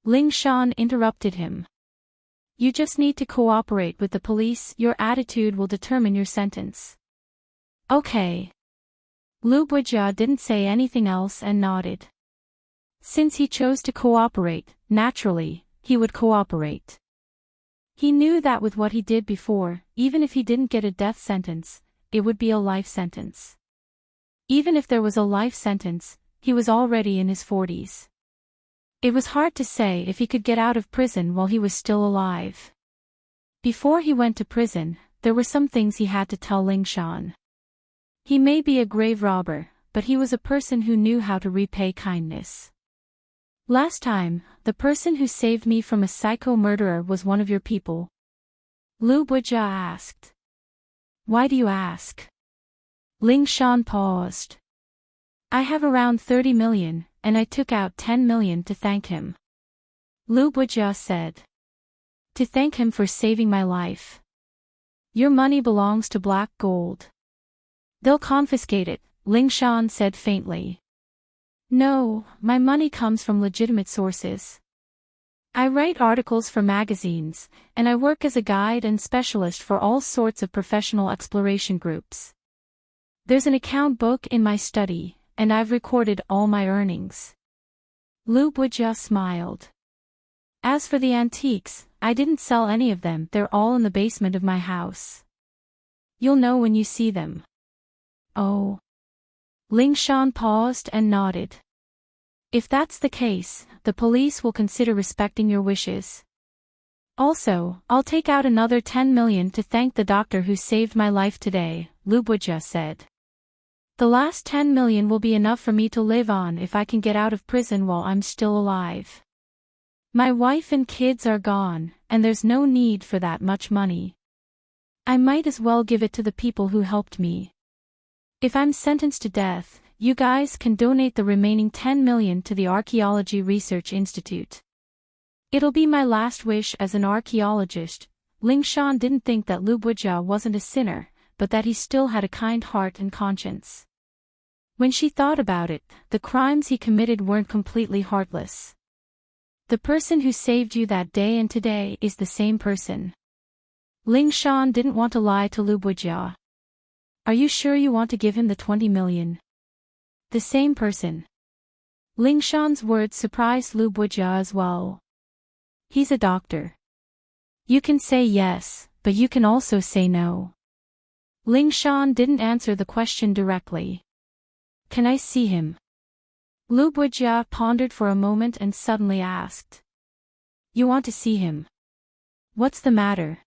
Ling Shan interrupted him. You just need to cooperate with the police. Your attitude will determine your sentence. Okay. Lu Bujia didn't say anything else and nodded. Since he chose to cooperate, naturally, he would cooperate. He knew that with what he did before, even if he didn't get a death sentence, it would be a life sentence. Even if there was a life sentence, he was already in his 40s. It was hard to say if he could get out of prison while he was still alive. Before he went to prison, there were some things he had to tell Ling Shan. He may be a grave robber, but he was a person who knew how to repay kindness. Last time, the person who saved me from a psycho murderer was one of your people. Lu Bujia asked. Why do you ask? Ling Shan paused. I have around 30 million, and I took out 10 million to thank him. Lu Bujia said. To thank him for saving my life. Your money belongs to Black Gold. They'll confiscate it, Ling Shan said faintly. No, my money comes from legitimate sources. I write articles for magazines, and I work as a guide and specialist for all sorts of professional exploration groups. There's an account book in my study, and I've recorded all my earnings. Lu Bujia smiled. As for the antiques, I didn't sell any of them. They're all in the basement of my house. You'll know when you see them. Oh. Ling Shan paused and nodded. If that's the case, the police will consider respecting your wishes. Also, I'll take out another 10 million to thank the doctor who saved my life today, Lu Bujia said. The last 10 million will be enough for me to live on if I can get out of prison while I'm still alive. My wife and kids are gone, and there's no need for that much money. I might as well give it to the people who helped me. If I'm sentenced to death, you guys can donate the remaining 10 million to the Archaeology Research Institute. It'll be my last wish as an archaeologist. Ling Shan didn't think that Lu Bujia wasn't a sinner, but that he still had a kind heart and conscience. When she thought about it, the crimes he committed weren't completely heartless. The person who saved you that day and today is the same person. Ling Shan didn't want to lie to Lu Bujia. Are you sure you want to give him the 20 million? The same person. Ling Shan's words surprised Lu Bujia as well. He's a doctor. You can say yes, but you can also say no. Ling Shan didn't answer the question directly. Can I see him? Lu Bujia pondered for a moment and suddenly asked. You want to see him? What's the matter?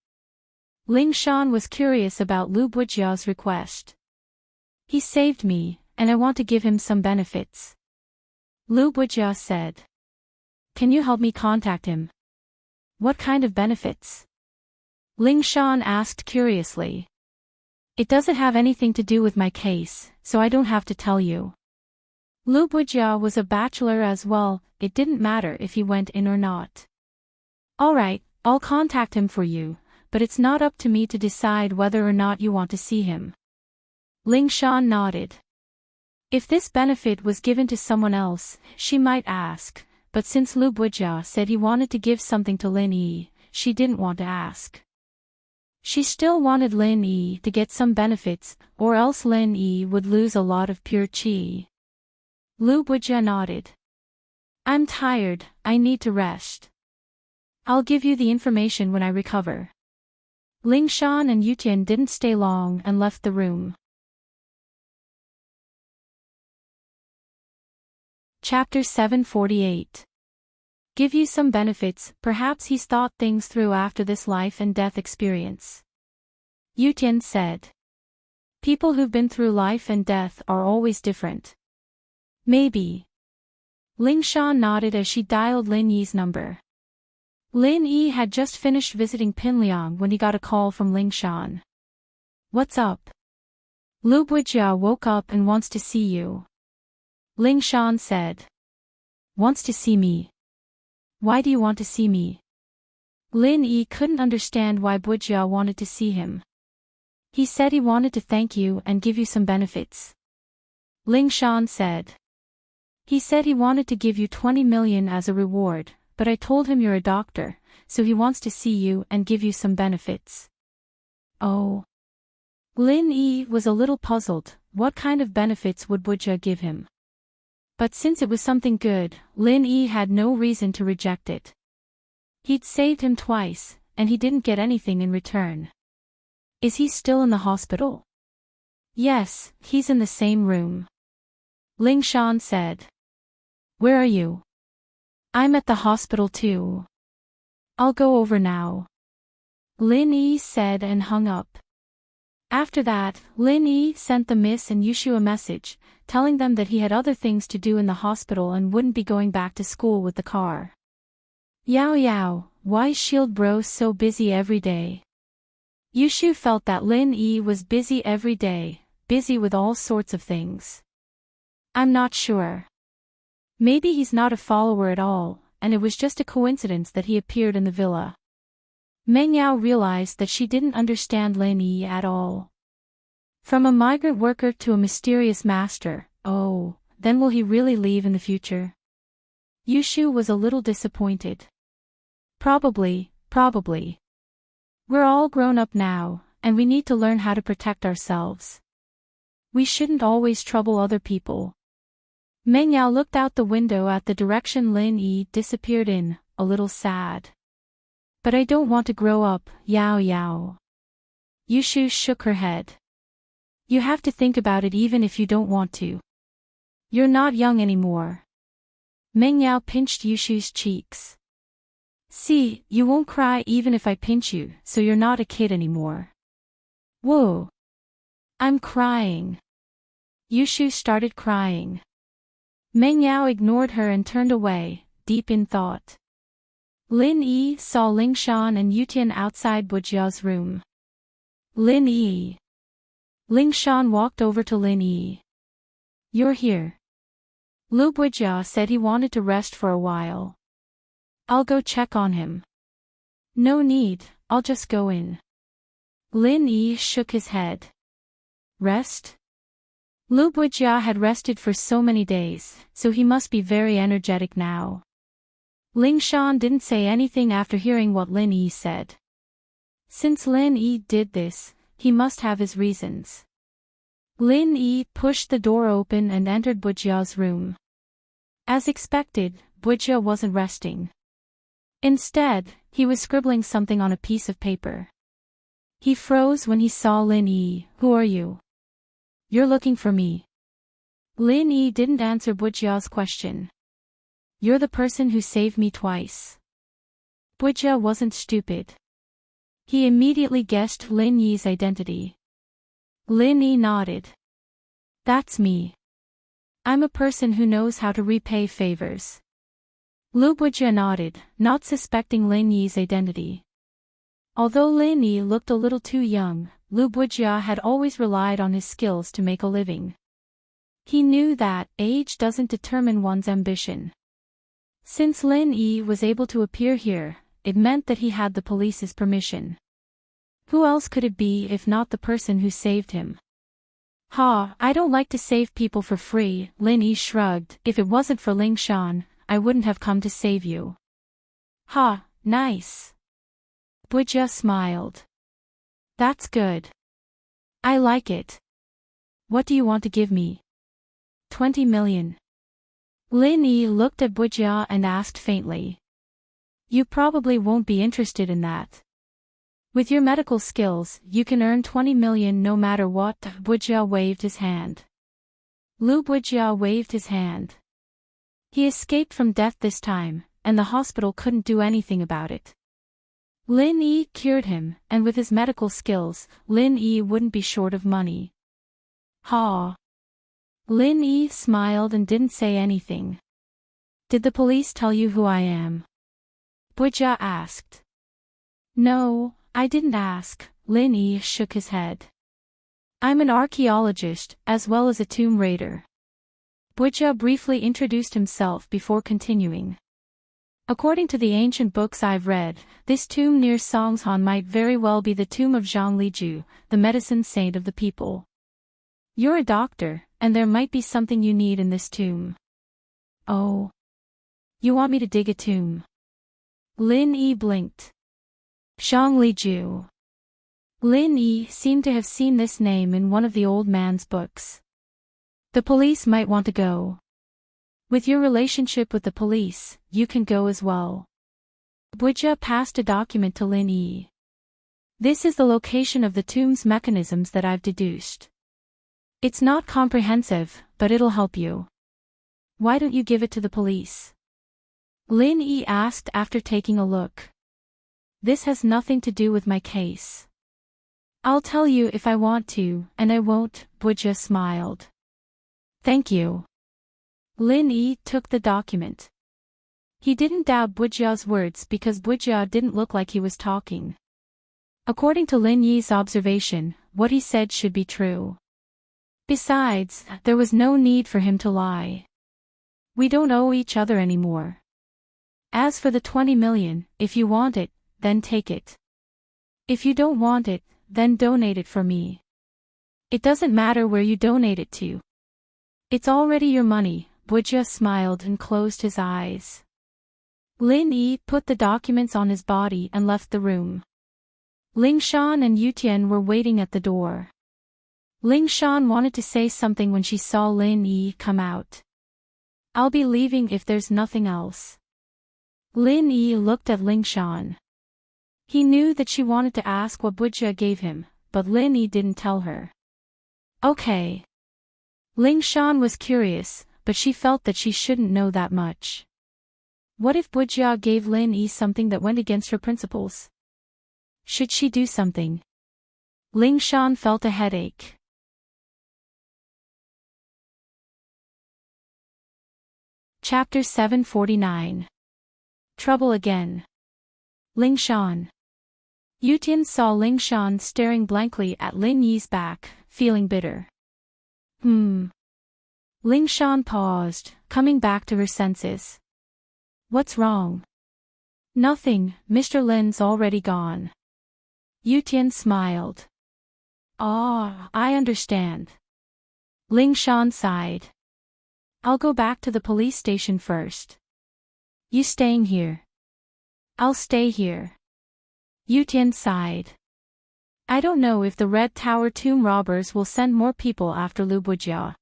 Ling Shan was curious about Lu Bujia's request. He saved me, and I want to give him some benefits. Lu Bujia said. Can you help me contact him? What kind of benefits? Ling Shan asked curiously. It doesn't have anything to do with my case, so I don't have to tell you. Lu Bujia was a bachelor as well, it didn't matter if he went in or not. Alright, I'll contact him for you, but it's not up to me to decide whether or not you want to see him. Ling Shan nodded. If this benefit was given to someone else, she might ask, but since Lu Bujia said he wanted to give something to Lin Yi, she didn't want to ask. She still wanted Lin Yi to get some benefits, or else Lin Yi would lose a lot of pure qi. Lu Bujia nodded. I'm tired, I need to rest. I'll give you the information when I recover. Ling Shan and Yutian didn't stay long and left the room. Chapter 748. Give you some benefits, perhaps he's thought things through after this life and death experience. Yutian said. People who've been through life and death are always different. Maybe. Ling Shan nodded as she dialed Lin Yi's number. Lin Yi had just finished visiting Pinliang when he got a call from Ling Shan. What's up? Lu Buijia woke up and wants to see you. Ling Shan said. Wants to see me? Why do you want to see me? Lin Yi couldn't understand why Buijia wanted to see him. He said he wanted to thank you and give you some benefits. Ling Shan said. He said he wanted to give you 20 million as a reward, but I told him you're a doctor, so he wants to see you and give you some benefits. Oh. Lin Yi was a little puzzled, what kind of benefits would Buijia give him? But since it was something good, Lin Yi had no reason to reject it. He'd saved him twice, and he didn't get anything in return. Is he still in the hospital? Yes, he's in the same room. Ling Shan said. Where are you? I'm at the hospital too. I'll go over now. Lin Yi said and hung up. After that, Lin Yi sent the Miss and Yushu a message, telling them that he had other things to do in the hospital and wouldn't be going back to school with the car. Yao Yao, why is Shield Bro so busy every day? Yushu felt that Lin Yi was busy every day, busy with all sorts of things. I'm not sure. Maybe he's not a follower at all, and it was just a coincidence that he appeared in the villa. Meng Yao realized that she didn't understand Lin Yi at all. From a migrant worker to a mysterious master, oh, then will he really leave in the future? Yushu was a little disappointed. Probably. We're all grown up now, and we need to learn how to protect ourselves. We shouldn't always trouble other people. Meng Yao looked out the window at the direction Lin Yi disappeared in, a little sad. But I don't want to grow up, Yao Yao. Yushu shook her head. You have to think about it even if you don't want to. You're not young anymore. Meng Yao pinched Yushu's cheeks. See, you won't cry even if I pinch you, so you're not a kid anymore. Whoa. I'm crying. Yushu started crying. Meng Yao ignored her and turned away, deep in thought. Lin Yi saw Ling Shan and Yutian outside Buijia's room. Lin Yi. Ling Shan walked over to Lin Yi. You're here. Lu Buijia said he wanted to rest for a while. I'll go check on him. No need, I'll just go in. Lin Yi shook his head. Rest? Lu Buijia had rested for so many days, so he must be very energetic now. Ling Shan didn't say anything after hearing what Lin Yi said. Since Lin Yi did this, he must have his reasons. Lin Yi pushed the door open and entered Buijia's room. As expected, Buijia wasn't resting. Instead, he was scribbling something on a piece of paper. He froze when he saw Lin Yi. Who are you? You're looking for me. Lin Yi didn't answer Buijia's question. You're the person who saved me twice. Buijia wasn't stupid. He immediately guessed Lin Yi's identity. Lin Yi nodded. That's me. I'm a person who knows how to repay favors. Lu Buijia nodded, not suspecting Lin Yi's identity. Although Lin Yi looked a little too young, Lu Buijia had always relied on his skills to make a living. He knew that age doesn't determine one's ambition. Since Lin Yi was able to appear here, it meant that he had the police's permission. Who else could it be if not the person who saved him? I don't like to save people for free, Lin Yi shrugged. If it wasn't for Ling Shan, I wouldn't have come to save you. Nice. Buijia smiled. That's good. I like it. What do you want to give me? 20 million. Lin Yi looked at Buijia and asked faintly. You probably won't be interested in that. With your medical skills, you can earn 20 million no matter what. Buijia waved his hand. Lu Buijia waved his hand. He escaped from death this time, and the hospital couldn't do anything about it. Lin Yi cured him, and with his medical skills, Lin Yi wouldn't be short of money. Ha! Lin Yi smiled and didn't say anything. Did the police tell you who I am? Bujia asked. No, I didn't ask, Lin Yi shook his head. I'm an archaeologist, as well as a tomb raider. Bujia briefly introduced himself before continuing. According to the ancient books I've read, this tomb near Songshan might very well be the tomb of Zhang Liju, the medicine saint of the people. You're a doctor, and there might be something you need in this tomb. Oh. You want me to dig a tomb? Lin Yi blinked. Zhang Liju. Lin Yi seemed to have seen this name in one of the old man's books. The police might want to go. With your relationship with the police, you can go as well. Bujia passed a document to Lin Yi. This is the location of the tomb's mechanisms that I've deduced. It's not comprehensive, but it'll help you. Why don't you give it to the police? Lin Yi asked after taking a look. This has nothing to do with my case. I'll tell you if I want to, and I won't, Bujia smiled. Thank you. Lin Yi took the document. He didn't doubt Bujia's words because Bujia didn't look like he was talking. According to Lin Yi's observation, what he said should be true. Besides, there was no need for him to lie. We don't owe each other anymore. As for the 20 million, if you want it, then take it. If you don't want it, then donate it for me. It doesn't matter where you donate it to. It's already your money, Bujia smiled and closed his eyes. Lin Yi put the documents on his body and left the room. Ling Shan and Yutian were waiting at the door. Ling Shan wanted to say something when she saw Lin Yi come out. I'll be leaving if there's nothing else. Lin Yi looked at Ling Shan. He knew that she wanted to ask what Bujia gave him, but Lin Yi didn't tell her. Okay. Ling Shan was curious, but she felt that she shouldn't know that much. What if Bujia gave Lin Yi something that went against her principles? Should she do something? Ling Shan felt a headache. Chapter 749. Trouble again. Ling Shan. Yutian saw Ling Shan staring blankly at Lin Yi's back, feeling bitter. Ling Shan paused, coming back to her senses. What's wrong? Nothing, Mr. Lin's already gone. Yutian smiled. Ah, I understand. Ling Shan sighed. I'll go back to the police station first. You staying here? I'll stay here. Yutian sighed. I don't know if the Red Tower tomb robbers will send more people after Lu Bujia.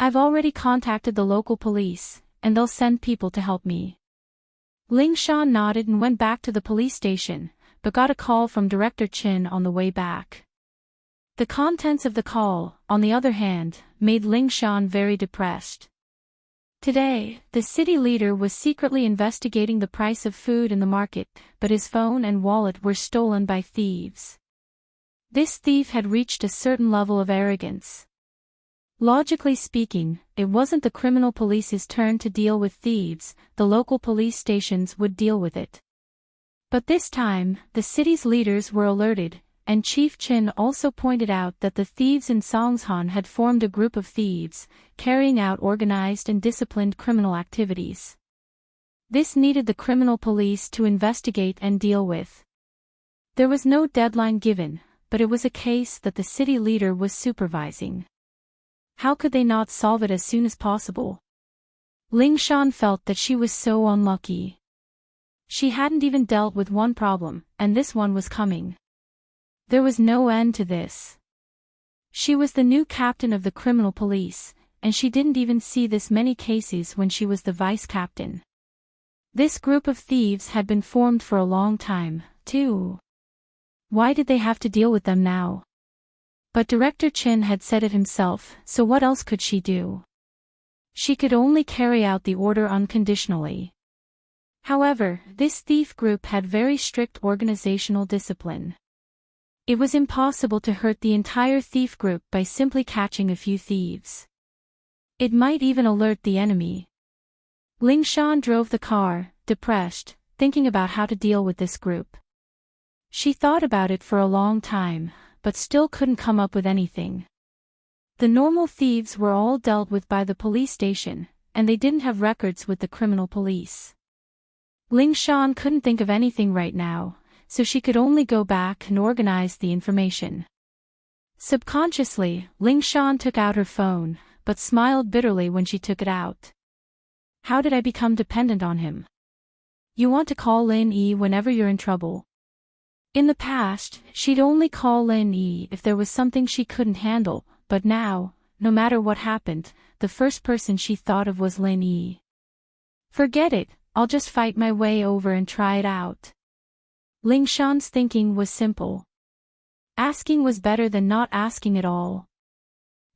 I've already contacted the local police, and they'll send people to help me. Ling Shan nodded and went back to the police station, but got a call from Director Chin on the way back. The contents of the call, on the other hand, made Ling Shan very depressed. Today, the city leader was secretly investigating the price of food in the market, but his phone and wallet were stolen by thieves. This thief had reached a certain level of arrogance. Logically speaking, it wasn't the criminal police's turn to deal with thieves, the local police stations would deal with it. But this time, the city's leaders were alerted, and Chief Chin also pointed out that the thieves in Songshan had formed a group of thieves, carrying out organized and disciplined criminal activities. This needed the criminal police to investigate and deal with. There was no deadline given, but it was a case that the city leader was supervising. How could they not solve it as soon as possible? Ling Shan felt that she was so unlucky. She hadn't even dealt with one problem, and this one was coming. There was no end to this. She was the new captain of the criminal police, and she didn't even see this many cases when she was the vice captain. This group of thieves had been formed for a long time, too. Why did they have to deal with them now? But Director Chin had said it himself, so what else could she do? She could only carry out the order unconditionally. However, this thief group had very strict organizational discipline. It was impossible to hurt the entire thief group by simply catching a few thieves. It might even alert the enemy. Ling Shan drove the car, depressed, thinking about how to deal with this group. She thought about it for a long time, but still couldn't come up with anything. The normal thieves were all dealt with by the police station, and they didn't have records with the criminal police. Ling Shan couldn't think of anything right now, so she could only go back and organize the information. Subconsciously, Ling Shan took out her phone, but smiled bitterly when she took it out. How did I become dependent on him? You want to call Lin Yi whenever you're in trouble. In the past, she'd only call Lin Yi if there was something she couldn't handle, but now, no matter what happened, the first person she thought of was Lin Yi. Forget it, I'll just fight my way over and try it out. Ling Shan's thinking was simple. Asking was better than not asking at all.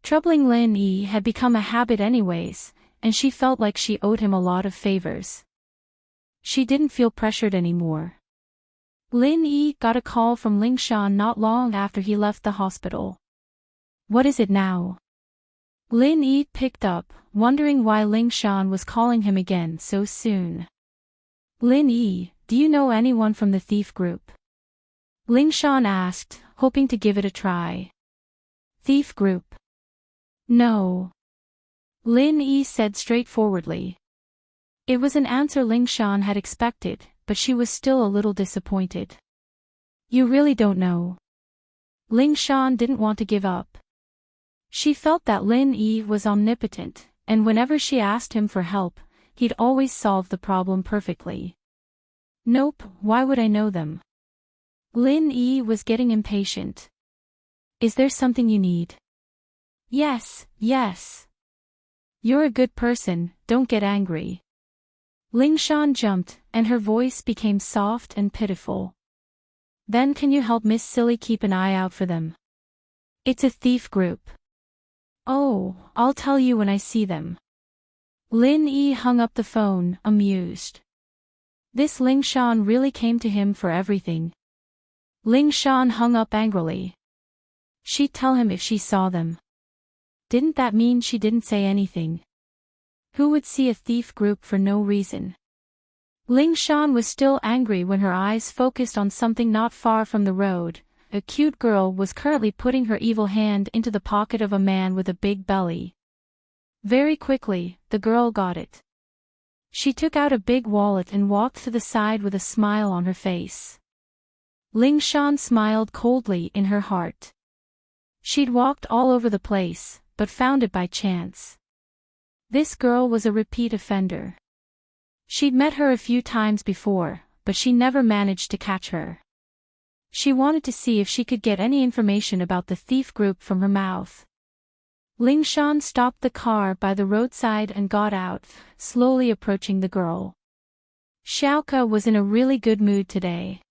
Troubling Lin Yi had become a habit anyways, and she felt like she owed him a lot of favors. She didn't feel pressured anymore. Lin Yi got a call from Ling Shan not long after he left the hospital. What is it now? Lin Yi picked up, wondering why Ling Shan was calling him again so soon. Lin Yi, do you know anyone from the thief group? Ling Shan asked, hoping to give it a try. Thief group? No. Lin Yi said straightforwardly. It was an answer Ling Shan had expected, but she was still a little disappointed. You really don't know? Ling Shan didn't want to give up. She felt that Lin Yi was omnipotent, and whenever she asked him for help, he'd always solve the problem perfectly. Nope, why would I know them? Lin Yi was getting impatient. Is there something you need? Yes, yes. You're a good person, don't get angry. Ling Shan jumped, and her voice became soft and pitiful. Then can you help Miss Silly keep an eye out for them? It's a thief group. Oh, I'll tell you when I see them. Lin Yi hung up the phone, amused. This Ling Shan really came to him for everything. Ling Shan hung up angrily. She'd tell him if she saw them. Didn't that mean she didn't say anything? Who would see a thief group for no reason? Ling Shan was still angry when her eyes focused on something not far from the road. A cute girl was currently putting her evil hand into the pocket of a man with a big belly. Very quickly, the girl got it. She took out a big wallet and walked to the side with a smile on her face. Ling Shan smiled coldly in her heart. She'd walked all over the place, but found it by chance. This girl was a repeat offender. She'd met her a few times before, but she never managed to catch her. She wanted to see if she could get any information about the thief group from her mouth. Ling Shan stopped the car by the roadside and got out, slowly approaching the girl. Xiaoke was in a really good mood today.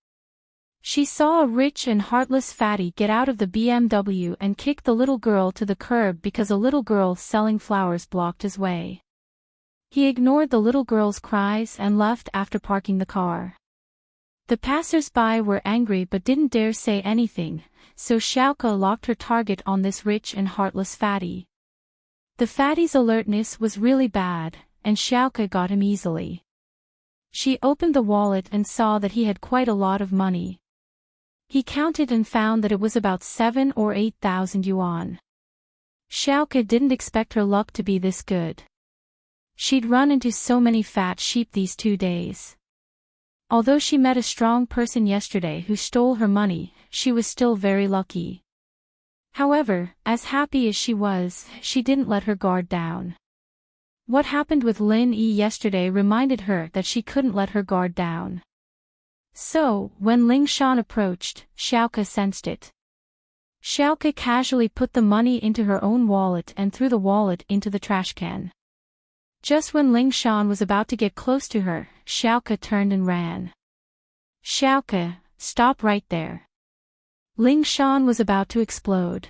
She saw a rich and heartless fatty get out of the BMW and kick the little girl to the curb because a little girl selling flowers blocked his way. He ignored the little girl's cries and left after parking the car. The passers-by were angry but didn't dare say anything, so Xiaoke locked her target on this rich and heartless fatty. The fatty's alertness was really bad, and Xiaoke got him easily. She opened the wallet and saw that he had quite a lot of money. He counted and found that it was about 7 or 8,000 yuan. Xiaoke didn't expect her luck to be this good. She'd run into so many fat sheep these 2 days. Although she met a strong person yesterday who stole her money, she was still very lucky. However, as happy as she was, she didn't let her guard down. What happened with Lin Yi yesterday reminded her that she couldn't let her guard down. So, when Ling Shan approached, Xiaoke sensed it. Xiaoke casually put the money into her own wallet and threw the wallet into the trash can. Just when Ling Shan was about to get close to her, Xiaoke turned and ran. Xiaoke, stop right there. Ling Shan was about to explode.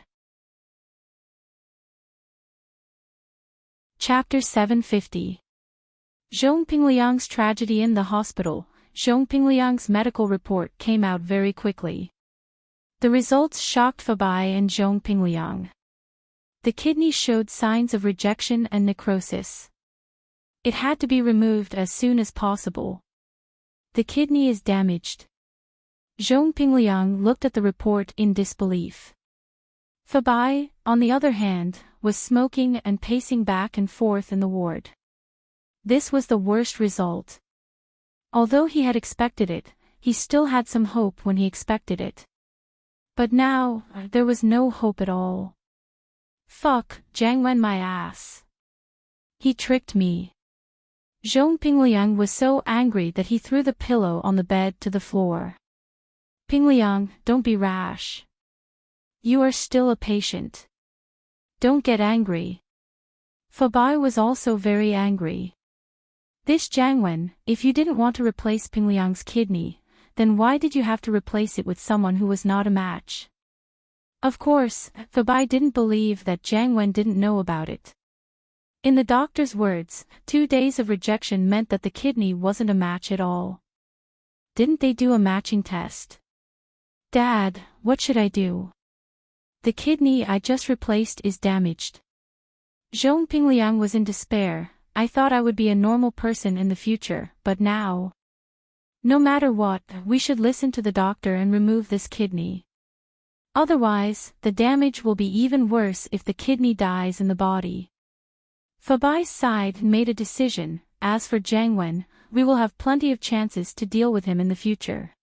Chapter 750. Zhong Pingliang's tragedy in the hospital. Zhong Pingliang's medical report came out very quickly. The results shocked Fabai and Zhong Pingliang. The kidney showed signs of rejection and necrosis. It had to be removed as soon as possible. The kidney is damaged. Zhong Pingliang looked at the report in disbelief. Fabai, on the other hand, was smoking and pacing back and forth in the ward. This was the worst result. Although he had expected it, he still had some hope when he expected it. But now, there was no hope at all. Fuck, Jiang Wen my ass. He tricked me. Zhong Pingliang was so angry that he threw the pillow on the bed to the floor. Pingliang, don't be rash. You are still a patient. Don't get angry. Fabai was also very angry. This Jiang Wen, if you didn't want to replace Pingliang's kidney, then why did you have to replace it with someone who was not a match? Of course, Fabai didn't believe that Jiang Wen didn't know about it. In the doctor's words, 2 days of rejection meant that the kidney wasn't a match at all. Didn't they do a matching test? Dad, what should I do? The kidney I just replaced is damaged. Zhong Pingliang was in despair. I thought I would be a normal person in the future, but now... No matter what, we should listen to the doctor and remove this kidney. Otherwise, the damage will be even worse if the kidney dies in the body. Fabai sighed and made a decision. As for Jiang Wen, we will have plenty of chances to deal with him in the future.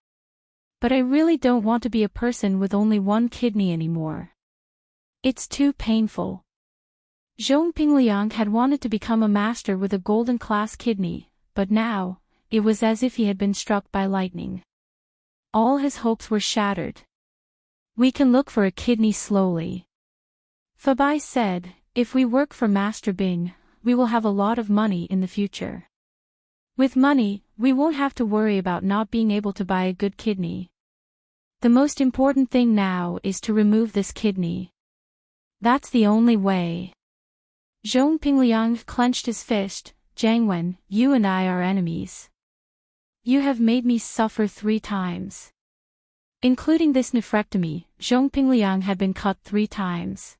But I really don't want to be a person with only one kidney anymore. It's too painful. Zhong Pingliang had wanted to become a master with a golden class kidney, but now, it was as if he had been struck by lightning. All his hopes were shattered. We can look for a kidney slowly. Fabai said, if we work for Master Bing, we will have a lot of money in the future. With money, we won't have to worry about not being able to buy a good kidney. The most important thing now is to remove this kidney. That's the only way. Zhong Pingliang clenched his fist. Jiang Wen, you and I are enemies. You have made me suffer 3 times. Including this nephrectomy, Zhong Pingliang had been cut 3 times.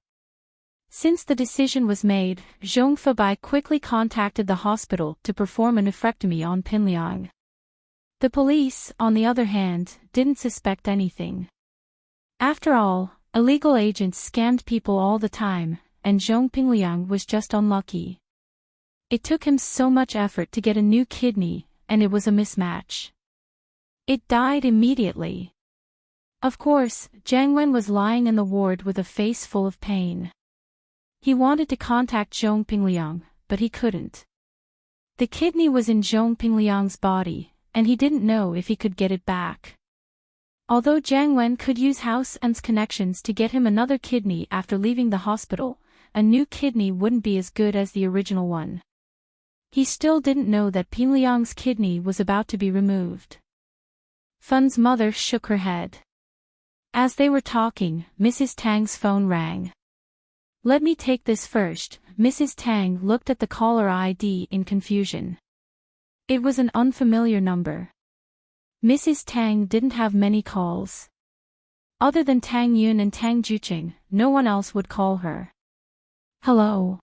Since the decision was made, Zhong Fabai quickly contacted the hospital to perform a nephrectomy on Pingliang. The police, on the other hand, didn't suspect anything. After all, illegal agents scammed people all the time, and Zhong Pingliang was just unlucky. It took him so much effort to get a new kidney, and it was a mismatch. It died immediately. Of course, Jiang Wen was lying in the ward with a face full of pain. He wanted to contact Zhong Pingliang, but he couldn't. The kidney was in Zhong Pingliang's body, and he didn't know if he could get it back. Although Jiang Wen could use House N's connections to get him another kidney after leaving the hospital, a new kidney wouldn't be as good as the original one. He still didn't know that Pingliang's kidney was about to be removed. Fun's mother shook her head. As they were talking, Mrs. Tang's phone rang. Let me take this first. Mrs. Tang looked at the caller ID in confusion. It was an unfamiliar number. Mrs. Tang didn't have many calls. Other than Tang Yun and Tang Juqing, no one else would call her. Hello.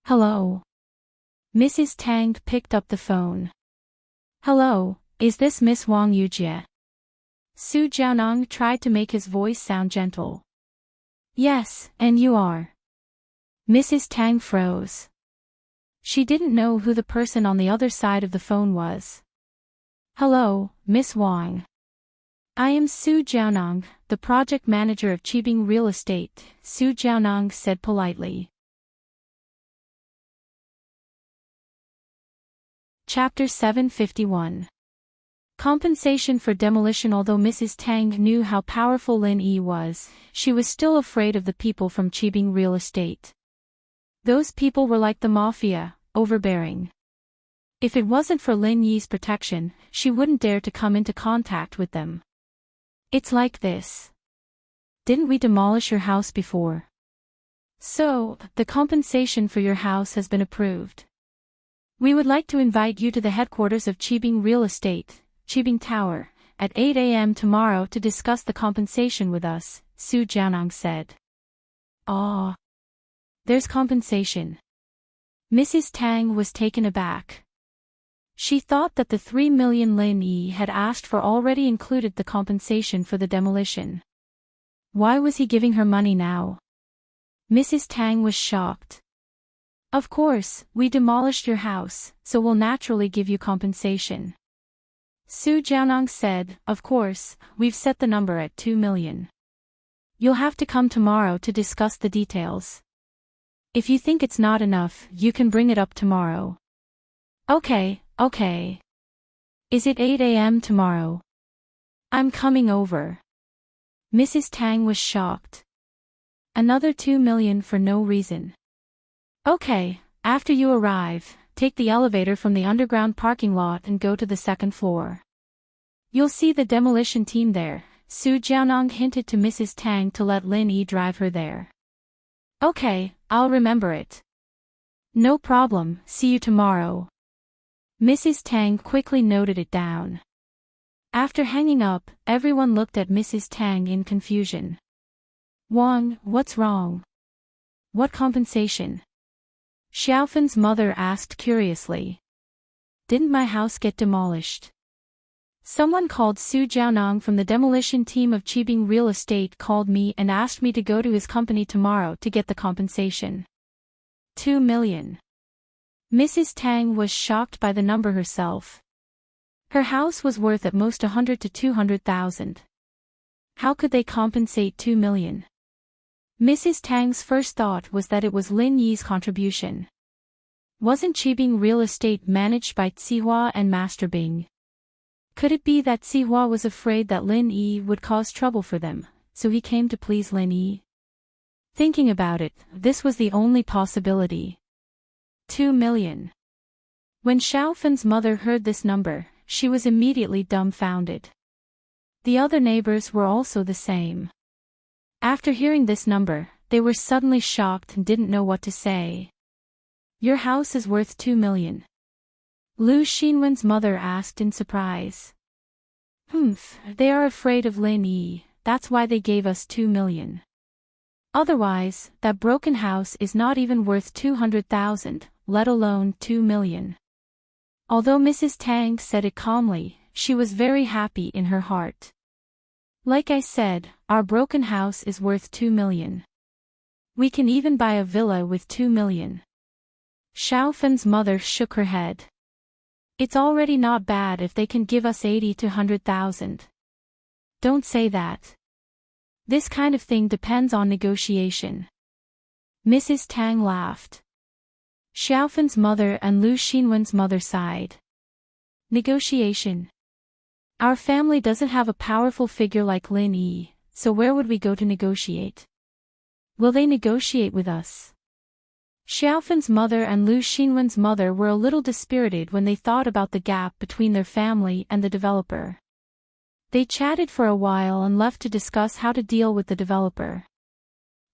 Hello. Mrs. Tang picked up the phone. Hello, is this Miss Wang Yujie? Su Jiaonong tried to make his voice sound gentle. Yes, and you are. Mrs. Tang froze. She didn't know who the person on the other side of the phone was. Hello, Miss Wang. I am Su Jiaonong, the project manager of Qibing Real Estate, Su Jiaonong said politely. Chapter 751. Compensation for demolition. Although Mrs. Tang knew how powerful Lin Yi was, she was still afraid of the people from Qibing Real Estate. Those people were like the mafia, overbearing. If it wasn't for Lin Yi's protection, she wouldn't dare to come into contact with them. It's like this. Didn't we demolish your house before? So, the compensation for your house has been approved. We would like to invite you to the headquarters of Chibing Real Estate, Chibing Tower, at 8 a.m. tomorrow to discuss the compensation with us, Su Jianang said. Ah. There's compensation. Mrs. Tang was taken aback. She thought that the 3 million Lin Yi had asked for already included the compensation for the demolition. Why was he giving her money now? Mrs. Tang was shocked. Of course, we demolished your house, so we'll naturally give you compensation. Su Jianong said, of course, we've set the number at 2 million. You'll have to come tomorrow to discuss the details. If you think it's not enough, you can bring it up tomorrow. Okay. Is it 8 a.m. tomorrow? I'm coming over. Mrs. Tang was shocked. Another 2 million for no reason. Okay, after you arrive, take the elevator from the underground parking lot and go to the second floor. You'll see the demolition team there. Su Jianong hinted to Mrs. Tang to let Lin Yi drive her there. Okay, I'll remember it. No problem, see you tomorrow. Mrs. Tang quickly noted it down. After hanging up, everyone looked at Mrs. Tang in confusion. Wang, what's wrong? What compensation? Xiaofen's mother asked curiously. Didn't my house get demolished? Someone called Su Jianong from the demolition team of Chibing Real Estate called me and asked me to go to his company tomorrow to get the compensation. 2 million. Mrs. Tang was shocked by the number herself. Her house was worth at most 100 to 200,000. How could they compensate 2 million? Mrs. Tang's first thought was that it was Lin Yi's contribution. Wasn't Chibing Real Estate managed by Zihua and Master Bing? Could it be that Zihua was afraid that Lin Yi would cause trouble for them, so he came to please Lin Yi? Thinking about it, this was the only possibility. 2 million. When Xiaofen's mother heard this number, she was immediately dumbfounded. The other neighbors were also the same. After hearing this number, they were suddenly shocked and didn't know what to say. Your house is worth 2 million. Lu Xinwen's mother asked in surprise. They are afraid of Lin Yi, that's why they gave us 2 million. Otherwise, that broken house is not even worth 200,000, let alone 2 million. Although Mrs. Tang said it calmly, she was very happy in her heart. Like I said, our broken house is worth 2 million. We can even buy a villa with 2 million. Xiaofen's mother shook her head. It's already not bad if they can give us 80 to 100,000. Don't say that. This kind of thing depends on negotiation. Mrs. Tang laughed. Xiaofen's mother and Lu Xinwen's mother sighed. Negotiation. Our family doesn't have a powerful figure like Lin Yi, so where would we go to negotiate? Will they negotiate with us? Xiaofen's mother and Lu Xinwen's mother were a little dispirited when they thought about the gap between their family and the developer. They chatted for a while and left to discuss how to deal with the developer.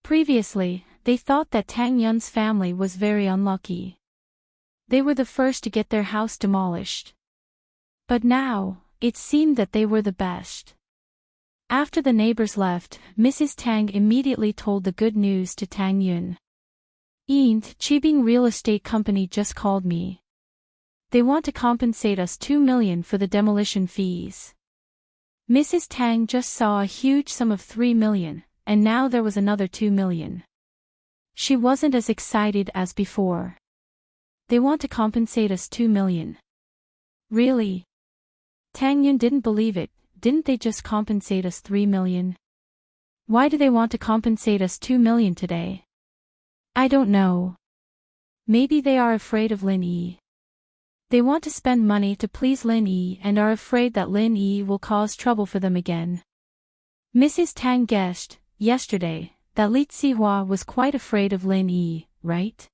Previously, they thought that Tang Yun's family was very unlucky. They were the first to get their house demolished. But now, it seemed that they were the best. After the neighbors left, Mrs. Tang immediately told the good news to Tang Yun. Chibing Real Estate Company just called me. They want to compensate us 2 million for the demolition fees. Mrs. Tang just saw a huge sum of 3 million, and now there was another 2 million. She wasn't as excited as before. They want to compensate us 2 million. Really? Tang Yun didn't believe it. Didn't they just compensate us 3 million? Why do they want to compensate us 2 million today? I don't know. Maybe they are afraid of Lin Yi. They want to spend money to please Lin Yi and are afraid that Lin Yi will cause trouble for them again. Mrs. Tang guessed, yesterday, that Li Zihua was quite afraid of Lin Yi, right?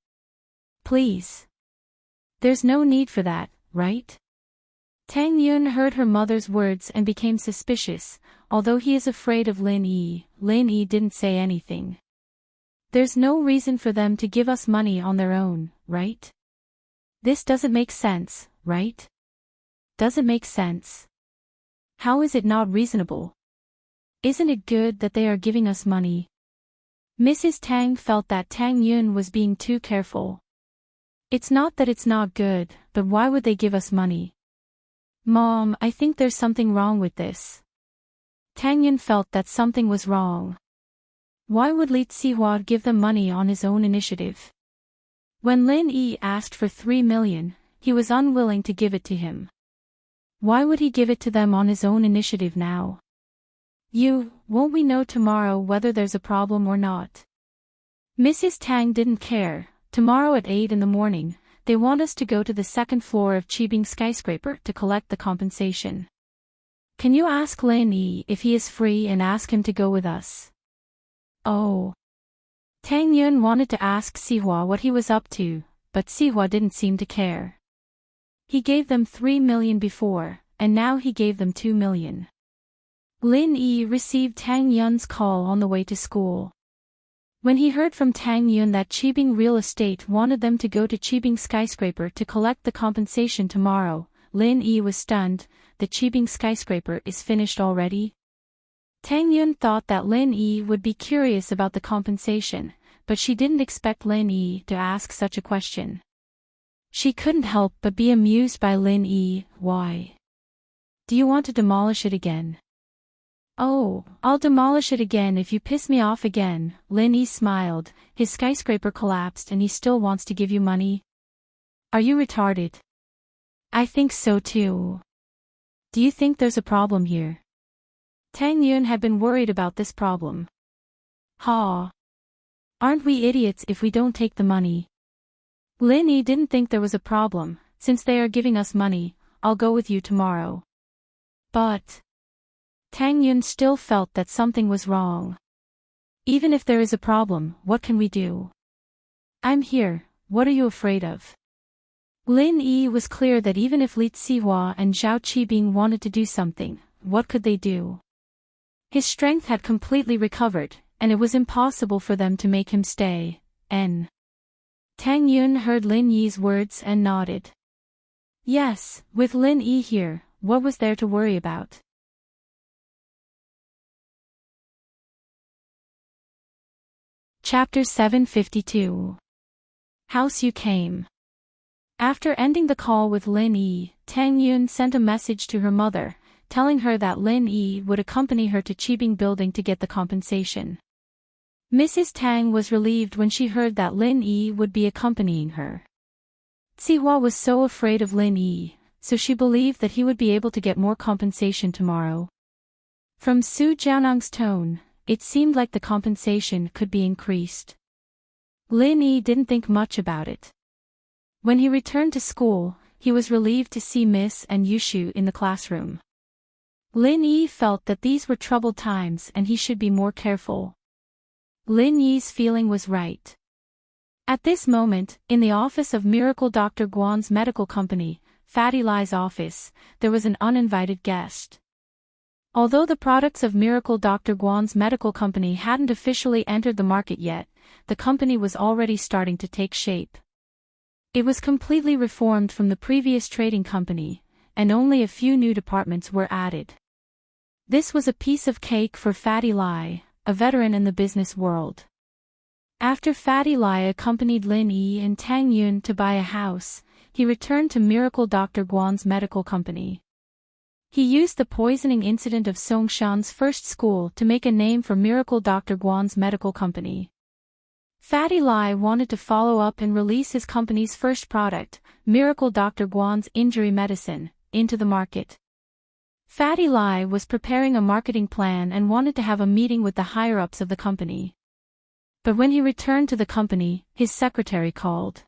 Please. There's no need for that, right? Tang Yun heard her mother's words and became suspicious. Although he is afraid of Lin Yi didn't say anything. There's no reason for them to give us money on their own, right? This doesn't make sense, right? Doesn't make sense. How is it not reasonable? Isn't it good that they are giving us money? Mrs. Tang felt that Tang Yun was being too careful. It's not that it's not good, but why would they give us money? Mom, I think there's something wrong with this. Tang Yun felt that something was wrong. Why would Li Zihua give them money on his own initiative? When Lin Yi asked for 3 million, he was unwilling to give it to him. Why would he give it to them on his own initiative now? Won't we know tomorrow whether there's a problem or not? Mrs. Tang didn't care. Tomorrow at 8 in the morning, they want us to go to the second floor of Qibing skyscraper to collect the compensation. Can you ask Lin Yi if he is free and ask him to go with us? Oh. Tang Yun wanted to ask Zihua what he was up to, but Zihua didn't seem to care. He gave them 3 million before, and now he gave them 2 million. Lin Yi received Tang Yun's call on the way to school. When he heard from Tang Yun that Qibing Real Estate wanted them to go to Qibing skyscraper to collect the compensation tomorrow, Lin Yi was stunned. The Qibing skyscraper is finished already? Tang Yun thought that Lin Yi would be curious about the compensation, but she didn't expect Lin Yi to ask such a question. She couldn't help but be amused by Lin Yi. Why? Do you want to demolish it again? Oh, I'll demolish it again if you piss me off again. Lin Yi smiled. His skyscraper collapsed and he still wants to give you money? Are you retarded? I think so too. Do you think there's a problem here? Tang Yun had been worried about this problem. Ha! Aren't we idiots if we don't take the money? Lin Yi didn't think there was a problem. Since they are giving us money, I'll go with you tomorrow. But Tang Yun still felt that something was wrong. Even if there is a problem, what can we do? I'm here, what are you afraid of? Lin Yi was clear that even if Li Zihua and Zhao Qibing wanted to do something, what could they do? His strength had completely recovered, and it was impossible for them to make him stay. Tang Yun heard Lin Yi's words and nodded. Yes, with Lin Yi here, what was there to worry about? Chapter 752. House You Came. After ending the call with Lin Yi, Tang Yun sent a message to her mother, telling her that Lin Yi would accompany her to Qibing building to get the compensation. Mrs. Tang was relieved when she heard that Lin Yi would be accompanying her. Zihua was so afraid of Lin Yi, so she believed that he would be able to get more compensation tomorrow. From Su Jianang's tone, it seemed like the compensation could be increased. Lin Yi didn't think much about it. When he returned to school, he was relieved to see Miss and Yushu in the classroom. Lin Yi felt that these were troubled times and he should be more careful. Lin Yi's feeling was right. At this moment, in the office of Miracle Dr. Guan's medical company, Fatty Lai's office, there was an uninvited guest. Although the products of Miracle Dr. Guan's medical company hadn't officially entered the market yet, the company was already starting to take shape. It was completely reformed from the previous trading company, and only a few new departments were added. This was a piece of cake for Fatty Lai, a veteran in the business world. After Fatty Lai accompanied Lin Yi and Tang Yun to buy a house, he returned to Miracle Dr. Guan's medical company. He used the poisoning incident of Songshan's first school to make a name for Miracle Dr. Guan's medical company. Fatty Lai wanted to follow up and release his company's first product, Miracle Dr. Guan's injury medicine, into the market. Fatty Lai was preparing a marketing plan and wanted to have a meeting with the higher-ups of the company. But when he returned to the company, his secretary called.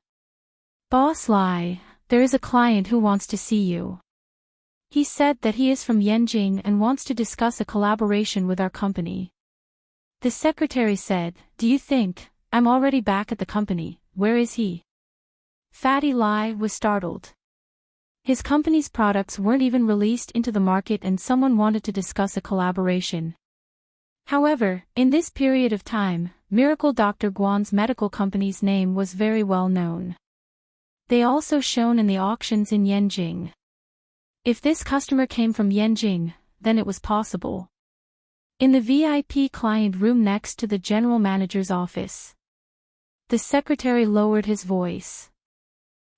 Boss Lai, there is a client who wants to see you. He said that he is from Yanjing and wants to discuss a collaboration with our company. The secretary said, Do you think, I'm already back at the company, where is he? Fatty Lai was startled. His company's products weren't even released into the market and someone wanted to discuss a collaboration. However, in this period of time, Miracle Dr. Guan's medical company's name was very well known. They also shone in the auctions in Yanjing. If this customer came from Yanjing, then it was possible. In the VIP client room next to the general manager's office, the secretary lowered his voice.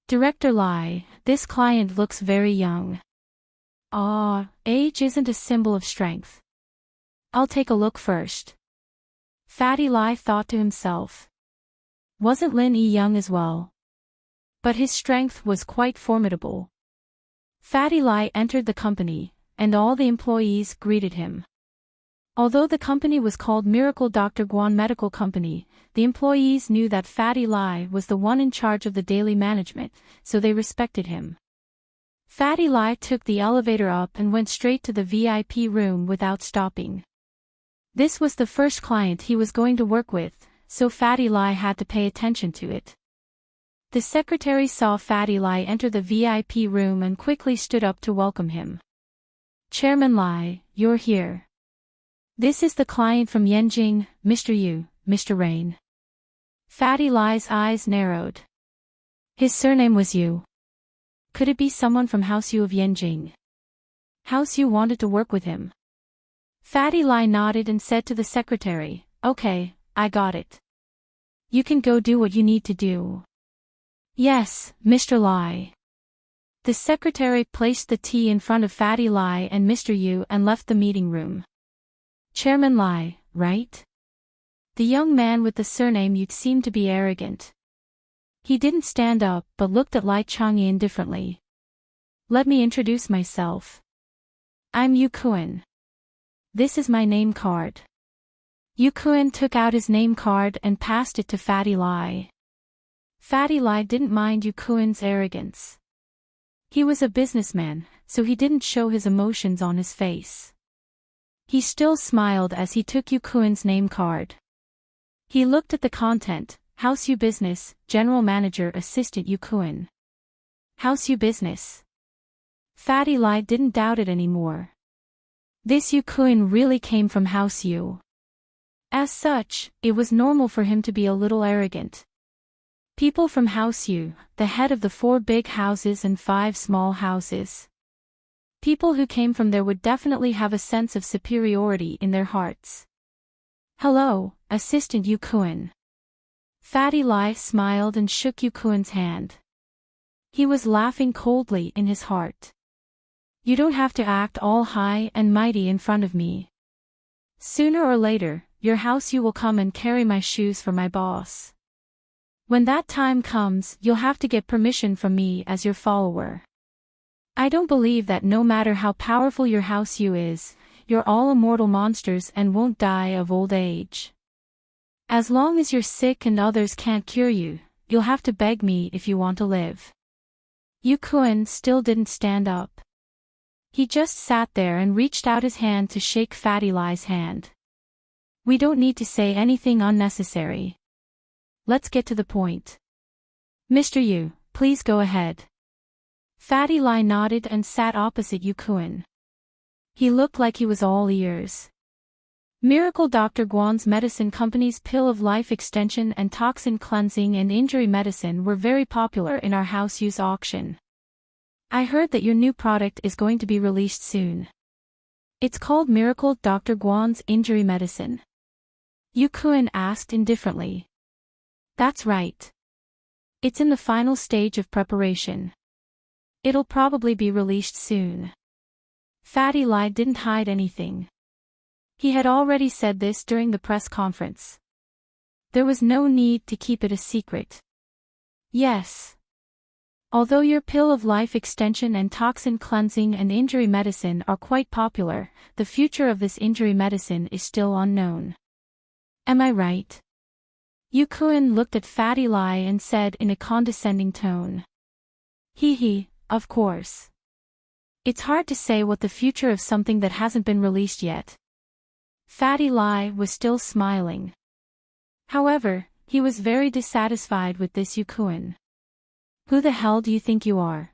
Director Lai, this client looks very young. Age isn't a symbol of strength. I'll take a look first. Fatty Lai thought to himself. Wasn't Lin Yi young as well? But his strength was quite formidable. Fatty Lai entered the company, and all the employees greeted him. Although the company was called Miracle Dr. Guan Medical Company, the employees knew that Fatty Lai was the one in charge of the daily management, so they respected him. Fatty Lai took the elevator up and went straight to the VIP room without stopping. This was the first client he was going to work with, so Fatty Lai had to pay attention to it. The secretary saw Fatty Lai enter the VIP room and quickly stood up to welcome him. Chairman Lai, you're here. This is the client from Yanjing, Mr. Yu, Mr. Rain. Fatty Lai's eyes narrowed. His surname was Yu. Could it be someone from House Yu of Yanjing? House Yu wanted to work with him. Fatty Lai nodded and said to the secretary, Okay, I got it. You can go do what you need to do. Yes, Mr. Lai. The secretary placed the tea in front of Fatty Lai and Mr. Yu and left the meeting room. Chairman Lai, right? The young man with the surname Yu seemed to be arrogant. He didn't stand up but looked at Lai Changyi indifferently. Let me introduce myself. I'm Yu Kuan. This is my name card. Yu Kuan took out his name card and passed it to Fatty Lai. Fatty Lai didn't mind Yu Kuan's arrogance. He was a businessman, so he didn't show his emotions on his face. He still smiled as he took Yu Kuan's name card. He looked at the content, House Yu Business, General Manager Assistant Yu Kuan. House Yu Business. Fatty Lai didn't doubt it anymore. This Yu Kuan really came from House Yu. As such, it was normal for him to be a little arrogant. People from House Yu, the head of the 4 big houses and 5 small houses. People who came from there would definitely have a sense of superiority in their hearts. Hello, Assistant Yu Kuan. Fatty Lai smiled and shook Yu Kuan's hand. He was laughing coldly in his heart. You don't have to act all high and mighty in front of me. Sooner or later, your House Yu will come and carry my shoes for my boss. When that time comes, you'll have to get permission from me as your follower. I don't believe that no matter how powerful your House Yu is, you're all immortal monsters and won't die of old age. As long as you're sick and others can't cure you, you'll have to beg me if you want to live. Yu Kuan still didn't stand up. He just sat there and reached out his hand to shake Fatty Lai's hand. We don't need to say anything unnecessary. Let's get to the point. Mr. Yu, please go ahead. Fatty Lai nodded and sat opposite Yu Kuan. He looked like he was all ears. Miracle Dr. Guan's medicine company's pill of life extension and toxin cleansing and injury medicine were very popular in our House Yu's auction. I heard that your new product is going to be released soon. It's called Miracle Dr. Guan's injury medicine. Yu Kuan asked indifferently. That's right. It's in the final stage of preparation. It'll probably be released soon. Fatty Lai didn't hide anything. He had already said this during the press conference. There was no need to keep it a secret. Yes. Although your pill of life extension and toxin cleansing and injury medicine are quite popular, the future of this injury medicine is still unknown. Am I right? Yu Kuan looked at Fatty Lai and said in a condescending tone. Hee, of course. It's hard to say what the future of something that hasn't been released yet. Fatty Lai was still smiling. However, he was very dissatisfied with this Yu Kuan. Who the hell do you think you are?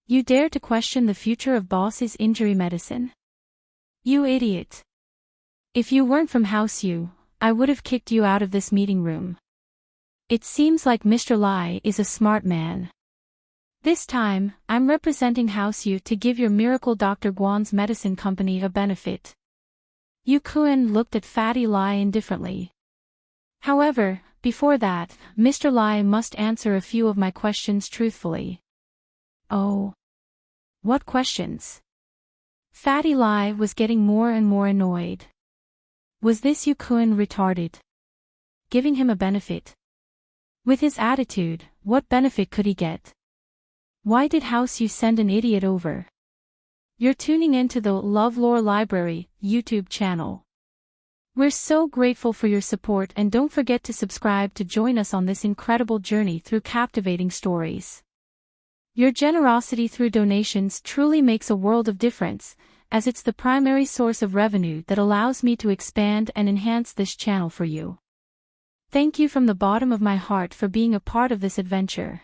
You dare to question the future of boss's injury medicine? You idiot. If you weren't from House Yu, I would have kicked you out of this meeting room. It seems like Mr. Lai is a smart man. This time, I'm representing House Yu to give your miracle Dr. Guan's medicine company a benefit. Yu Kun looked at Fatty Lai indifferently. However, before that, Mr. Lai must answer a few of my questions truthfully. Oh. What questions? Fatty Lai was getting more and more annoyed. Was this Yu Kun retarded? Giving him a benefit? With his attitude, what benefit could he get? Why did House Yu send an idiot over? You're tuning into the LoveLore Library YouTube channel. We're so grateful for your support, and don't forget to subscribe to join us on this incredible journey through captivating stories. Your generosity through donations truly makes a world of difference, as it's the primary source of revenue that allows me to expand and enhance this channel for you. Thank you from the bottom of my heart for being a part of this adventure.